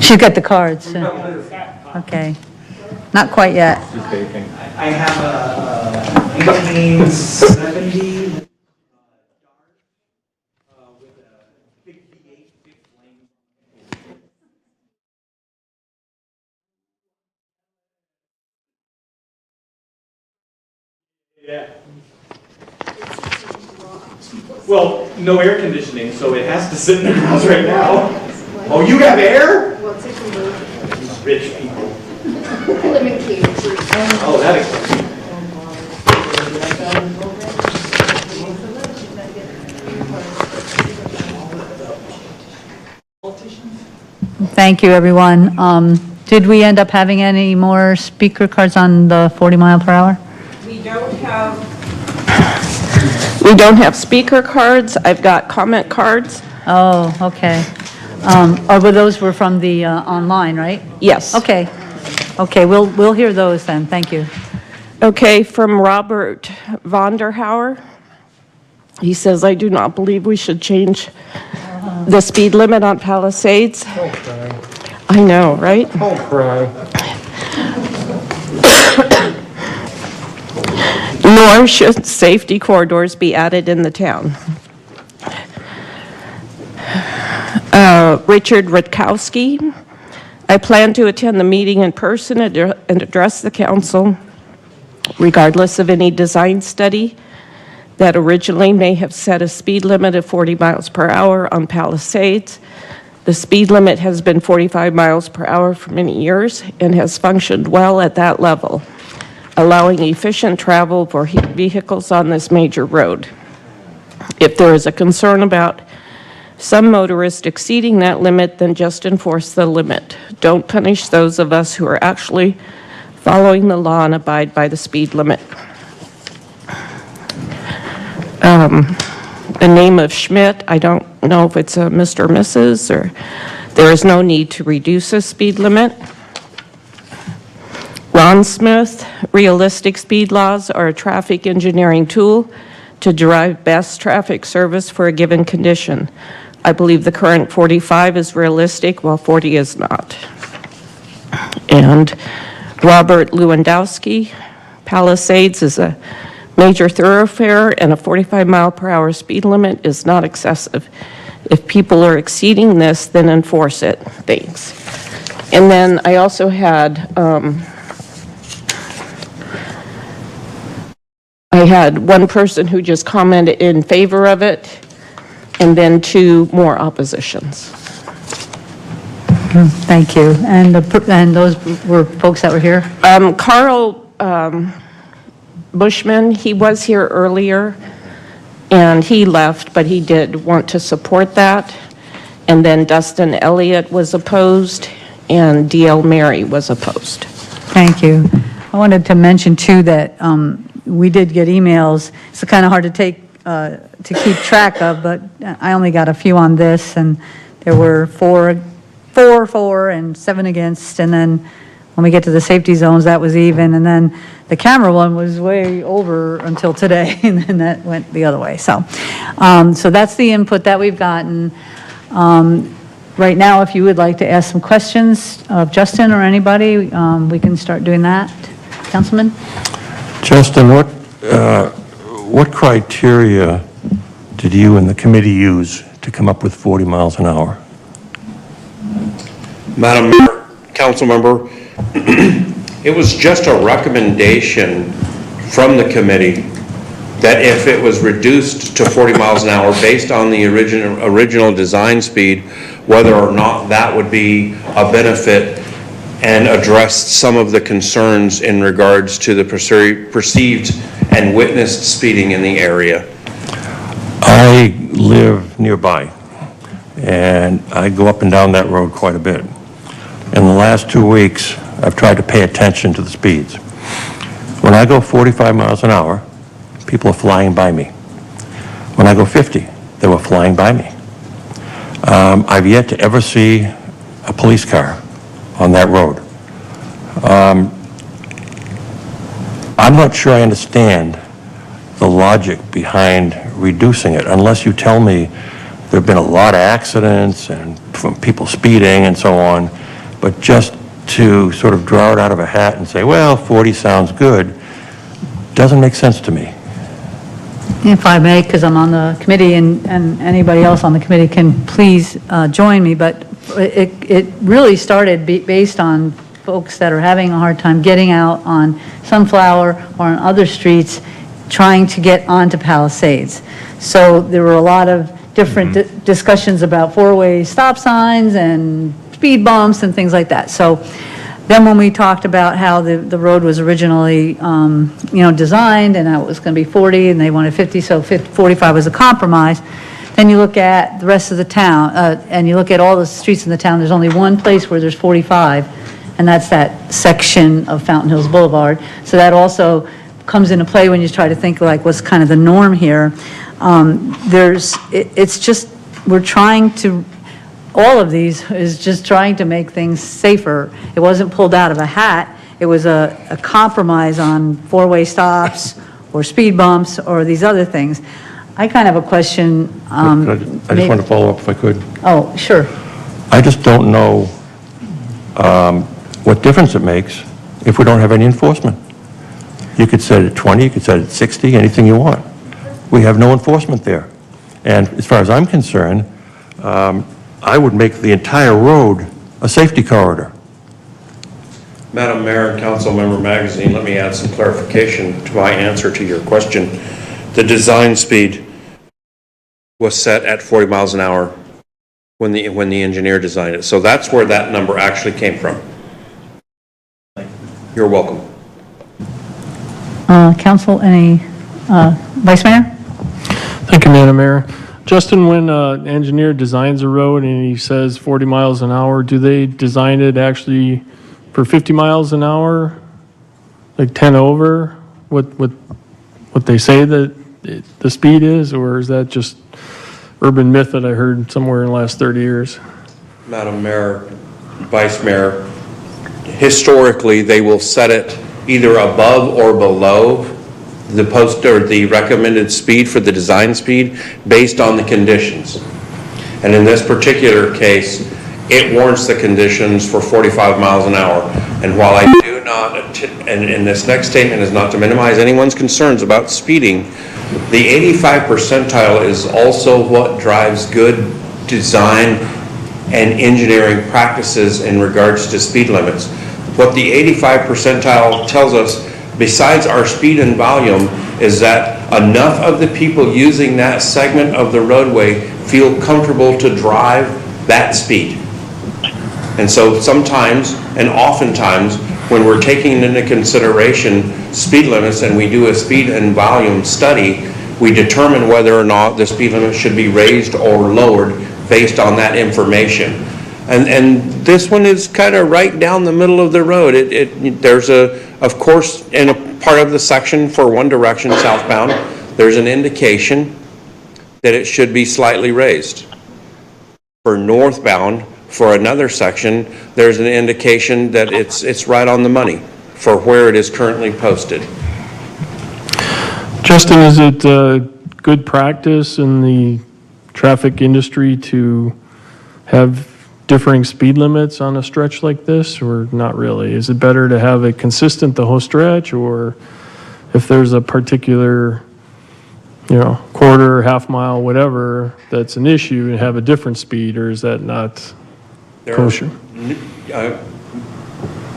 She's got the cards. Okay. Not quite yet. I have a 1970. Yeah. Well, no air conditioning, so it has to sit in the house right now. Oh, you have air? Well, it's a Rich people. I live in Cambridge. Oh, that explains. Thank you, everyone. Did we end up having any more speaker cards on the 40 mile per hour? We don't have speaker cards. I've got comment cards. Oh, okay. But those were from the online, right? Yes. Okay. Okay, we'll hear those then. Thank you. Okay, from Robert Vonderhauer. He says, I do not believe we should change the speed limit on Palisades. Don't cry. I know, right? Don't cry. Nor should safety corridors be added in the town. Richard Rutkowski. I plan to attend the meeting in person and address the council, regardless of any design study that originally may have set a speed limit of 40 miles per hour on Palisades. The speed limit has been 45 miles per hour for many years and has functioned well at that level, allowing efficient travel for vehicles on this major road. If there is a concern about some motorists exceeding that limit, then just enforce the limit. Don't punish those of us who are actually following the law and abide by the speed limit. The name of Schmidt, I don't know if it's a Mr. or Mrs. or there is no need to reduce the speed limit. Ron Smith, realistic speed laws are a traffic engineering tool to derive best traffic service for a given condition. I believe the current 45 is realistic while 40 is not. And Robert Lewandowski, Palisades is a major thoroughfare and a 45 mile per hour speed limit is not excessive. If people are exceeding this, then enforce it. Thanks. And then I also had one person who just commented in favor of it, and then 2 more oppositions. Thank you. And those were folks that were here? Carl Bushman, he was here earlier, and he left, but he did want to support that. And then Dustin Elliott was opposed, and D.L. Mary was opposed. Thank you. I wanted to mention, too, that we did get emails. It's kind of hard to keep track of, but I only got a few on this, and there were 4 for, and 7 against, and then when we get to the safety zones, that was even, and then the camera one was way over until today, and then that went the other way. So that's the input that we've gotten. Right now, if you would like to ask some questions of Justin or anybody, we can start doing that. Councilman? Justin, what criteria did you and the committee use to come up with 40 miles an hour? Madam Mayor, council member, it was just a recommendation from the committee that if it was reduced to 40 miles an hour based on the original design speed, whether or not that would be a benefit and address some of the concerns in regards to the perceived and witnessed speeding in the area. I live nearby, and I go up and down that road quite a bit. In the last 2 weeks, I've tried to pay attention to the speeds. When I go 45 miles an hour, people are flying by me. When I go 50, they were flying by me. I've yet to ever see a police car on that road. I'm not sure I understand the logic behind reducing it, unless you tell me There've been a lot of accidents and from people speeding and so on, but just to sort of draw it out of a hat and say, well, 40 sounds good, doesn't make sense to me. If I may, because I'm on the committee and anybody else on the committee can please join me, but it really started based on folks that are having a hard time getting out on Sunflower or on other streets trying to get onto Palisades. So there were a lot of different discussions about four-way stop signs and speed bumps and things like that. So then when we talked about how the road was originally, designed and how it was going to be 40 and they wanted 50, so 45 was a compromise. Then you look at the rest of the town and you look at all the streets in the town, there's only one place where there's 45, and that's that section of Fountain Hills Boulevard. So that also comes into play when you try to think like what's kind of the norm here. It's just, we're trying to, all of these is just trying to make things safer. It wasn't pulled out of a hat. It was a compromise on four-way stops or speed bumps or these other things. I kind of have a question. I just want to follow up if I could. Oh, sure. I just don't know what difference it makes if we don't have any enforcement. You could set it at 20, you could set it at 60, anything you want. We have no enforcement there. And as far as I'm concerned, I would make the entire road a safety corridor. Madam Mayor and Councilmember Magazine, let me add some clarification to my answer to your question. The design speed was set at 40 miles an hour when the engineer designed it. So that's where that number actually came from. You're welcome. Council, any, Vice Mayor? Thank you, Madam Mayor. Justin, when an engineer designs a road and he says 40 miles an hour, do they design it actually for 50 miles an hour, like 10 over, what they say that the speed is, or is that just urban myth that I heard somewhere in the last 30 years? Madam Mayor, Vice Mayor, historically, they will set it either above or below the post or the recommended speed for the design speed based on the conditions. And in this particular case, it warrants the conditions for 45 miles an hour. And while I do not, and this next statement is not to minimize anyone's concerns about speeding, the 85 percentile is also what drives good design and engineering practices in regards to speed limits. What the 85 percentile tells us, besides our speed and volume, is that enough of the people using that segment of the roadway feel comfortable to drive that speed. And so sometimes, and oftentimes, when we're taking into consideration speed limits and we do a speed and volume study, we determine whether or not the speed limit should be raised or lowered based on that information. And this one is kind of right down the middle of the road. There's of course, in a part of the section for one direction southbound, there's an indication that it should be slightly raised. For northbound, for another section, there's an indication that it's right on the money for where it is currently posted. Justin, is it good practice in the traffic industry to have differing speed limits on a stretch like this, or not really? Is it better to have it consistent the whole stretch, or if there's a particular, quarter, half mile, whatever, that's an issue, and have a different speed, or is that not kosher?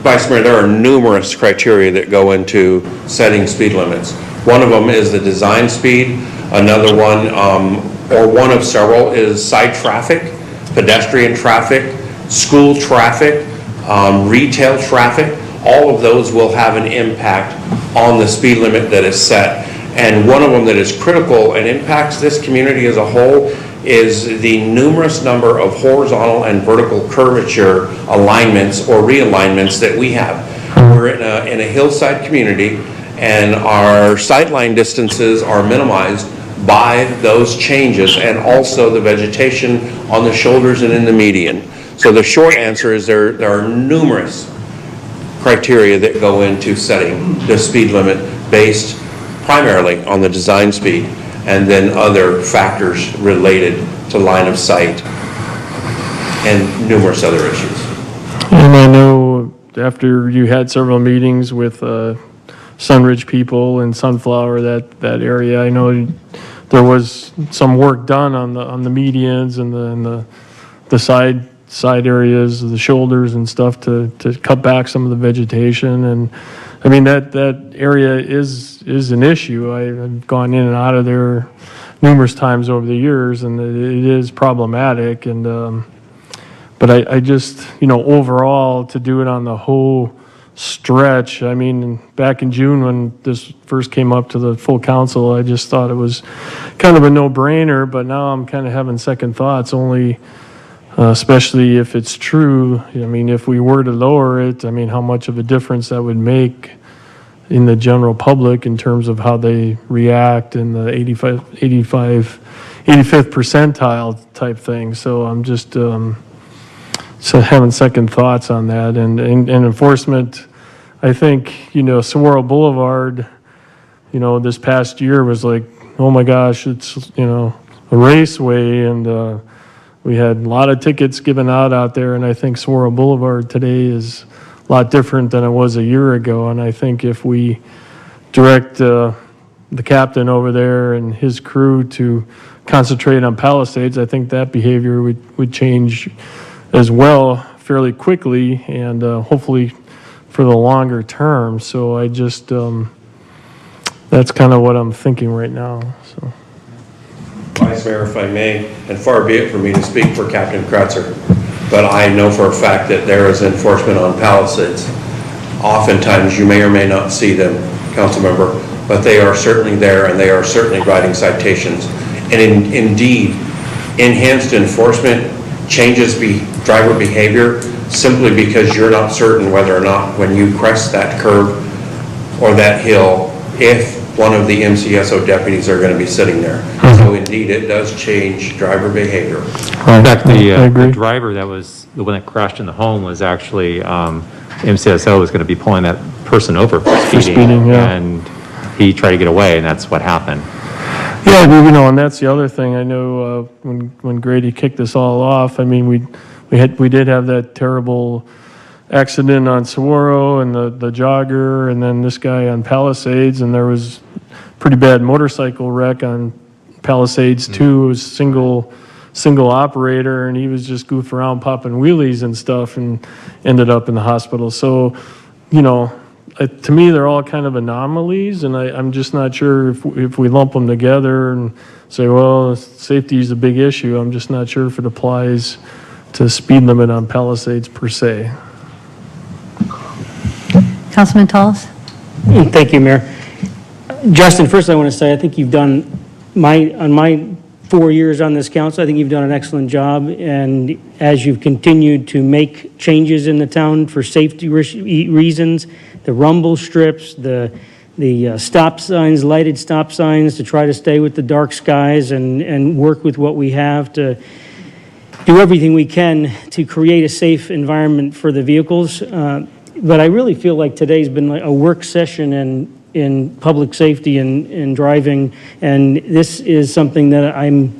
Vice Mayor, there are numerous criteria that go into setting speed limits. One of them is the design speed. Another one, or one of several, is side traffic, pedestrian traffic, school traffic, retail traffic. All of those will have an impact on the speed limit that is set. And one of them that is critical and impacts this community as a whole is the numerous number of horizontal and vertical curvature alignments or realignments that we have. We're in a hillside community, and our sightline distances are minimized by those changes, and also the vegetation on the shoulders and in the median. So the short answer is there are numerous criteria that go into setting the speed limit based primarily on the design speed, and then other factors related to line of sight, and numerous other issues. And I know after you had several meetings with Sunridge people and Sunflower, that area, I know there was some work done on the medians and the side areas, the shoulders and stuff to cut back some of the vegetation. And I mean, that area is an issue. I've gone in and out of there numerous times over the years, and it is problematic. And but I just, overall, to do it on the whole stretch, I mean, back in June when this first came up to the full council, I just thought it was kind of a no-brainer, but now I'm kind of having second thoughts, only especially if it's true. I mean, if we were to lower it, I mean, how much of a difference that would make in the general public in terms of how they react in the 85th percentile type thing. So I'm just having second thoughts on that. And enforcement, I think, Saguaro Boulevard, this past year was like, oh my gosh, it's, a raceway, and we had a lot of tickets given out there, and I think Saguaro Boulevard today is a lot different than it was a year ago. And I think if we direct the captain over there and his crew to concentrate on Palisades, I think that behavior would change as well fairly quickly, and hopefully for the longer term. So I just, that's kind of what I'm thinking right now, so. Vice Mayor, if I may, and far be it for me to speak for Captain Kratzer, but I know for a fact that there is enforcement on Palisades. Oftentimes, you may or may not see them, council member, but they are certainly there, and they are certainly writing citations. And indeed, enhanced enforcement changes driver behavior simply because you're not certain whether or not when you crest that curve or that hill, if one of the MCSO deputies are going to be sitting there. So indeed, it does change driver behavior. In fact, the driver that was the one that crashed in the home was actually MCSO was going to be pulling that person over for speeding, and he tried to get away, and that's what happened. Yeah, and that's the other thing. I know when Grady kicked this all off, I mean, we did have that terrible accident on Saguaro and the jogger, and then this guy on Palisades, and there was pretty bad motorcycle wreck on Palisades too. It was single operator, and he was just goofing around popping wheelies and stuff and ended up in the hospital. So, to me, they're all kind of anomalies, and I'm just not sure if we lump them together and say, well, safety is a big issue. I'm just not sure if it applies to speed limit on Palisades per se. Councilman Tallis? Thank you, Mayor. Justin, first I want to say I think you've done, on my 4 years on this council, I think you've done an excellent job, and as you've continued to make changes in the town for safety reasons, the rumble strips, the stop signs, lighted stop signs, to try to stay with the dark skies and work with what we have to do everything we can to create a safe environment for the vehicles. But I really feel like today's been like a work session in public safety and driving, and this is something that I'm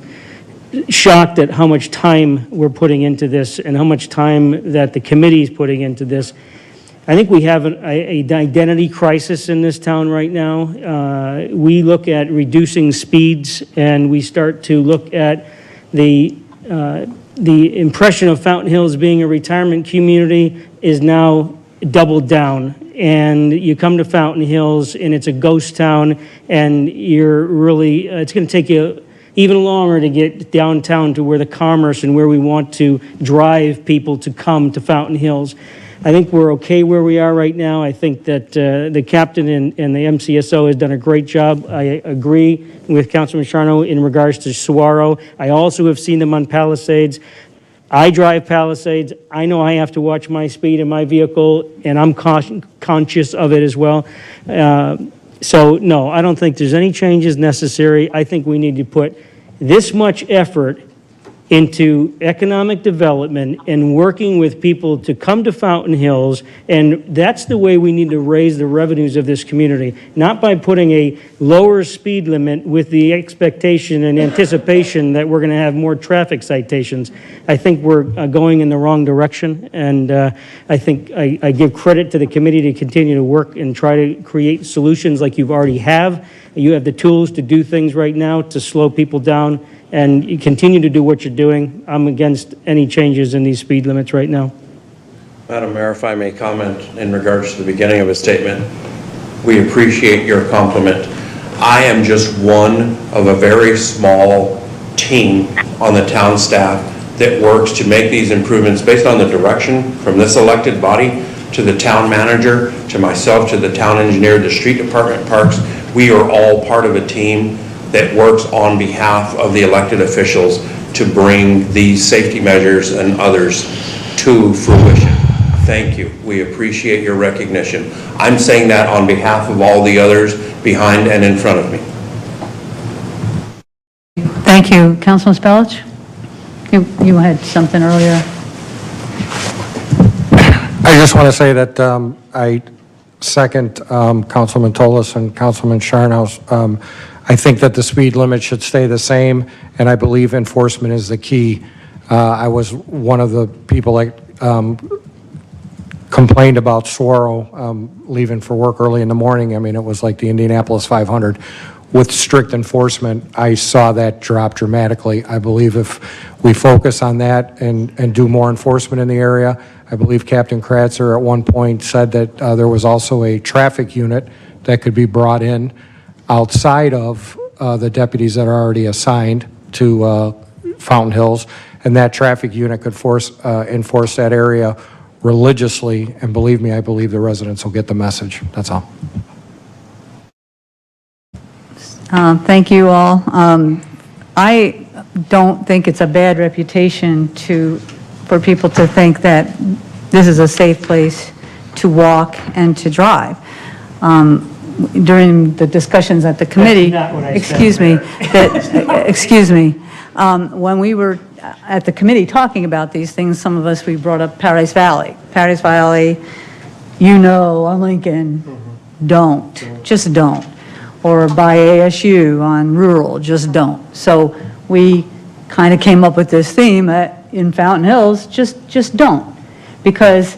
shocked at how much time we're putting into this and how much time that the committee is putting into this. I think we have an identity crisis in this town right now. We look at reducing speeds, and we start to look at the impression of Fountain Hills being a retirement community is now doubled down. And you come to Fountain Hills, and it's a ghost town, and you're really, it's going to take you even longer to get downtown to where the commerce and where we want to drive people to come to Fountain Hills. I think we're okay where we are right now. I think that the captain and the MCSO has done a great job. I agree with Councilman Charno in regards to Saguaro. I also have seen them on Palisades. I drive Palisades. I know I have to watch my speed in my vehicle, and I'm conscious of it as well. So, no, I don't think there's any changes necessary. I think we need to put this much effort into economic development and working with people to come to Fountain Hills, and that's the way we need to raise the revenues of this community, not by putting a lower speed limit with the expectation and anticipation that we're going to have more traffic citations. I think we're going in the wrong direction, and I think I give credit to the committee to continue to work and try to create solutions like you've already have. You have the tools to do things right now to slow people down, and you continue to do what you're doing. I'm against any changes in these speed limits right now. Madam Mayor, if I may comment in regards to the beginning of his statement, we appreciate your compliment. I am just one of a very small team on the town staff that works to make these improvements based on the direction from this elected body to the town manager, to myself, to the town engineer, the street department, parks. We are all part of a team that works on behalf of the elected officials to bring these safety measures and others to fruition. Thank you. We appreciate your recognition. I'm saying that on behalf of all the others behind and in front of me. Thank you. Councilman Spellich? You had something earlier. I just want to say that I second Councilman Tolis and Councilman Scharnhaus. I think that the speed limit should stay the same, and I believe enforcement is the key. I was one of the people that complained about Saguaro leaving for work early in the morning. I mean, it was like the Indianapolis 500. With strict enforcement, I saw that drop dramatically. I believe if we focus on that and do more enforcement in the area, I believe Captain Kratzer at one point said that there was also a traffic unit that could be brought in outside of the deputies that are already assigned to Fountain Hills, and that traffic unit could enforce that area religiously, and believe me, I believe the residents will get the message. That's all. Thank you all. I don't think it's a bad reputation for people to think that this is a safe place to walk and to drive. During the discussions at the committee, when we were at the committee talking about these things, some of us, we brought up Paradise Valley. Paradise Valley, on Lincoln, just don't. Or by ASU on rural, just don't. So we kind of came up with this theme that in Fountain Hills, just don't. Because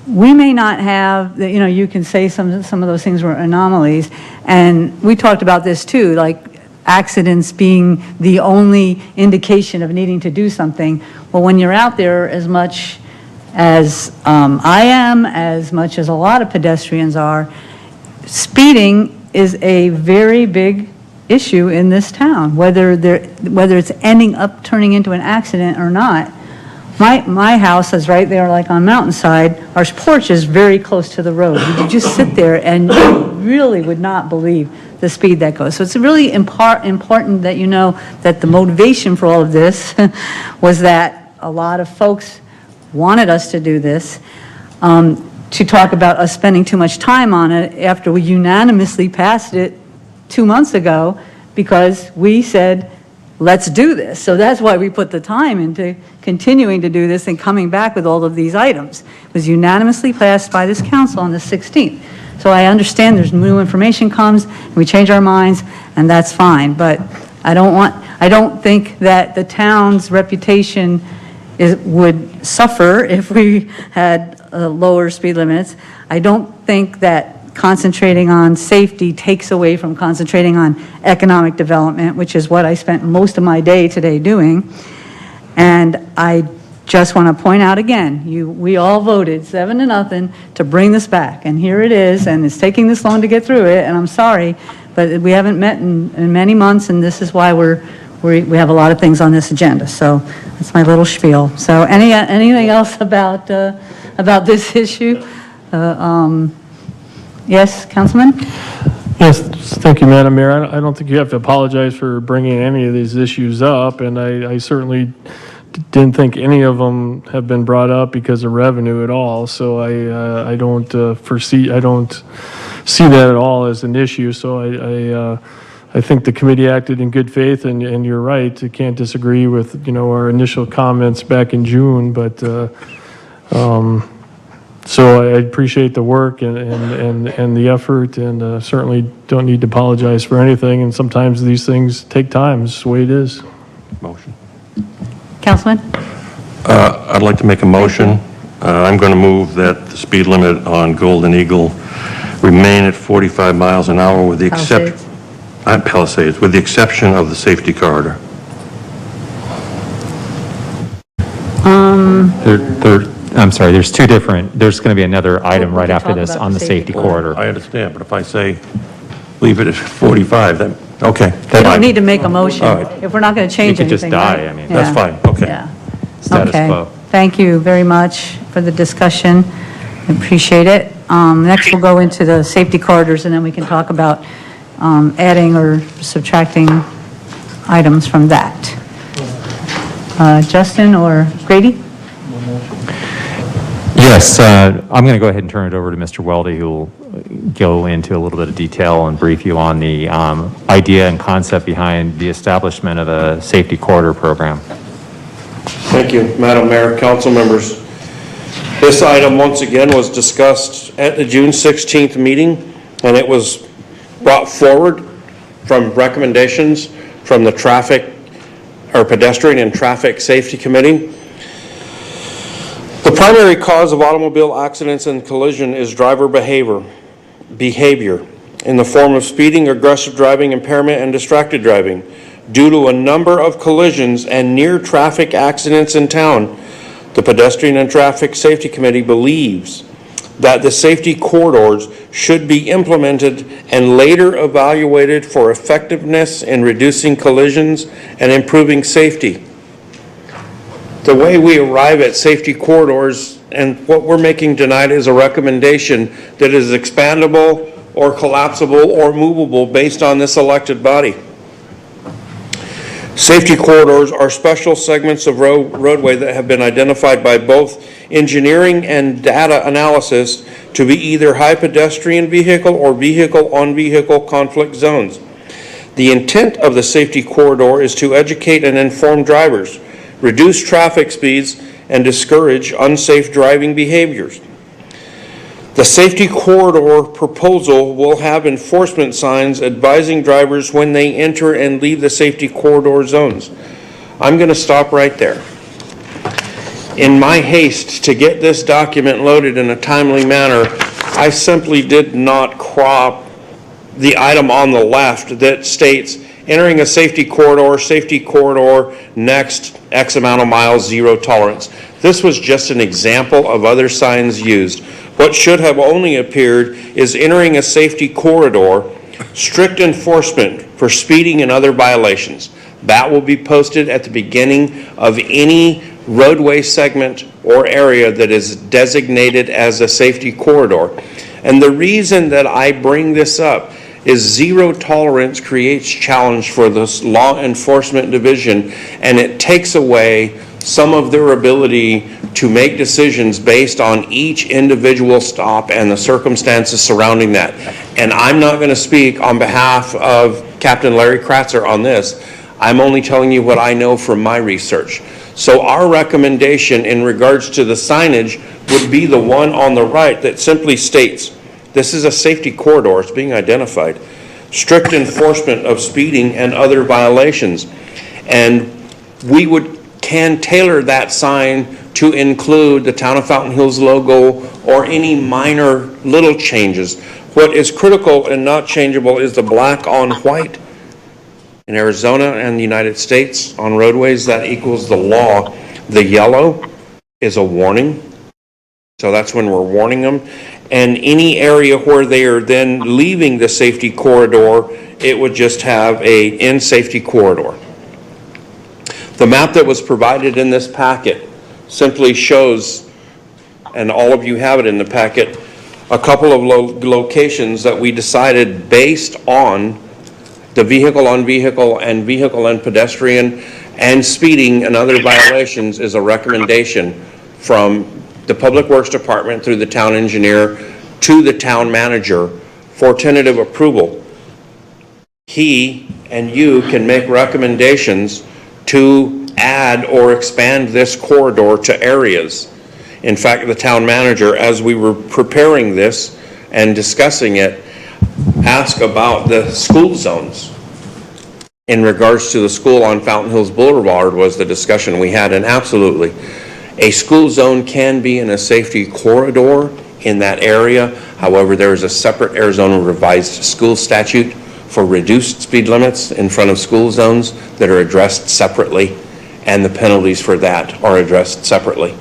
we may not have, you can say some of those things were anomalies, and we talked about this too, like accidents being the only indication of needing to do something. Well, when you're out there as much as I am, as much as a lot of pedestrians are, speeding is a very big issue in this town, whether it's ending up turning into an accident or not. My house is right there, like on Mountainside. Our porch is very close to the road. You just sit there and you really would not believe the speed that goes. So it's really important that you know that the motivation for all of this was that a lot of folks wanted us to do this, to talk about us spending too much time on it after we unanimously passed it 2 months ago because we said, let's do this. So that's why we put the time into continuing to do this and coming back with all of these items. It was unanimously passed by this council on the 16th. So I understand there's new information comes, and we change our minds, and that's fine. But I don't think that the town's reputation would suffer if we had lower speed limits. I don't think that concentrating on safety takes away from concentrating on economic development, which is what I spent most of my day today doing. And I just want to point out again, we all voted 7-0 to bring this back, and here it is, and it's taking this long to get through it, and I'm sorry, but we haven't met in many months, and this is why we have a lot of things on this agenda. So that's my little spiel. So anything else about this issue? Yes, Councilman? Yes, thank you, Madam Mayor. I don't think you have to apologize for bringing any of these issues up, and I certainly didn't think any of them have been brought up because of revenue at all. So I don't see that at all as an issue. So I I think the committee acted in good faith, and you're right, I can't disagree with, our initial comments back in June, but, so I appreciate the work and the effort, and certainly don't need to apologize for anything, and sometimes these things take time, it's the way it is. Motion. Councilman? I'd like to make a motion. I'm going to move that the speed limit on Golden Eagle remain at 45 miles an hour with the exception, Palisades, with the exception of the safety corridor. I'm sorry, there's two different, there's going to be another item right after this on the safety corridor. I understand, but if I say leave it at 45, then, okay. We don't need to make a motion All right. if we're not going to change You could just anything, die, right? I mean. That's Yeah. fine, okay. Yeah. Status Okay. quo. Thank you very much for the discussion. I appreciate it. Next, we'll go into the safety corridors, and then we can talk about adding or subtracting items from that. Justin or Grady? Yes, I'm going to go ahead and turn it over to Mr. Weldy, who will go into a little bit of detail and brief you on the idea and concept behind the establishment of a safety corridor program. Thank you, Madam Mayor, council members. This item, once again, was discussed at the June 16th meeting, and it was brought forward from recommendations from the Pedestrian and Traffic Safety Committee. The primary cause of automobile accidents and collision is driver behavior in the form of speeding, aggressive driving, impairment, and distracted driving. Due to a number of collisions and near traffic accidents in town, the Pedestrian and Traffic Safety Committee believes that the safety corridors should be implemented and later evaluated for effectiveness in reducing collisions and improving safety. The way we arrive at safety corridors and what we're making tonight is a recommendation that is expandable or collapsible or movable based on this elected body. Safety corridors are special segments of roadway that have been identified by both engineering and data analysis to be either high pedestrian vehicle or vehicle-on-vehicle conflict zones. The intent of the safety corridor is to educate and inform drivers, reduce traffic speeds, and discourage unsafe driving behaviors. The safety corridor proposal will have enforcement signs advising drivers when they enter and leave the safety corridor zones. I'm going to stop right there. In my haste to get this document loaded in a timely manner, I simply did not crop the item on the left that states entering a safety corridor, next X amount of miles, zero tolerance. This was just an example of other signs used. What should have only appeared is entering a safety corridor, strict enforcement for speeding and other violations. That will be posted at the beginning of any roadway segment or area that is designated as a safety corridor. And the reason that I bring this up is zero tolerance creates challenge for this law enforcement division, and it takes away some of their ability to make decisions based on each individual stop and the circumstances surrounding that. And I'm not going to speak on behalf of Captain Larry Kratzer on this. I'm only telling you what I know from my research. So our recommendation in regards to the signage would be the one on the right that simply states, this is a safety corridor, it's being identified. Strict enforcement of speeding and other violations. And we can tailor that sign to include the Town of Fountain Hills logo or any minor little changes. What is critical and not changeable is the black on white. In Arizona and the United States on roadways, that equals the law. The yellow is a warning. So that's when we're warning them. And any area where they are then leaving the safety corridor, it would just have a in safety corridor. The map that was provided in this packet simply shows, and all of you have it in the packet, a couple of locations that we decided based on the vehicle on vehicle and vehicle and pedestrian and speeding and other violations is a recommendation from the Public Works Department through the town engineer to the town manager for tentative approval. he and you can make recommendations to add or expand this corridor to areas. In fact, the town manager, as we were preparing this and discussing it, asked about the school zones. In regards to the school on Fountain Hills Boulevard was the discussion we had, and absolutely, a school zone can be in a safety corridor in that area. However, there is a separate Arizona revised school statute for reduced speed limits in front of school zones that are addressed separately, and the penalties for that are addressed separately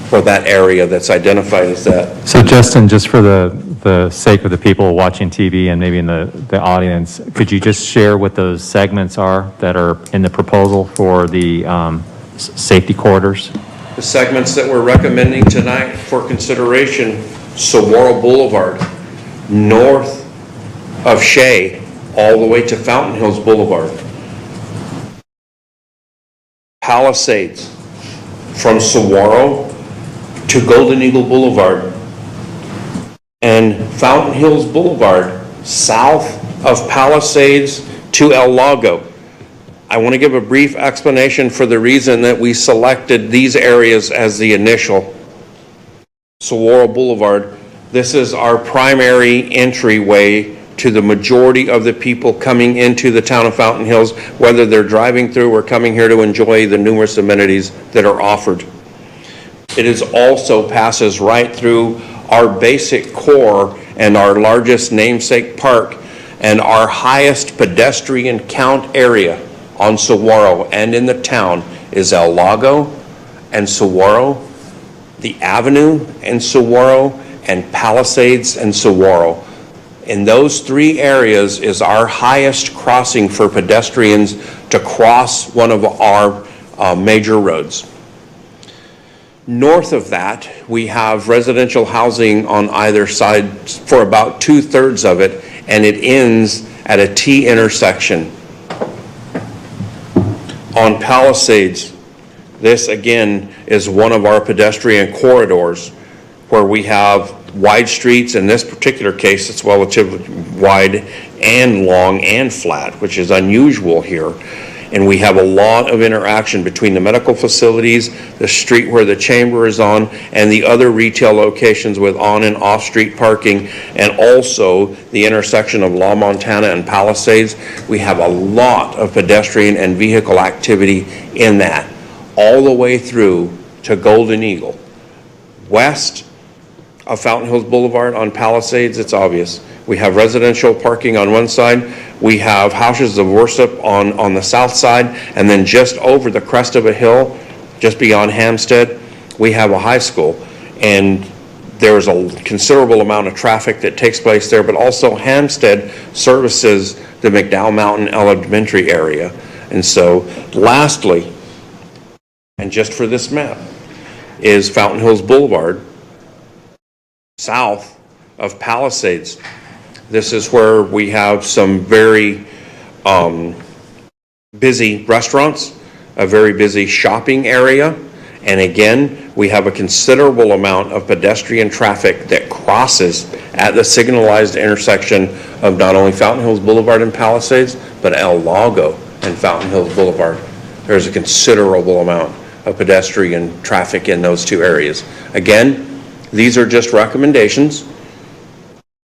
for that area that's identified as that. So Justin, just for the sake of the people watching TV and maybe in the audience, could you just share what those segments are that are in the proposal for the safety corridors? The segments that we're recommending tonight for consideration: Saguaro Boulevard, north of Shea, all the way to Fountain Hills Boulevard. Palisades, from Saguaro to Golden Eagle Boulevard, and Fountain Hills Boulevard, south of Palisades to El Lago. I want to give a brief explanation for the reason that we selected these areas as the initial. Saguaro Boulevard, this is our primary entryway to the majority of the people coming into the town of Fountain Hills, whether they're driving through or coming here to enjoy the numerous amenities that are offered. It is also passes right through our basic core and our largest namesake park and our highest pedestrian count area on Saguaro and in the town is El Lago and Saguaro, the Avenue and Saguaro, and Palisades and Saguaro. In those three areas is our highest crossing for pedestrians to cross one of our major roads. North of that, we have residential housing on either side for about 2/3 of it, and it ends at a T intersection. On Palisades, this again is one of our pedestrian corridors where we have wide streets. In this particular case, it's relatively wide and long and flat, which is unusual here. And we have a lot of interaction between the medical facilities, the street where the chamber is on, and the other retail locations with on and off street parking, and also the intersection of La Montana and Palisades. We have a lot of pedestrian and vehicle activity in that, all the way through to Golden Eagle. West of Fountain Hills Boulevard on Palisades, it's obvious. We have residential parking on one side. We have houses of worship on the south side, and then just over the crest of a hill, just beyond Hampstead, we have a high school. And there's a considerable amount of traffic that takes place there, but also Hampstead services the McDowell Mountain Elementary area. And so lastly, and just for this map, is Fountain Hills Boulevard, south of Palisades. This is where we have some very busy restaurants, a very busy shopping area, and again, we have a considerable amount of pedestrian traffic that crosses at the signalized intersection of not only Fountain Hills Boulevard and Palisades, but El Lago and Fountain Hills Boulevard. There's a considerable amount of pedestrian traffic in those two areas. Again, these are just recommendations.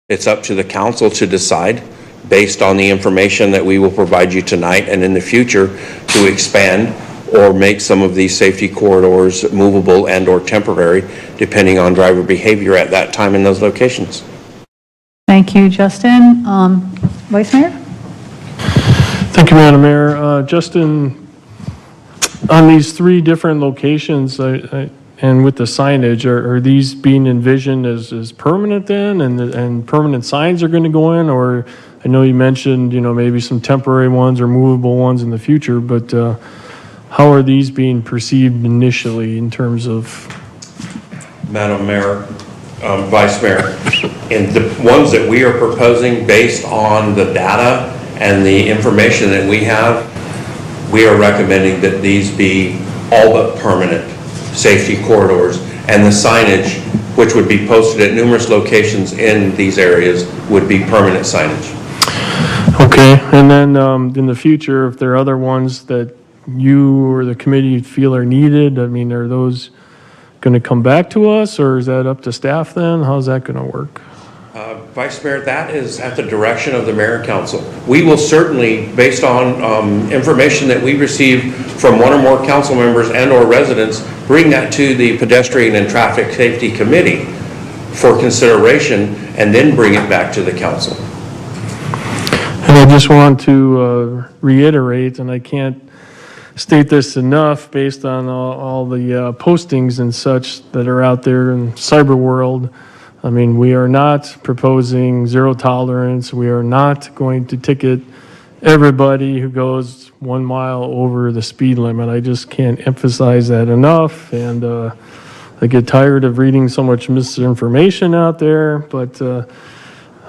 It's up to the council to decide based on the information that we will provide you tonight and in the future to expand or make some of these safety corridors movable and or temporary depending on driver behavior at that time in those locations. Thank you, Justin. Vice Mayor? Thank you, Madam Mayor. Justin, on these three different locations, and with the signage, are these being envisioned as permanent then, and permanent signs are going to go in? Or I know you mentioned, maybe some temporary ones or movable ones in the future, but how are these being perceived initially in terms of? Madam Mayor, Vice Mayor, and the ones that we are proposing based on the data and the information that we have, we are recommending that these be all but permanent safety corridors, and the signage, which would be posted at numerous locations in these areas, would be permanent signage. Okay, and then in the future, if there are other ones that you or the committee feel are needed, I mean, are those going to come back to us, or is that up to staff then? How's that going to work? Vice Mayor, that is at the direction of the Mayor and Council. We will certainly, based on information that we receive from one or more council members and or residents, bring that to the Pedestrian and Traffic Safety Committee for consideration, and then bring it back to the council. And I just want to reiterate, and I can't state this enough based on all the postings and such that are out there in cyber world. I mean, we are not proposing zero tolerance. We are not going to ticket everybody who goes 1 mile over the speed limit. I just can't emphasize that enough. And I get tired of reading so much misinformation out there. But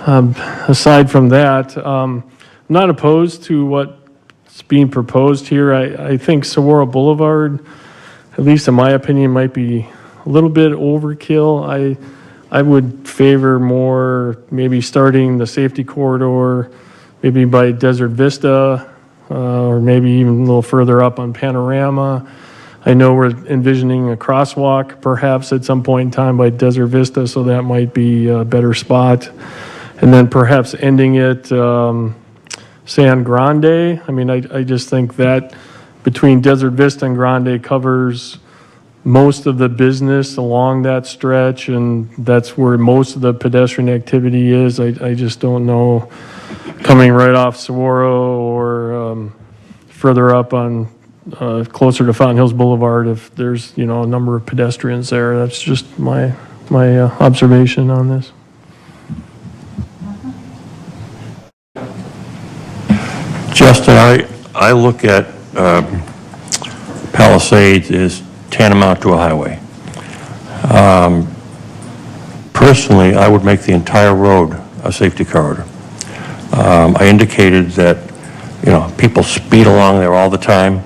aside from that, I'm not opposed to what's being proposed here. I think Saguaro Boulevard, at least in my opinion, might be a little bit overkill. I would favor more maybe starting the safety corridor, maybe by Desert Vista, or maybe even a little further up on Panorama. I know we're envisioning a crosswalk perhaps at some point in time by Desert Vista, so that might be a better spot. And then perhaps ending it San Grande. I mean, I just think that between Desert Vista and Grande covers most of the business along that stretch, and that's where most of the pedestrian activity is. I just don't know, coming right off Saguaro or further up on closer to Fountain Hills Boulevard, if there's, a number of pedestrians there. That's just my observation on this. Justin, I look at Palisades as tantamount to a highway. Personally, I would make the entire road a safety corridor. I indicated that, people speed along there all the time.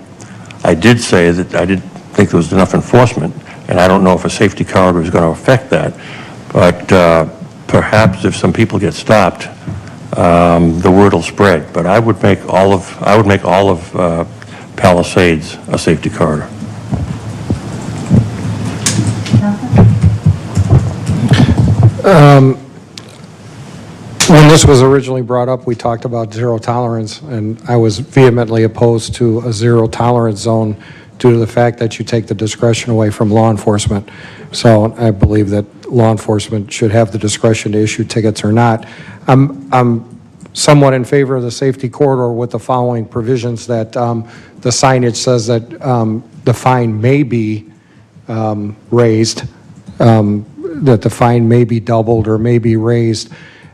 I did say that I didn't think there was enough enforcement, and I don't know if a safety corridor is going to affect that. But perhaps if some people get stopped, the word will spread. But I would make all of Palisades a safety corridor. When this was originally brought up, we talked about zero tolerance, and I was vehemently opposed to a zero tolerance zone due to the fact that you take the discretion away from law enforcement. So I believe that law enforcement should have the discretion to issue tickets or not. I'm somewhat in favor of the safety corridor with the following provisions: that the signage says that the fine may be raised, that the fine may be doubled or may be raised.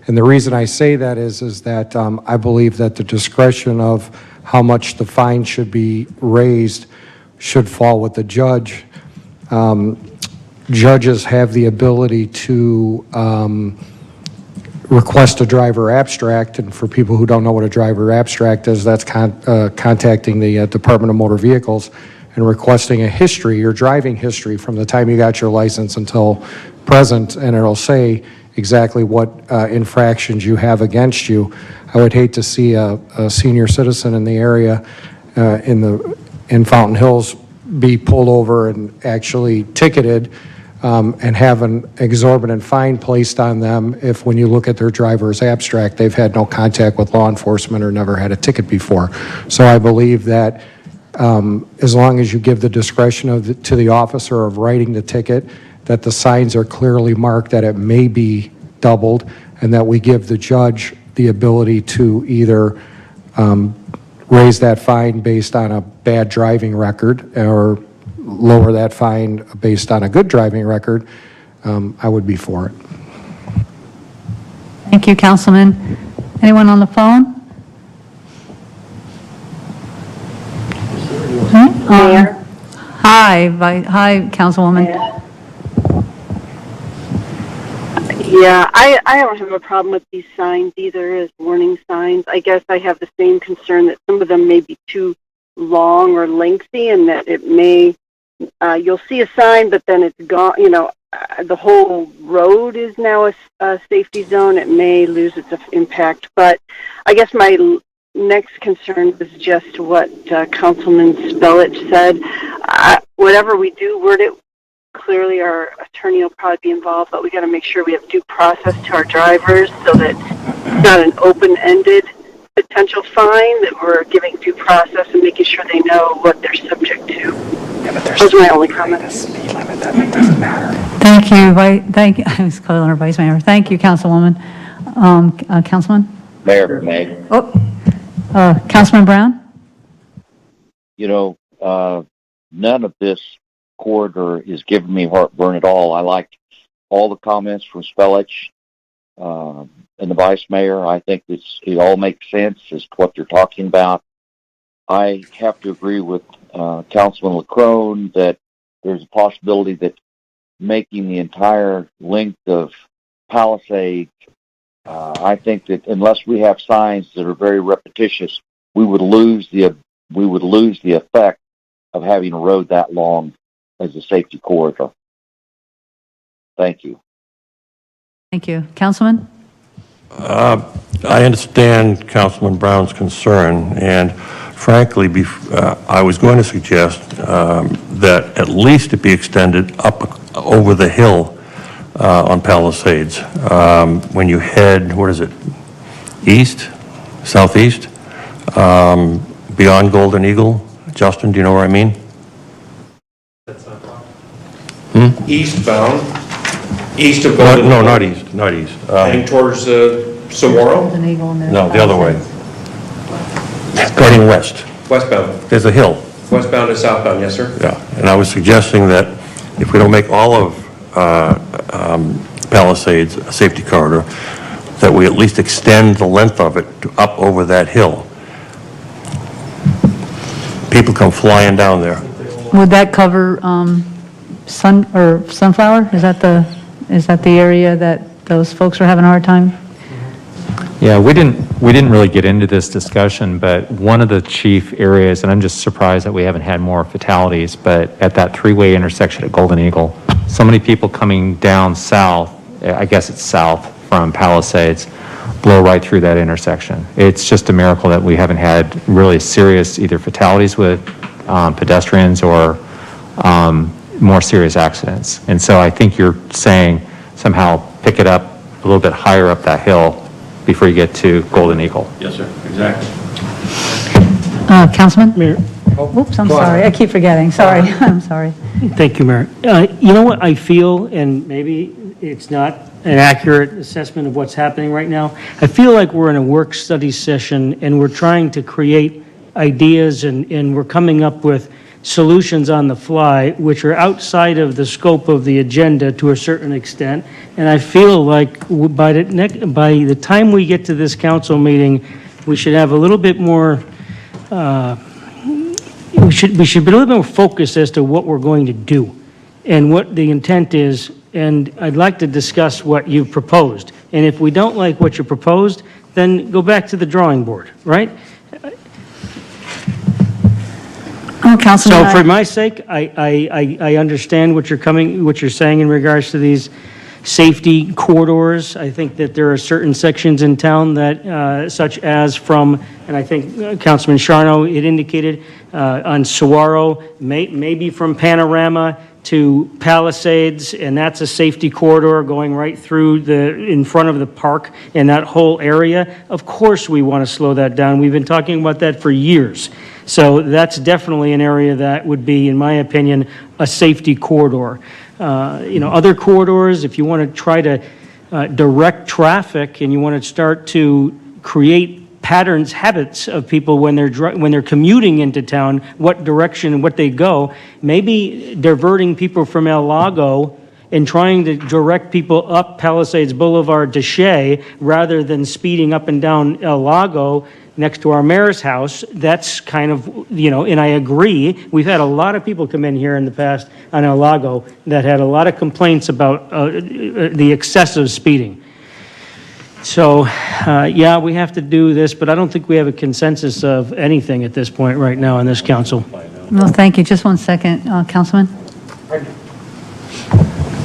And the reason I say that is that I believe that the discretion of how much the fine should be raised should fall with the judge. Judges have the ability to request a driver abstract, and for people who don't know what a driver abstract is, that's contacting the Department of Motor Vehicles and requesting a history, your driving history from the time you got your license until present, and it'll say exactly what infractions you have against you. I would hate to see a senior citizen in the area in Fountain Hills be pulled over and actually ticketed and have an exorbitant fine placed on them if, when you look at their driver's abstract, they've had no contact with law enforcement or never had a ticket before. So I believe that as long as you give the discretion to the officer of writing the ticket, that the signs are clearly marked that it may be doubled, and that we give the judge the ability to either raise that fine based on a bad driving record or lower that fine based on a good driving record, I would be for it. Thank you, Councilman. Anyone on the phone? Mayor? Hi, Councilwoman. Yeah, I don't have a problem with these signs either as warning signs. I guess I have the same concern that some of them may be too long or lengthy, and that it may, you'll see a sign, but then it's gone, the whole road is now a safety zone. It may lose its impact, but I guess my next concern was just what Councilman Spellich said. Whatever we do, word it clearly, our attorney will probably be involved, but we got to make sure we have due process to our drivers so that it's not an open-ended potential fine, that we're giving due process and making sure they know what they're subject to. Those are my only comments. Thank you, thank you, I was calling her Vice Mayor. Thank you, Councilwoman. Councilman? Mayor, May. Councilman Brown? You know, none of this corridor is giving me heartburn at all. I like all the comments from Spellich and the Vice Mayor. I think it all makes sense as to what they're talking about. I have to agree with Councilman LaCrone that there's a possibility that making the entire length of Palisades, I think that unless we have signs that are very repetitious, we would lose the effect of having a road that long as a safety corridor. Thank you. Thank you. Councilman? I understand Councilman Brown's concern, and frankly, I was going to suggest that at least it be extended up over the hill on Palisades. When you head, what is it, east, southeast, beyond Golden Eagle. Justin, do you know where I mean? Eastbound, east of Golden. No, not east. Heading towards Saguaro? No, the other way. Heading west. Westbound. There's a hill. Westbound to southbound, yes, sir. Yeah, and I was suggesting that if we don't make all of Palisades a safety corridor, that we at least extend the length of it to up over that hill. People come flying down there. Would that cover Sunflower? Is that the area that those folks are having a hard time? Yeah, we didn't really get into this discussion, but one of the chief areas, and I'm just surprised that we haven't had more fatalities, but at that three-way intersection at Golden Eagle, so many people coming down south, I guess it's south from Palisades, blow right through that intersection. It's just a miracle that we haven't had really serious either fatalities with pedestrians or more serious accidents. And so I think you're saying somehow pick it up a little bit higher up that hill before you get to Golden Eagle. Yes, sir, exactly. Councilman? Mayor. Oops, I'm sorry. I keep forgetting. Sorry. I'm sorry. Thank you, Mayor. You know what I feel, and maybe it's not an accurate assessment of what's happening right now. I feel like we're in a work study session and we're trying to create ideas and we're coming up with solutions on the fly, which are outside of the scope of the agenda to a certain extent. And I feel like by the time we get to this council meeting, we should have a little bit more, we should be a little bit more focused as to what we're going to do and what the intent is. And I'd like to discuss what you've proposed. And if we don't like what you proposed, then go back to the drawing board, right? Oh, Councilman. So for my sake, I understand what you're saying in regards to these safety corridors. I think that there are certain sections in town that, such as from, and I think Councilman Charno had indicated, on Saguaro, maybe from Panorama to Palisades, and that's a safety corridor going right through in front of the park and that whole area. Of course we want to slow that down. We've been talking about that for years. So that's definitely an area that would be, in my opinion, a safety corridor. Other corridors, if you want to try to direct traffic and you want to start to create patterns, habits of people when they're commuting into town, what direction and what they go, maybe diverting people from El Lago and trying to direct people up Palisades Boulevard to Shea rather than speeding up and down El Lago next to our mayor's house. That's kind of, and I agree. We've had a lot of people come in here in the past on El Lago that had a lot of complaints about the excessive speeding. So, yeah, we have to do this, but I don't think we have a consensus of anything at this point right now in this council. Well, thank you. Just one second, Councilman.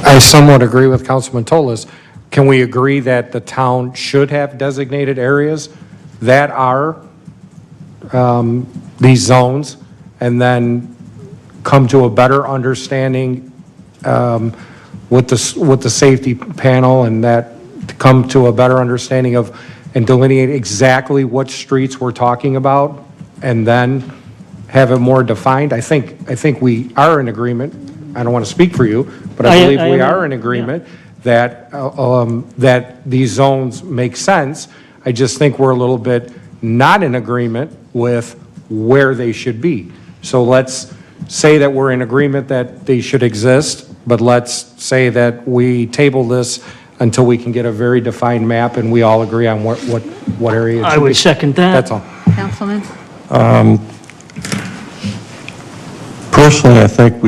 I I somewhat agree with Councilman Tolis. Can we agree that the town should have designated areas that are these zones, and then come to a better understanding with the safety panel, and that come to a better understanding of and delineate exactly what streets we're talking about, and then have it more defined? I think we are in agreement. I don't want to speak for you, but I believe we are in agreement that that these zones make sense. I just think we're a little bit not in agreement with where they should be. So let's say that we're in agreement that they should exist, but let's say that we table this until we can get a very defined map and we all agree on what area it should I would be. second that. That's all. Councilman? Personally, I think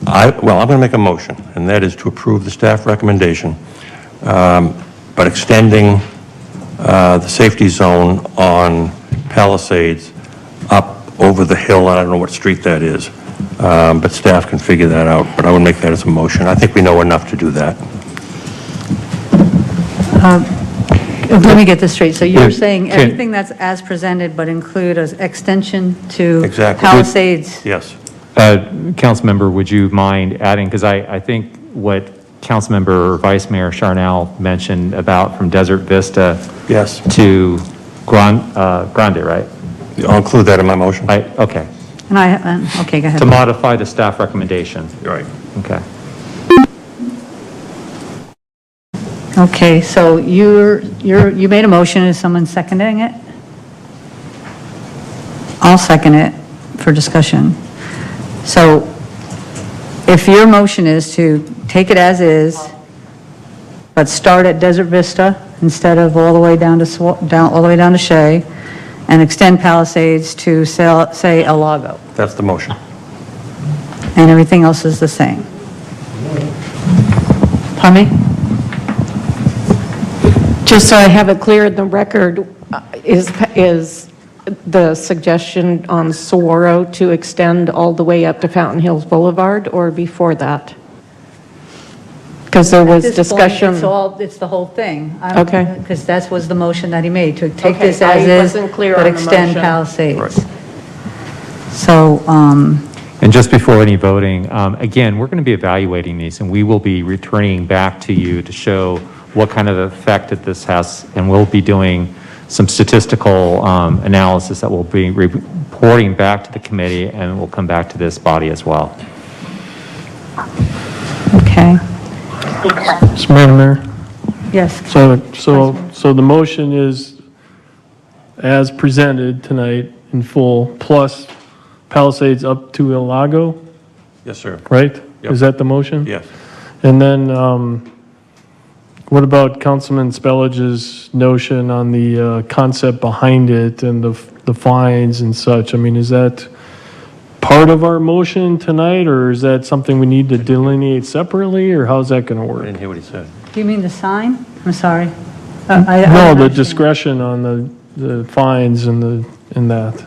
I'm going to make a motion, and that is to approve the staff recommendation, but extending the safety zone on Palisades up over the hill. I don't know what street that is, but staff can figure that out, but I would make that as a motion. I think we know enough to do that. Let me get this straight. So you're saying Can- everything that's as presented, but include an extension to Exactly. Palisades? Yes. Councilmember, would you mind adding, because I think what Councilmember or Vice Mayor Charnel mentioned about from Desert Vista Yes. to Grande, right? I'll include that in my motion. Okay. And okay, go ahead. To modify the staff recommendation. Right. Okay. Okay, so you made a motion. Is someone seconding it? I'll second it for discussion. So if your motion is to take it as is, but start at Desert Vista instead of all the way down to Shea, and extend Palisades to, say, El Lago, That's the motion. and everything else is the same. Pardon me? Just so I have it clear in the record, is the suggestion on Saguaro to extend all the way up to Fountain Hills Boulevard, or before that? Because there was At this discussion. point, it's the whole thing. Okay. Because that was the motion that he made, to take Okay, this I as is, wasn't clear but on the extend motion. Palisades. So, And just before any voting, again, we're going to be evaluating these, and we will be returning back to you to show what kind of effect that this has, and we'll be doing some statistical analysis that we'll be reporting back to the committee, and we'll come back to this body as well. okay, Madam Mayor? yes. So the motion is as presented tonight in full, plus Palisades up to El Lago, Yes, sir. right? Yep. Is that the motion? Yes. And then, what about Councilman Spellage's notion on the concept behind it and the fines and such? I mean, is that part of our motion tonight, or is that something we need to delineate separately, or how's that going to I work? didn't hear what he said. Do you mean the sign? I'm sorry. No, don't the understand. discretion on the fines and that.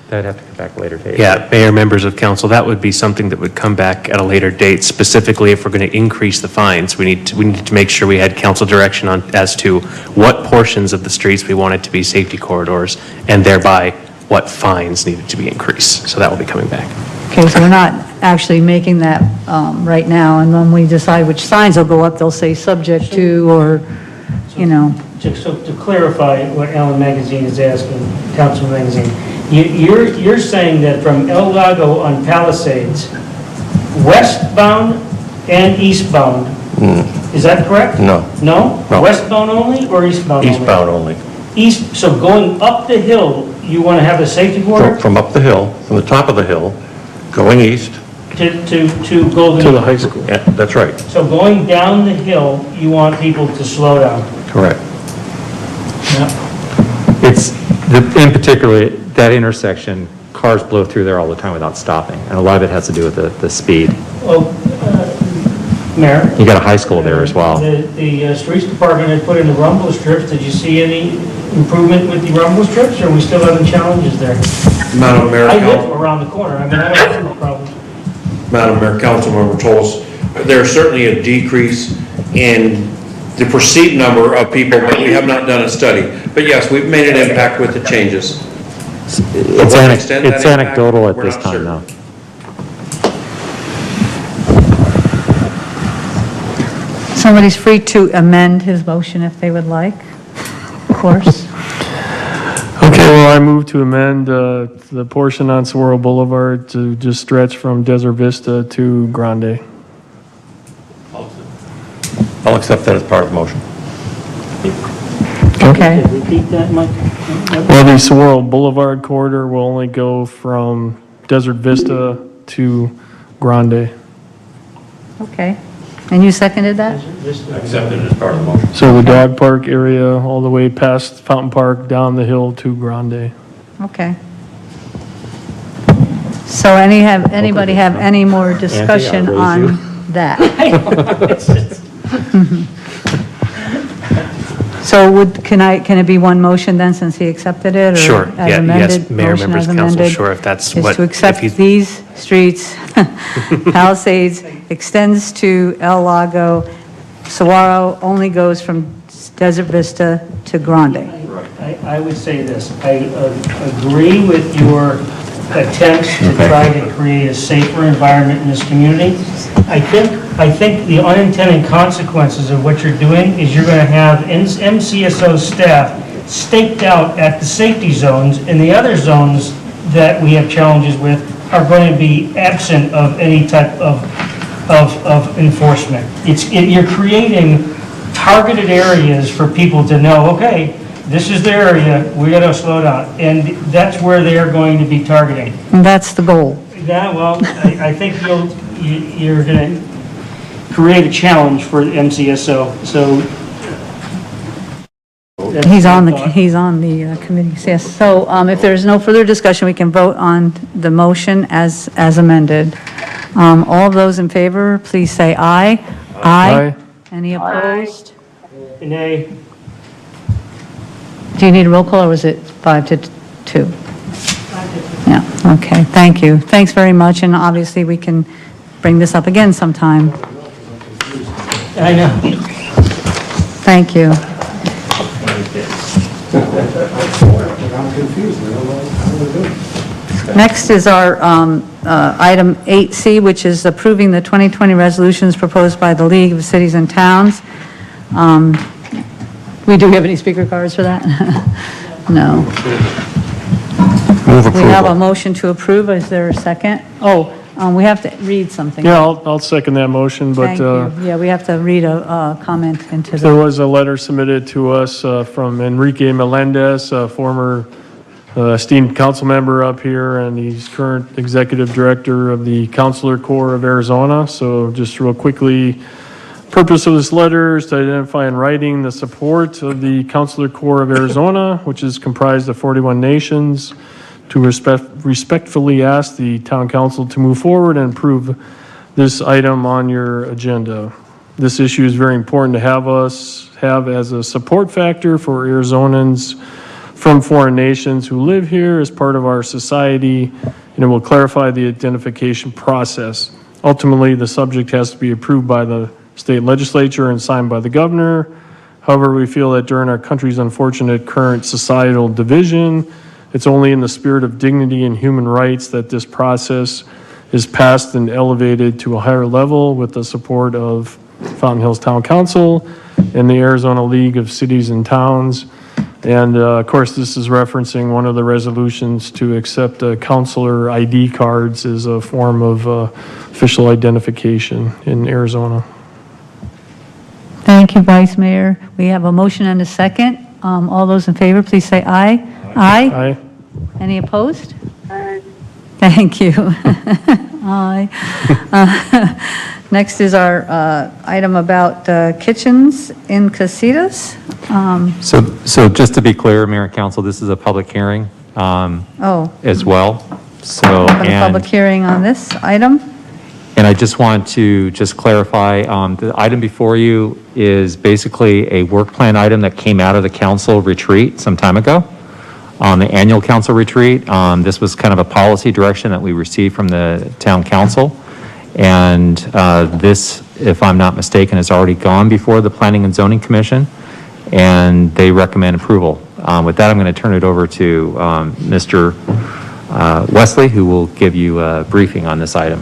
That'd have to come back later date. Yeah, Mayor, members of council, that would be something that would come back at a later date. Specifically, if we're going to increase the fines, we need to make sure we had council direction on as to what portions of the streets we wanted to be safety corridors, and thereby what fines needed to be increased. So that will be coming back. Okay, so we're not actually making that right now, and when we decide which signs will go up, they'll say subject to, or, you know. So to clarify what Ellen Magazine is asking, Councilman Magazine, you're saying that from El Lago on Palisades, westbound and eastbound, is that correct? No. No? No. Westbound only or eastbound only? Eastbound only. East, so going up the hill, you want to have a safety border From up the hill, from the top of the hill, going east. to Golden? To the high school. Yeah, that's right. So going down the hill, you want people to slow down? Correct. It's, in particular, that intersection, cars blow through there all the time without stopping, and a lot of it has to do with the speed. Well, Mayor? You got a high school there as well. The streets department had put in the rumble strips. Did you see any improvement with the rumble strips, or are we still having challenges there? Madam Mayor, I live around the corner. I mean, I don't have any problems. Madam Mayor, Councilmember Toles, there's certainly a decrease in the perceived number of people, but we have not done a study. But yes, we've made an impact with the changes. It's anecdotal at this time, though. Somebody's free to amend his motion if they would like, of course. Okay, well, I move to amend the portion on Saguaro Boulevard to just stretch from Desert Vista to Grande. I'll accept that as part of the motion. Okay. Repeat that, Mike? Well, the Saguaro Boulevard corridor will only go from Desert Vista to Grande. Okay. And you seconded that? Accepted as part of the motion. So the dog park area all the way past Fountain Park, down the hill to Grande. Okay. So anybody have any more discussion on that? So can it be one motion then, since he accepted it? Or Sure, as yeah, amended? yes, Mayor, Motion members as of council, amended sure, if that's is what. to accept if you- these streets, Palisades extends to El Lago, Saguaro only goes from Desert Vista to Grande. I would say this, I agree with your attempts to try to create a safer environment in this community. I think the unintended consequences of what you're doing is you're going to have MCSO staff staked out at the safety zones, and the other zones that we have challenges with are going to be absent of any type of enforcement. You're creating targeted areas for people to know, okay, this is the area, we got to slow down, and that's where they are going to be targeting. And that's the goal. Yeah, well, I think you're going to create a challenge for MCSO, so. He's on the committee, yes. So if there's no further discussion, we can vote on the motion as amended. All of those in favor, please say aye. Aye. Any opposed? Nay. Do you need a roll call, or was it 5-2? Yeah, okay, thank you. Thanks very much, and obviously we can bring this up again sometime. I know. Thank you. Next is our item 8C, which is approving the 2020 resolutions proposed by the League of Cities and Towns. Do we have any speaker cards for that? No. Move We have a approval. motion to approve. Is there a second? Oh, we have to read something. Yeah, I'll second that motion, but Thank you. Yeah, we have to read a comment into there the, was a letter submitted to us from Enrique Melendez, a former esteemed council member up here, and he's current executive director of the Consular Corps of Arizona. So just real quickly, purpose of this letter is to identify in writing the support of the Consular Corps of Arizona, which is comprised of 41 nations, to respectfully ask the town council to move forward and approve this item on your agenda. This issue is very important to have as a support factor for Arizonans from foreign nations who live here as part of our society, and it will clarify the identification process. Ultimately, the subject has to be approved by the state legislature and signed by the governor. However, we feel that during our country's unfortunate current societal division, it's only in the spirit of dignity and human rights that this process is passed and elevated to a higher level with the support of Fountain Hills Town Council and the Arizona League of Cities and Towns. And of course, this is referencing one of the resolutions to accept counselor ID cards as a form of official identification in Arizona. thank you, Vice Mayor. We have a motion and a second. All those in favor, please say aye. Aye. Aye. Any opposed? Thank you. Aye. Next is our item about kitchens in casitas. So just to be clear, Mayor and Council, this is a public hearing as well. So, Open a public hearing on this item. and I just want to clarify, the item before you is basically a work plan item that came out of the council retreat some time ago, the annual council retreat. This was kind of a policy direction that we received from the town council. And this if I'm not mistaken, has already gone before the Planning and Zoning Commission, and they recommend approval. With that, I'm going to turn it over to Mr. Wesley, who will give you a briefing on this item.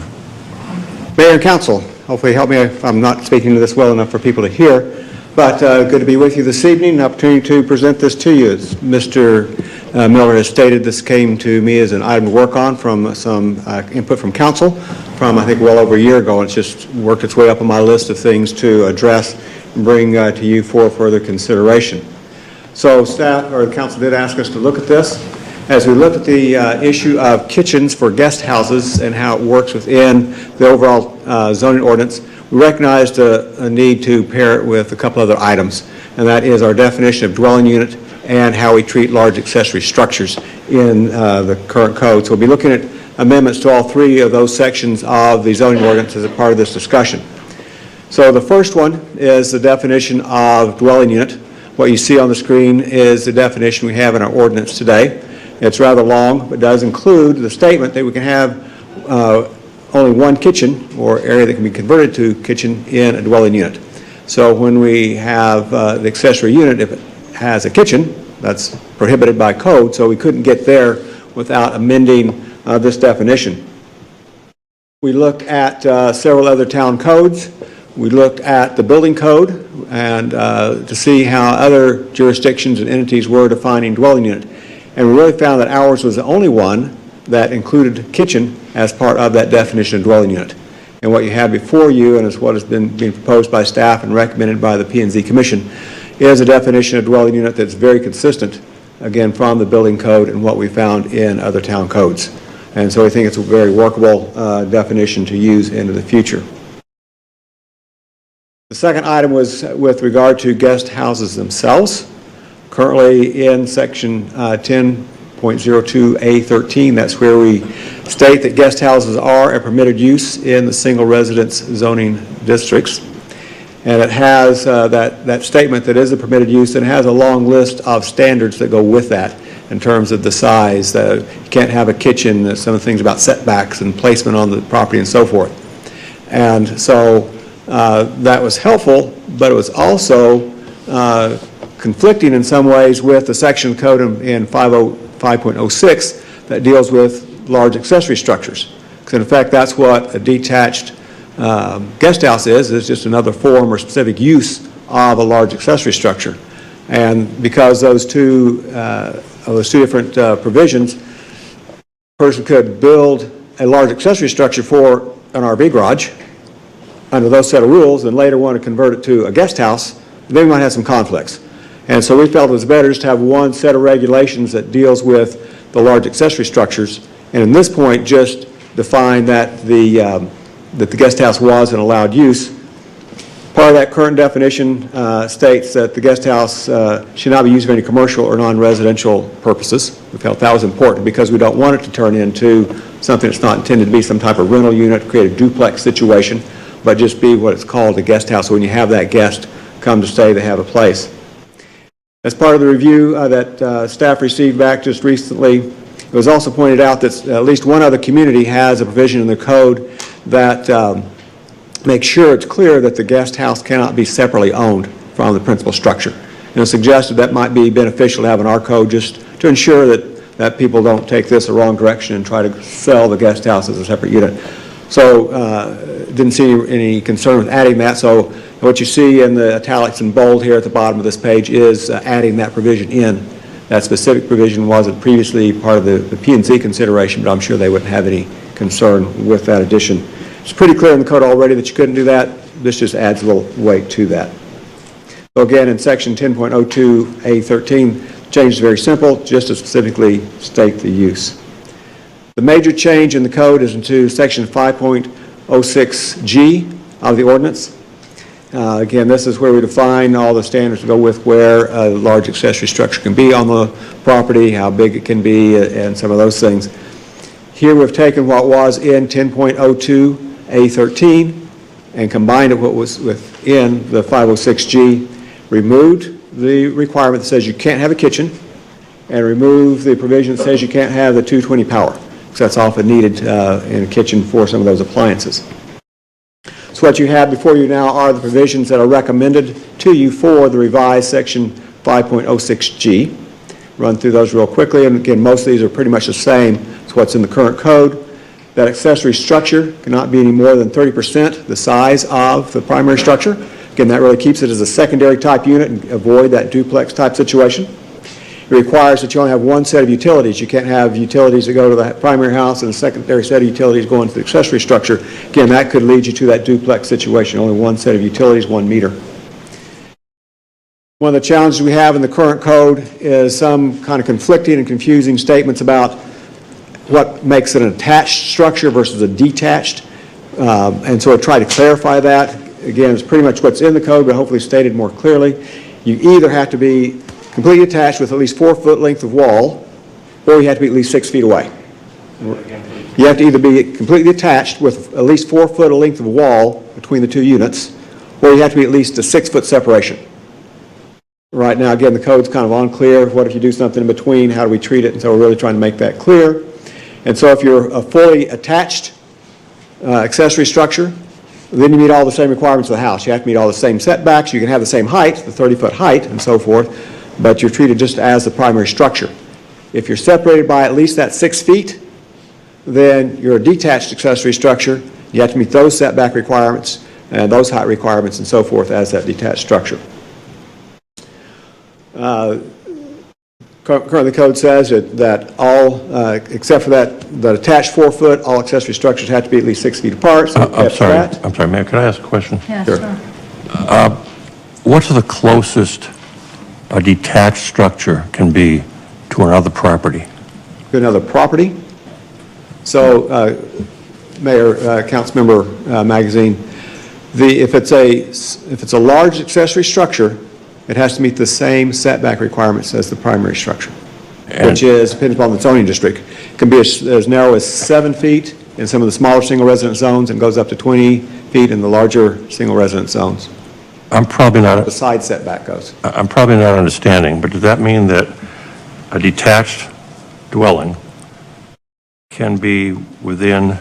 Mayor and Council, hopefully help me if I'm not speaking to this well enough for people to hear, but good to be with you this evening, an opportunity to present this to you. As Mr. Miller has stated, this came to me as an item to work on from some input from council from, I think, well over a year ago, and it's just worked its way up on my list of things to address and bring to you for further consideration. So staff or the council did ask us to look at this. As we looked at the issue of kitchens for guest houses and how it works within the overall zoning ordinance, we recognized a need to pair it with a couple other items, and that is our definition of dwelling unit and how we treat large accessory structures in the current code. So we'll be looking at amendments to all three of those sections of the zoning ordinance as a part of this discussion. So the first one is the definition of dwelling unit. What you see on the screen is the definition we have in our ordinance today. It's rather long, but does include the statement that we can have only one kitchen or area that can be converted to kitchen in a dwelling unit. So when we have the accessory unit, if it has a kitchen, that's prohibited by code, so we couldn't get there without amending this definition. We looked at several other town codes. We looked at the building code and to see how other jurisdictions and entities were defining dwelling unit. And we really found that ours was the only one that included kitchen as part of that definition of dwelling unit. And what you have before you, and is what has been being proposed by staff and recommended by the P&Z Commission, is a definition of dwelling unit that's very consistent, again, from the building code and what we found in other town codes. And so I think it's a very workable definition to use into the future. The second item was with regard to guest houses themselves. Currently in section 10.02A13, that's where we state that guest houses are a permitted use in the single residence zoning districts. And it has that statement that is a permitted use, and it has a long list of standards that go with that in terms of the size. You can't have a kitchen, some of the things about setbacks and placement on the property and so forth. And so that was helpful, but it was also conflicting in some ways with the section code in 5.06 that deals with large accessory structures. Because in fact, that's what a detached guest house is just another form or specific use of a large accessory structure. And because those two different provisions, a person could build a large accessory structure for an RV garage under those set of rules and later want to convert it to a guest house, then we might have some conflicts. And so we felt it was better just to have one set of regulations that deals with the large accessory structures, and in this point just define that the guest house was an allowed use. Part of that current definition states that the guest house should not be used for any commercial or non-residential purposes. We felt that was important because we don't want it to turn into something that's not intended to be some type of rental unit, create a duplex situation, but just be what it's called, a guest house. So when you have that guest come to stay, they have a place. As part of the review that staff received back just recently, it was also pointed out that at least one other community has a provision in the code that makes sure it's clear that the guest house cannot be separately owned from the principal structure. And it suggested that might be beneficial to have in our code just to ensure that people don't take this the wrong direction and try to sell the guest house as a separate unit. So didn't see any concern with adding that. So what you see in the italics and bold here at the bottom of this page is adding that provision in. That specific provision wasn't previously part of the P&Z consideration, but I'm sure they wouldn't have any concern with that addition. It's pretty clear in the code already that you couldn't do that. This just adds a little weight to that. So again, in section 10.02A13, the change is very simple, just to specifically state the use. The major change in the code is into section 5.06G of the ordinance. Again, this is where we define all the standards to go with where a large accessory structure can be on the property, how big it can be, and some of those things. Here we've taken what was in 10.02A13 and combined it what was within the 506G, removed the requirement that says you can't have a kitchen, and removed the provision that says you can't have the 220 power, because that's often needed in a kitchen for some of those appliances. So So what you have before you now are the provisions that are recommended to you for the revised Section 5.06G. Run through those real quickly, and again, most of these are pretty much the same as what's in the current code. That accessory structure cannot be any more than 30% the size of the primary structure. Again, that really keeps it as a secondary type unit and avoid that duplex type situation. It requires that you only have one set of utilities. You can't have utilities that go to the primary house and a secondary set of utilities going to the accessory structure. Again, that could lead you to that duplex situation, only one set of utilities, one meter. One of the challenges we have in the current code is some kind of conflicting and confusing statements about what makes it an attached structure versus a detached. And so I try to clarify that. Again, it's pretty much what's in the code, but hopefully stated more clearly. You either have to be completely attached with at least 4 foot length of wall, or you have to be at least 6 feet away. You have to either be completely attached with at least 4 foot of length of wall between the two units, or you have to be at least a 6 foot separation. Right now, again, the code's kind of unclear. What if you do something in between? How do we treat it? And so we're really trying to make that clear. And so if you're a fully attached accessory structure, then you meet all the same requirements of the house. You have to meet all the same setbacks. You can have the same height, the 30-foot height and so forth, but you're treated just as the primary structure. If you're separated by at least that 6 feet, then you're a detached accessory structure. You have to meet those setback requirements and those height requirements and so forth as that detached structure. Currently, the code says that all, except for that attached 4 foot, all accessory structures have to be at least 6 feet apart. So I'm sorry, Mayor, can I ask a question? Yeah, Sure. What's the closest a detached structure can be to another property? To another property? So, Mayor, Councilmember Magazine, if it's a large accessory structure, it has to meet the same setback requirements as the primary structure, which is, depending upon the zoning district, can be as narrow as 7 feet in some of the smaller single residence zones and goes up to 20 feet in the larger single residence zones. I'm probably not. The side setback goes. I'm probably not understanding, but does that mean that a detached dwelling can be within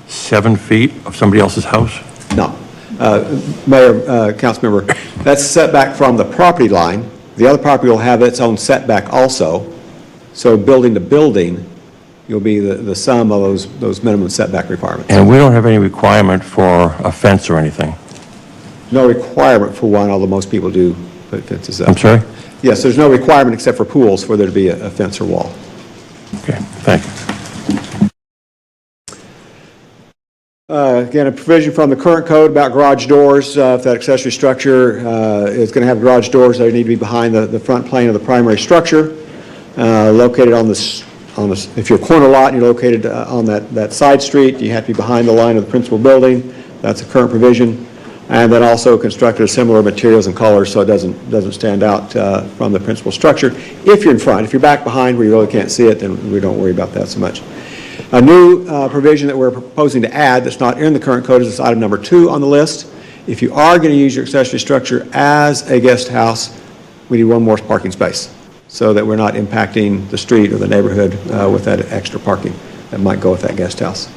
7 feet of somebody else's house? No. Mayor, Councilmember, that's setback from the property line. The other property will have its own setback also. So building to building, you'll be the sum of those minimum setback requirements. And we don't have any requirement for a fence or anything? No requirement for one, although most people do put fences up. I'm sorry? Yes, there's no requirement except for pools for there to be a fence or wall. Okay, thank you. Again, a provision from the current code about garage doors. If that accessory structure is going to have garage doors, they need to be behind the front plane of the primary structure, located on this. If you're a corner lot and you're located on that side street, you have to be behind the line of the principal building. That's a current provision. And then also constructed of similar materials and colors so it doesn't stand out from the principal structure. If you're in front, if you're back behind where you really can't see it, then we don't worry about that so much. A new provision that we're proposing to add that's not in the current code is this item number 2 on the list. If you are going to use your accessory structure as a guest house, we need one more parking space so that we're not impacting the street or the neighborhood with that extra parking that might go with that guest house.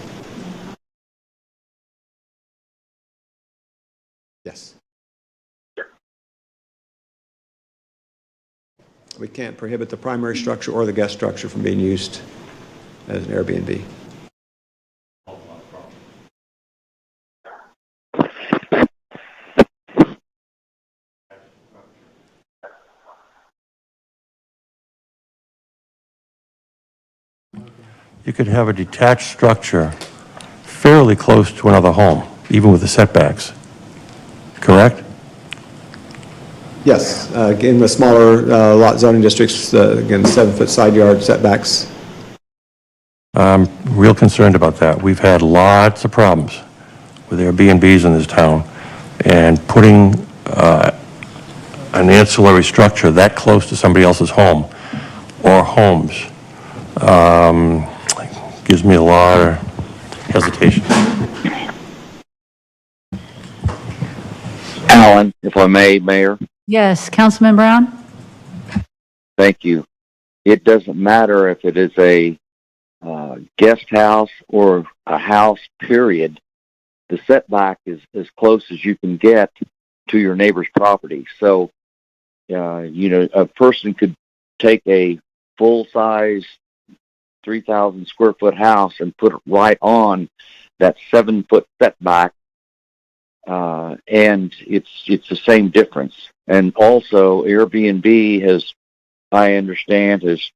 Yes. We can't prohibit the primary structure or the guest structure from being used as an Airbnb. You could have a detached structure fairly close to another home, even with the setbacks, correct? Yes, again, the smaller lot zoning districts, again, 7-foot side yard setbacks. I'm real concerned about that. We've had lots of problems with Airbnbs in this town, and putting an ancillary structure that close to somebody else's home or homes gives me a lot of hesitation. Alan, if I may, Mayor. Yes, Councilman Brown? Thank you. It doesn't matter if it is a guest house or a house, period. the setback is as close as you can get to your neighbor's property. So, a person could take a full-size 3,000 square foot house and put it right on that 7-foot setback, and it's the same difference. And also, Airbnb has, I understand, has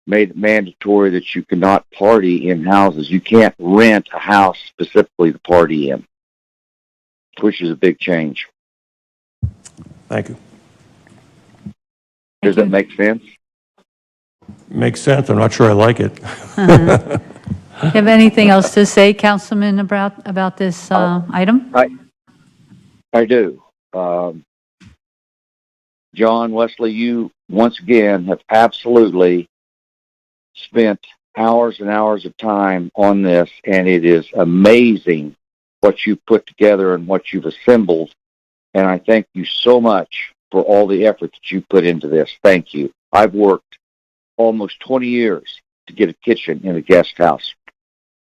made it mandatory that you cannot party in houses. You can't rent a house specifically to party in, which is a big change. Thank you. Does that make sense? Makes sense. I'm not sure I like it. You have anything else to say, Councilman, about this item? I do. John, Wesley, you once again have absolutely spent hours and hours of time on this, and it is amazing what you've put together and what you've assembled. And I thank you so much for all the effort that you put into this. Thank you. I've worked almost 20 years to get a kitchen in a guest house.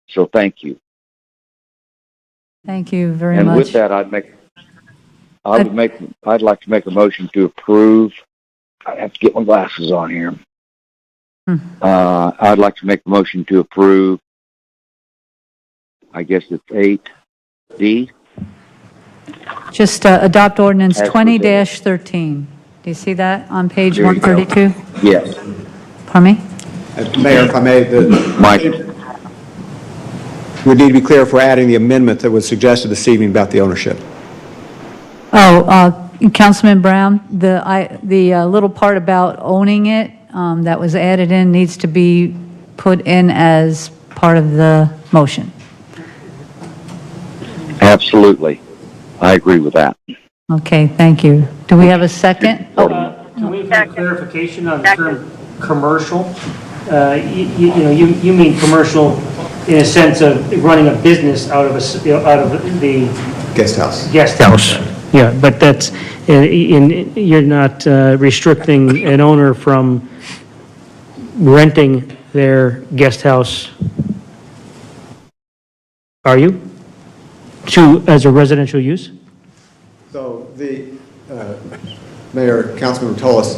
So thank you. Thank you very And much. with that, I'd like to make a motion to approve. I have to get my glasses on here. I'd like to make a motion to approve. I guess it's 8D. Just adopt ordinance As 20-13. Do you see that on page There you go. 132? Yes. Pardon me? Mayor, if I may, we need to be clear if we're adding the amendment that was suggested this evening about the ownership. Oh, Councilman Brown, the little part about owning it that was added in needs to be put in as part of the motion. Absolutely. I agree with that. Okay, thank you. Do we have a second? Can we have clarification on the term commercial? You mean commercial in a sense of running a business out of the Guest house. guest house. Yeah, but that's, you're not restricting an owner from renting their guest house, are you? As a residential use? So the, Mayor, Councilman Rotolus,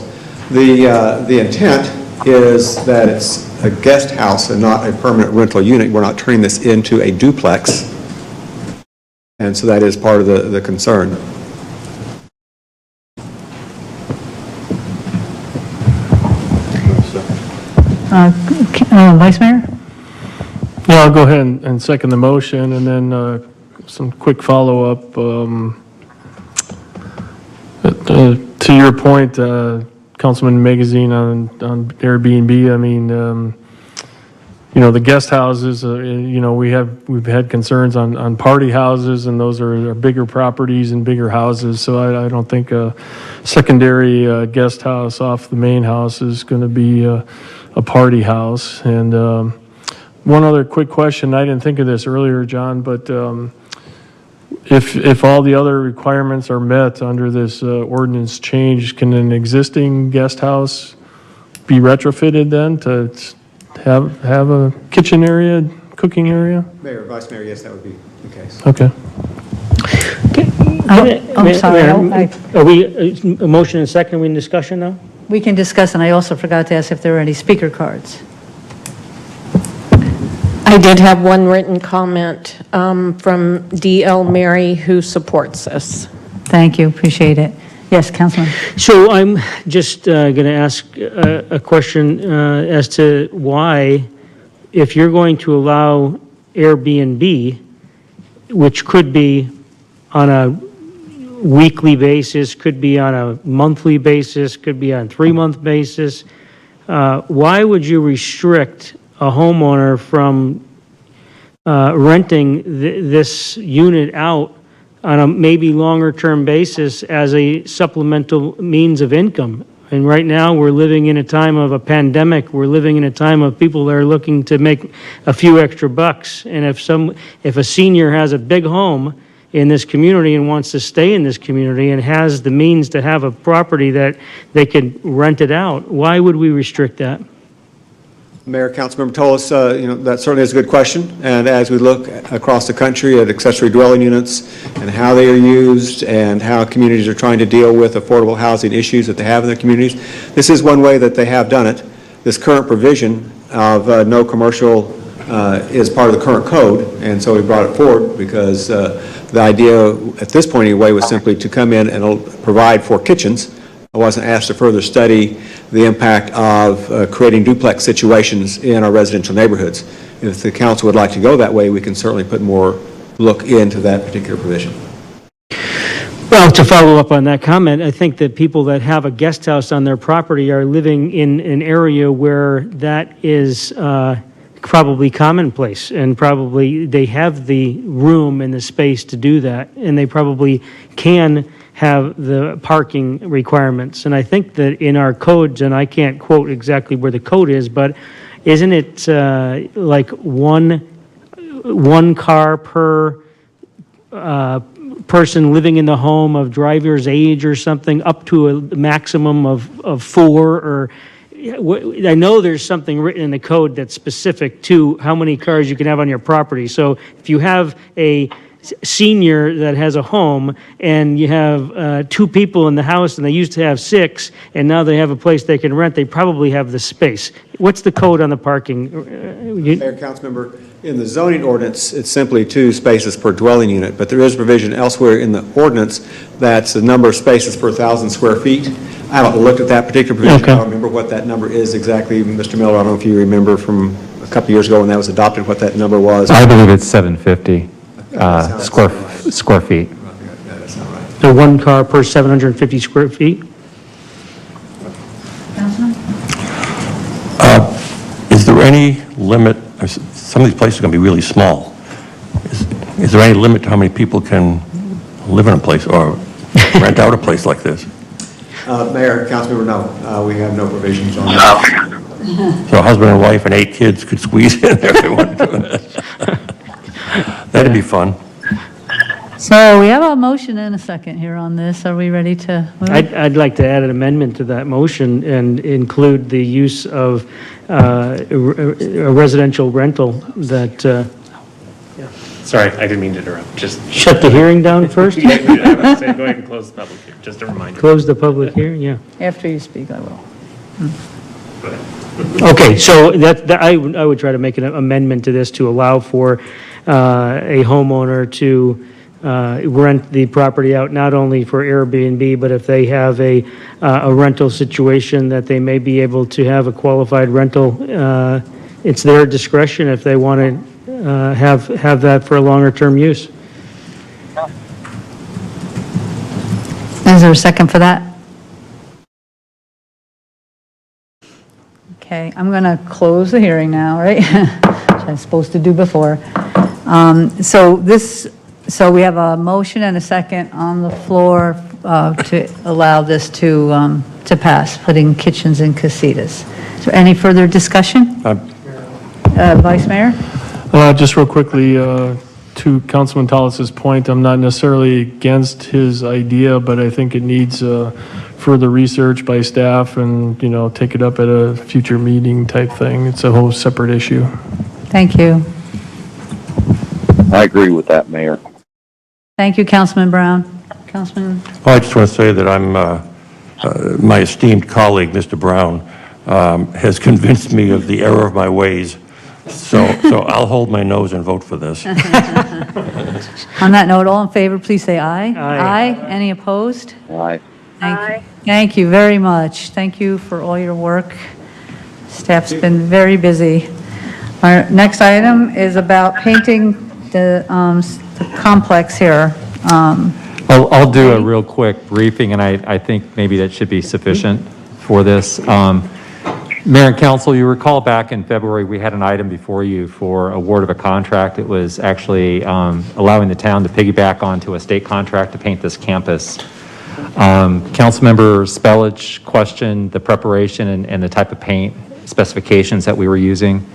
the intent is that it's a guest house and not a permanent rental unit. We're not turning this into a duplex. And so that is part of the concern. Vice Mayor? Yeah, I'll go ahead and second the motion, and then some quick follow-up. To your point, Councilman Magazine on Airbnb, I mean, the guest houses, we've had concerns on party houses, and those are bigger properties and bigger houses, so I don't think a secondary guest house off the main house is going to be a party house. And one other quick question, I didn't think of this earlier, John, but if all the other requirements are met under this ordinance change, can an existing guest house be retrofitted then to have a kitchen area, cooking area? Mayor, Vice Mayor, yes, that would be the case. Okay. I'm sorry. Are we, a motion and second, are we in discussion now? We can discuss, and I also forgot to ask if there were any speaker cards. I did have one written comment from D.L. Mary, who supports us. Thank you, appreciate it. Yes, Councilman. So I'm just going to ask a question as to why, if you're going to allow Airbnb, which could be on a weekly basis, could be on a monthly basis, could be on a 3-month basis, why would you restrict a homeowner from renting this unit out on a maybe longer-term basis as a supplemental means of income? And right now, we're living in a time of a pandemic. We're living in a time of people that are looking to make a few extra bucks. And if a senior has a big home in this community and wants to stay in this community and has the means to have a property that they can rent it out, why would we restrict that? Mayor, Councilmember Tullis, that certainly is a good question. And as we look across the country at accessory dwelling units and how they are used and how communities are trying to deal with affordable housing issues that they have in their communities, this is one way that they have done it. This current provision of no commercial is part of the current code, and so we brought it forward because the idea at this point anyway was simply to come in and provide for kitchens. I wasn't asked to further study the impact of creating duplex situations in our residential neighborhoods. If the council would like to go that way, we can certainly put more look into that particular provision. Well, to follow up on that comment, I think that people that have a guest house on their property are living in an area where that is probably commonplace, and probably they have the room and the space to do that, and they probably can have the parking requirements. And I think that in our codes, and I can't quote exactly where the code is, but isn't it like one car per person living in the home of driver's age or something, up to a maximum of 4? Or I know there's something written in the code that's specific to how many cars you can have on your property. So if you have a senior that has a home and you have 2 people in the house and they used to have 6 and now they have a place they can rent, they probably have the space. What's the code on the parking? Mayor, Councilmember, in the zoning ordinance, it's simply 2 spaces per dwelling unit, but there is provision elsewhere in the ordinance that's the number of spaces per 1,000 square feet. I haven't looked at that particular provision. Okay. I don't remember what that number is exactly. Mr. Miller, I don't know if you remember from a couple years ago when that was adopted, what that number was. I believe it's 750 square feet. So 1 car per 750 square feet? Is there any limit, some of these places are going to be really small. Is there any limit to how many people can live in a place or rent out a place like this? Mayor, Councilmember, no, we have no provisions on that. So a husband and wife and 8 kids could squeeze in there if they wanted to do this. That'd be fun. So we have a motion and a second here on this. Are we ready to move? I'd like to add an amendment to that motion and include the use of a residential rental that, Sorry, I didn't mean to interrupt. Just shut the hearing down first? I was gonna say, go ahead and close the public hearing. Just a reminder. Close the public hearing, yeah. After you speak, I will. Go ahead. Okay, so I would try to make an amendment to this to allow for a homeowner to rent the property out, not only for Airbnb, but if they have a rental situation, that they may be able to have a qualified rental. It's their discretion if they want to have that for a longer-term use. Is there a second for that? Okay, I'm going to close the hearing now, right? Which I'm supposed to do before. So we have a motion and a second on the floor to allow this to pass, putting kitchens in casitas. Is there any further discussion? Vice Mayor? Just real quickly, to Councilman Tallis's point, I'm not necessarily against his idea, but I think it needs further research by staff and, take it up at a future meeting type thing. It's a whole separate issue. Thank you. I agree with that, Mayor. Thank you, Councilman Brown. Councilman? Well, I just want to say that I'm, my esteemed colleague, Mr. Brown, has convinced me of the error of my ways. So I'll hold my nose and vote for this. On that note, all in favor, please say aye. Aye. Any opposed? Aye. Thank you very much. Thank you for all your work. Staff's been very busy. Our next item is about painting the complex here. I'll do a real quick briefing, and I think maybe that should be sufficient for this. Mayor and Council, you recall back in February, we had an item before you for award of a contract. It was actually allowing the town to piggyback onto a state contract to paint this campus. Councilmember Spellich questioned the preparation and the type of paint specifications that we were using.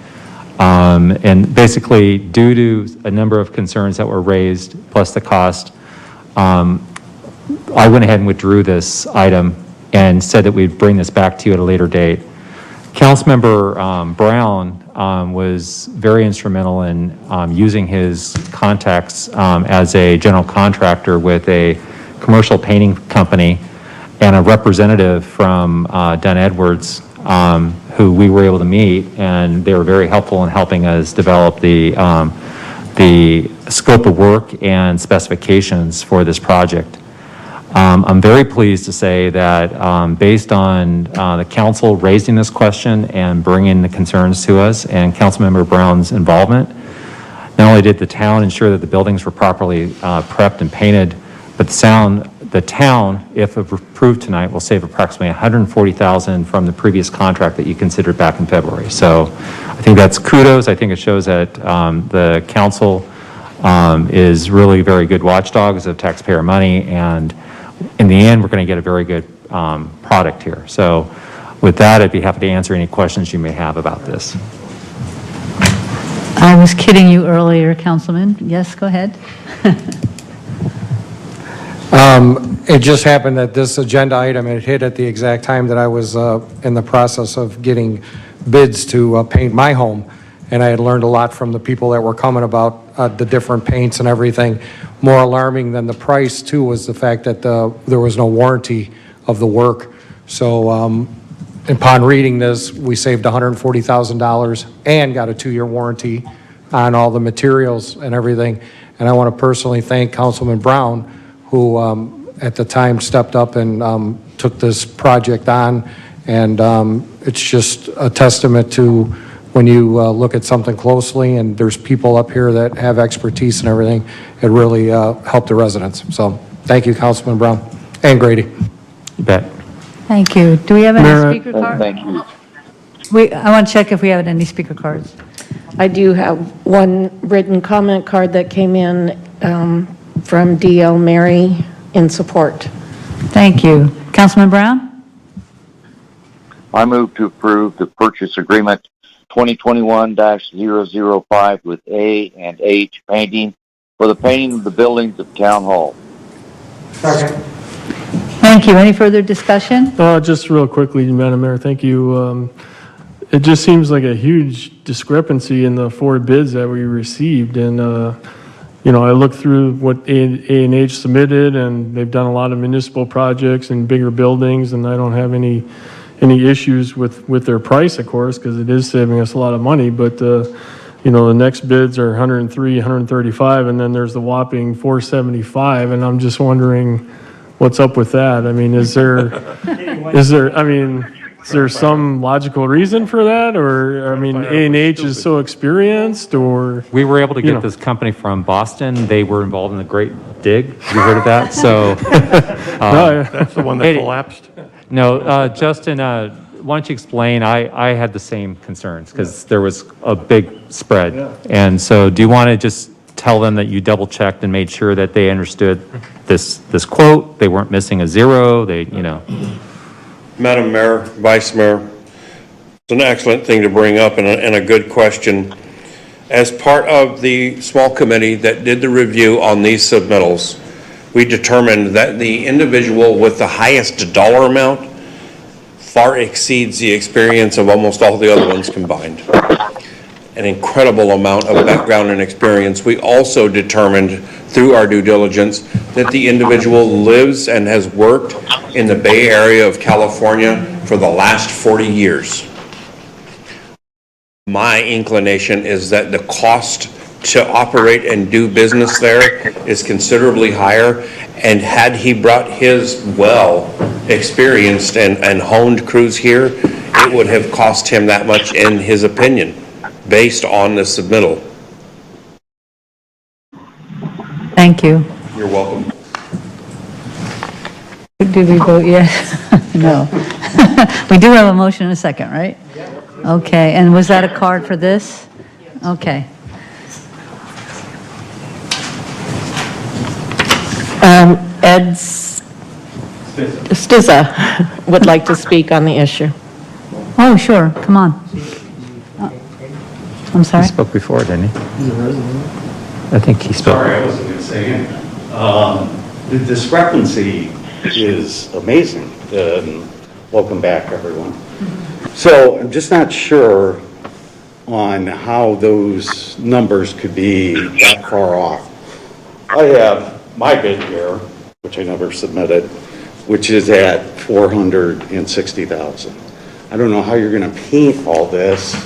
And basically, due to a number of concerns that were raised, plus the cost, I went ahead and withdrew this item and said that we'd bring this back to you at a later date. Councilmember Brown was very instrumental in using his contacts as a general contractor with a commercial painting company and a representative from Dunn Edwards, who we were able to meet, and they were very helpful in helping us develop the scope of work and specifications for this project. I'm very pleased to say that based on the council raising this question and bringing the concerns to us and Councilmember Brown's involvement, not only did the town ensure that the buildings were properly prepped and painted, but the town, if approved tonight, will save approximately $140,000 from the previous contract that you considered back in February. So I think that's kudos. I think it shows that the council is really very good watchdogs of taxpayer money, and in the end, we're going to get a very good product here. So with that, I'd be happy to answer any questions you may have about this. I was kidding you earlier, Councilman. Yes, go ahead. It just happened that this agenda item had hit at the exact time that I was in the process of getting bids to paint my home, and I had learned a lot from the people that were coming about the different paints and everything. More alarming than the price, too, was the fact that there was no warranty of the work. So upon reading this, we saved $140,000 and got a 2-year warranty on all the materials and everything. And I want to personally thank Councilman Brown, who at the time stepped up and took this project on. And it's just a testament to when you look at something closely and there's people up here that have expertise and everything, it really helped the residents. So thank you, Councilman Brown and Grady. You bet. Thank you. Do we have any speaker cards? Thank you. I want to check if we have any speaker cards. I do have one written comment card that came in from D.L. Mary in support. Thank you. Councilman Brown? I move to approve the purchase agreement 2021-005 with A and H Painting for the painting of the buildings of Town Hall. Thank you. Any further discussion? Just real quickly, Madam Mayor, thank you. It just seems like a huge discrepancy in the 4 bids that we received. And, you know, I looked through what A&H submitted, and they've done a lot of municipal projects and bigger buildings, and I don't have any issues with their price, of course, because it is saving us a lot of money. But, you know, the next bids are 103, 135, and then there's the whopping 475, and I'm just wondering what's up with that. I mean, is there some logical reason for that? Or, I mean, A&H is so experienced, or? We were able to get this company from Boston. They were involved in the Great Dig. Have you heard of that? So, That's the one that collapsed? No, Justin, why don't you explain? I had the same concerns because there was a big spread. Yeah. And so do you want to just tell them that you double checked and made sure that they understood this quote? They weren't missing a zero, Madam Mayor, Vice Mayor, it's an excellent thing to bring up and a good question. As part of the small committee that did the review on these submittals, we determined that the individual with the highest dollar amount far exceeds the experience of almost all the other ones combined. An incredible amount of background and experience. We also determined through our due diligence that the individual lives and has worked in the Bay Area of California for the last 40 years. My inclination is that the cost to operate and do business there is considerably higher, and had he brought his well-experienced and honed crews here, it would have cost him that much, in his opinion, based on the submittal. Thank you. You're welcome. Did we vote yes? No. We do have a motion and a second, right? Okay, and was that a card for this? Okay. Ed Stizza would like to speak on the issue. Oh, sure, come on. I'm sorry? He spoke before, didn't he? I think he spoke. Sorry, I wasn't going to say anything. The discrepancy is amazing. Welcome back, everyone. So I'm just not sure on how those numbers could be that far off. I have my bid here, which I never submitted, which is at $460,000. I don't know how you're going to paint all this,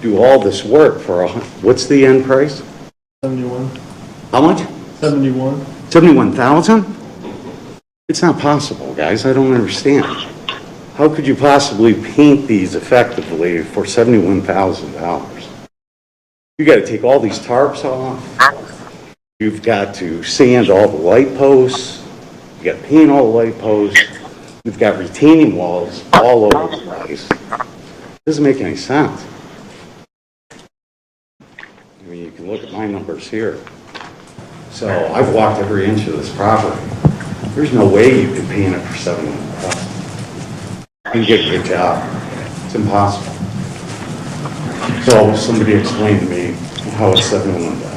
do all this work for what's the end price? 71. How much? 71. 71,000? It's not possible, guys. I don't understand. How could you possibly paint these effectively for $71,000? You got to take all these tarps off. You've got to sand all the light posts. You got to paint all the light posts. We've got retaining walls all over the place. Doesn't make any sense. I mean, you can look at my numbers here. So I've walked every inch of this property. There's no way you could paint it for $71,000 and get a good job. It's impossible. So somebody explain to me how it's $71,000.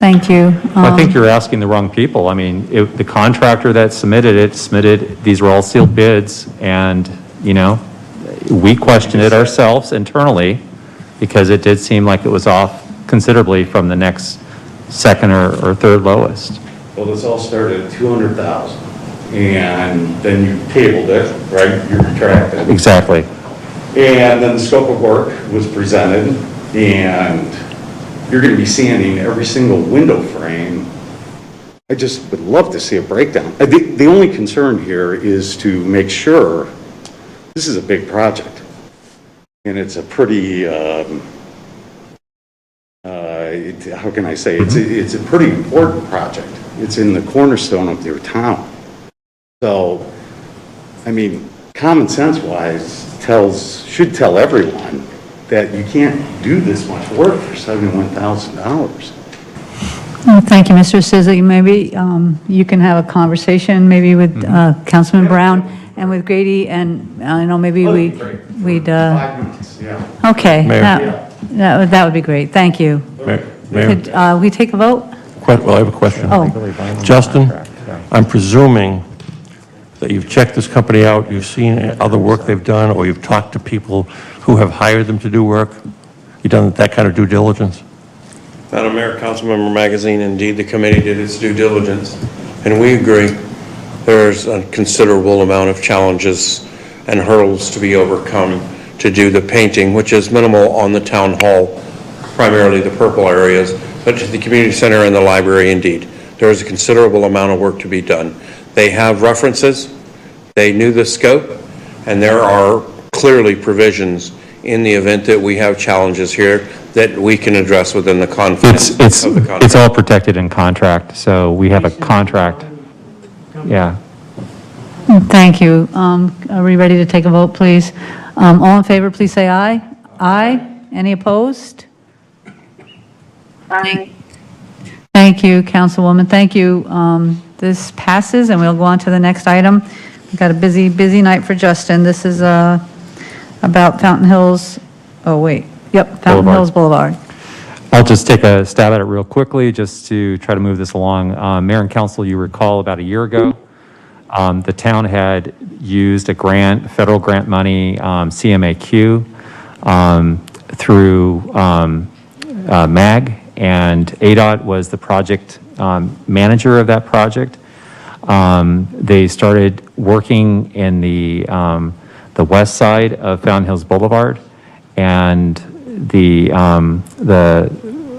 Thank you. Well, I think you're asking the wrong people. I mean, the contractor that submitted these were all sealed bids, and, you know, we questioned it ourselves internally because it did seem like it was off considerably from the next second or third lowest. Well, this all started at $200,000, and then you tabled it, right? You retracted. Exactly. And then the scope of work was presented, and you're going to be sanding every single window frame. I just would love to see a breakdown. The only concern here is to make sure this is a big project, and it's a pretty, how can I say, it's a pretty important project. It's in the cornerstone of your town. So, I mean, common sense wise should tell everyone that you can't do this much work for $71,000. Well, thank you, Mr. Sizzle. Maybe you can have a conversation maybe with Councilman Brown and with Grady, and I know maybe we'd 5 minutes, yeah. okay, Mayor. that would be great. Thank you. Mayor, Could we take a vote? well, I have a question. Oh. Justin, I'm presuming that you've checked this company out, you've seen other work they've done, or you've talked to people who have hired them to do work? You've done that kind of due diligence? Madam Mayor, Councilmember Magazine, indeed, the committee did its due diligence, and we agree there's a considerable amount of challenges and hurdles to be overcome to do the painting, which is minimal on the town hall, primarily the purple areas, but to the community center and the library, indeed. There is a considerable amount of work to be done. They have references, they knew the scope, and there are clearly provisions in the event that we have challenges here that we can address within the confines of the contract. It's all protected in contract, so we have a contract. Yeah. Thank you. Are we ready to take a vote, please? All in favor, please say aye. Aye. Any opposed? Aye. Thank you, Councilwoman. Thank you. This passes, and we'll go on to the next item. We've got a busy night for Justin. This is about Fountain Hills, Fountain Hills Boulevard. I'll just take a stab at it real quickly, just to try to move this along. Mayor and Council, you recall about a year ago, the town had used a grant, federal grant money, CMAQ, through MAG, and ADOT was the project manager of that project. They started working in the west side of Fountain Hills Boulevard, and the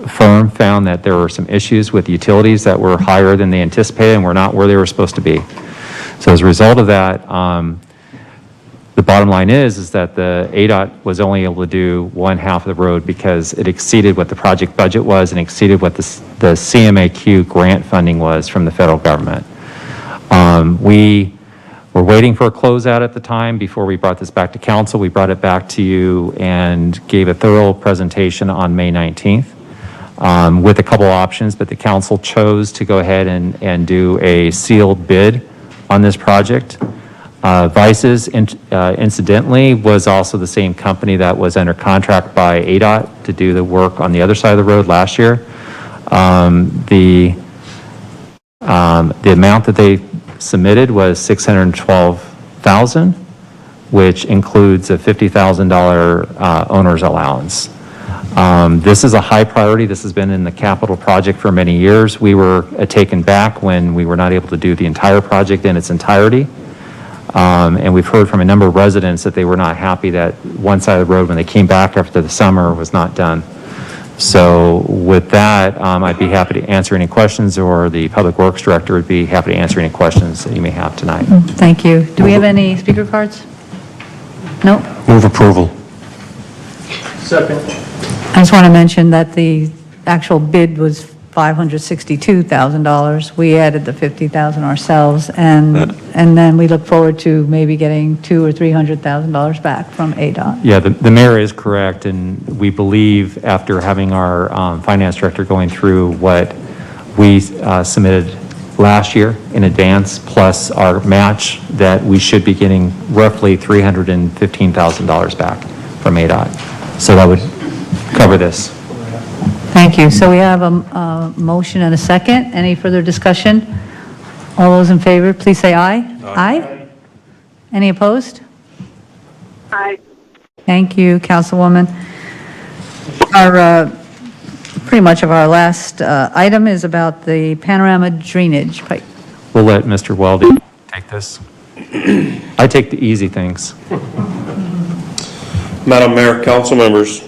firm found that there were some issues with utilities that were higher than they anticipated and were not where they were supposed to be. So as a result of that, the bottom line is that the ADOT was only able to do one half of the road because it exceeded what the project budget was and exceeded what the CMAQ grant funding was from the federal government. We were waiting for a closeout at the time before we brought this back to council. We brought it back to you and gave a thorough presentation on May 19th with a couple options, but the council chose to go ahead and do a sealed bid on this project. Vices, incidentally, was also the same company that was under contract by ADOT to do the work on the other side of the road last year. The amount that they submitted was $612,000. which includes a $50,000 owner's allowance. This is a high priority. This has been in the capital project for many years. We were taken back when we were not able to do the entire project in its entirety. And we've heard from a number of residents that they were not happy that one side of the road, when they came back after the summer, was not done. So with that, I'd be happy to answer any questions, or the Public Works Director would be happy to answer any questions that you may have tonight. Thank you. Do we have any speaker cards? No? Move approval. Second. I just want to mention that the actual bid was $562,000. We added the $50,000 ourselves, and then we look forward to maybe getting $200,000 or $300,000 back from ADOT. Yeah, the mayor is correct, and we believe, after having our finance director going through what we submitted last year in advance, plus our match, that we should be getting roughly $315,000 back from ADOT. So that would cover this. Thank you. So we have a motion and a second. Any further discussion? All those in favor, please say aye. Aye. Any opposed? Aye. Thank you, Councilwoman. Our, pretty much of our last item is about the panorama drainage pipe. We'll let Mr. Weldy take this. I take the easy things. Madam Mayor, council members,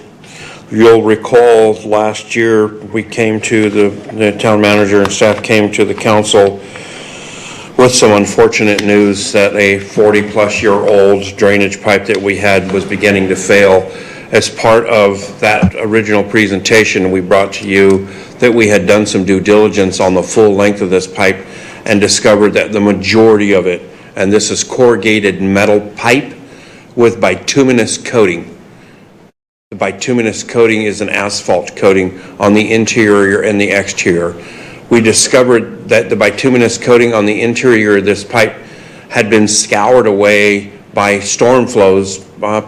you'll recall last year we came to the town manager and staff came to the council with some unfortunate news that a 40-plus-year-old drainage pipe that we had was beginning to fail. As part of that original presentation, we brought to you that we had done some due diligence on the full length of this pipe and discovered that the majority of it, and this is corrugated metal pipe with bituminous coating. The bituminous coating is an asphalt coating on the interior and the exterior. We discovered that the bituminous coating on the interior of this pipe had been scoured away by storm flows,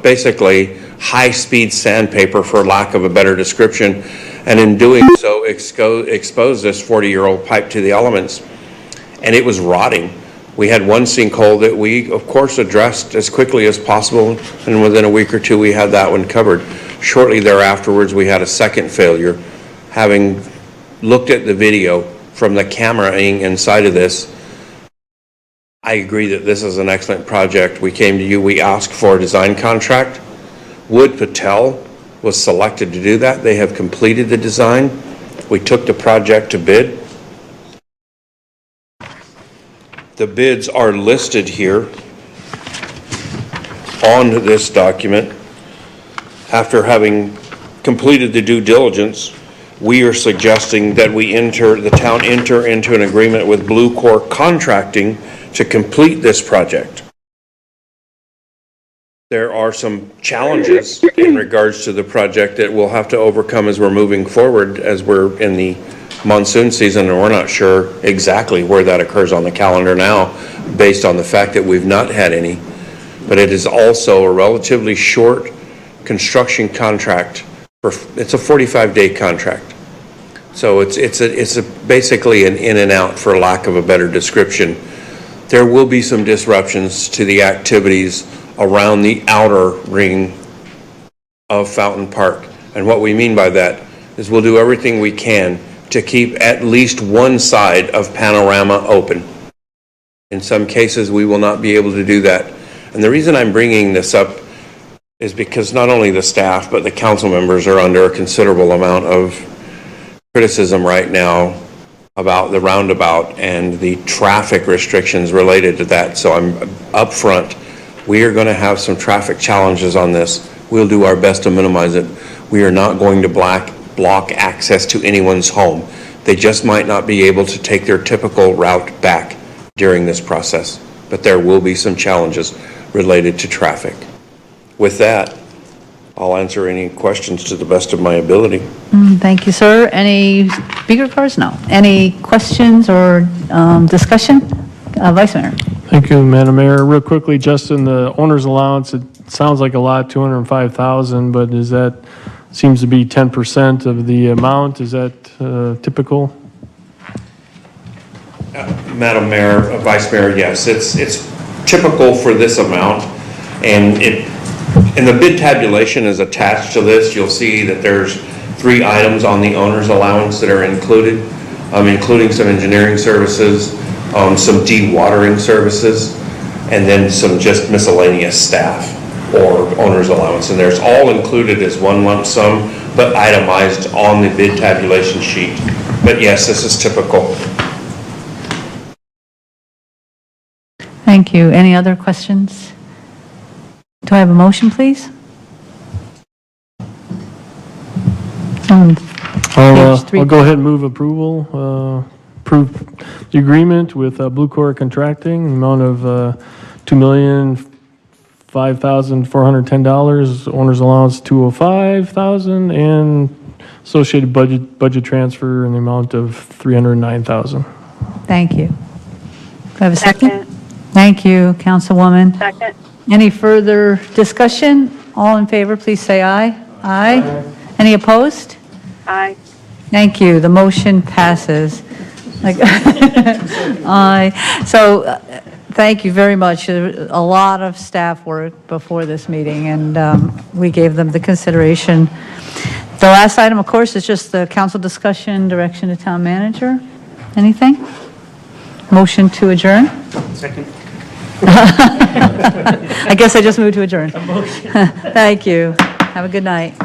basically high-speed sandpaper, for lack of a better description, and in doing so exposed this 40-year-old pipe to the elements, and it was rotting. We had one sinkhole that we, of course, addressed as quickly as possible, and within a week or two we had that one covered. Shortly thereafterwards, we had a second failure. Having looked at the video from the camera inside of this, I agree that this is an excellent project. We came to you, we asked for a design contract. Wood Patel was selected to do that. They have completed the design. We took the project to bid. The bids are listed here on this document. After having completed the due diligence, we are suggesting that the town enter into an agreement with Blue Core Contracting to complete this project. There are some challenges in regards to the project that we'll have to overcome as we're moving forward, as we're in the monsoon season, and we're not sure exactly where that occurs on the calendar now, based on the fact that we've not had any. But it is also a relatively short construction contract. It's a 45-day contract. So it's basically an in and out, for lack of a better description. There will be some disruptions to the activities around the outer ring of Fountain Park. And what we mean by that is we'll do everything we can to keep at least one side of Panorama open. In some cases, we will not be able to do that. And the reason I'm bringing this up is because not only the staff, but the council members are under a considerable amount of criticism right now about the roundabout and the traffic restrictions related to that. So I'm upfront. We are going to have some traffic challenges on this. We'll do our best to minimize it. We are not going to block access to anyone's home. They just might not be able to take their typical route back during this process. But there will be some challenges related to traffic. With that, I'll answer any questions to the best of my ability. Thank you, sir. Any speaker cards? No. Any questions or discussion? Vice Mayor. Thank you, Madam Mayor. Real quickly, Justin, the owner's allowance, it sounds like a lot, $205,000, but is that, seems to be 10% of the amount. Is that typical? Madam Mayor, Vice Mayor, yes, it's typical for this amount. And the bid tabulation is attached to this. You'll see that there's 3 items on the owner's allowance that are included, including some engineering services, some dewatering services, and then some just miscellaneous staff or owner's allowance. And there's all included as one lump sum, but itemized on the bid tabulation sheet. But yes, this is typical. Thank you. Any other questions? Do I have a motion, please? I'll go ahead and move approval, approve the agreement with Blue Core Contracting, the amount of $2,005,410, owner's allowance $205,000, and associated budget transfer in the amount of $309,000. Thank you. Do I have a second? Thank you, Councilwoman. Second. Any further discussion? All in favor, please say aye. Aye. Any opposed? Aye. Thank you. The motion passes. Aye. So, thank you very much. A lot of staff work before this meeting, and we gave them the consideration. The last item, of course, is just the council discussion, direction to town manager. Anything? Motion to adjourn? Second. I guess I just moved to adjourn. Thank you. Have a good night.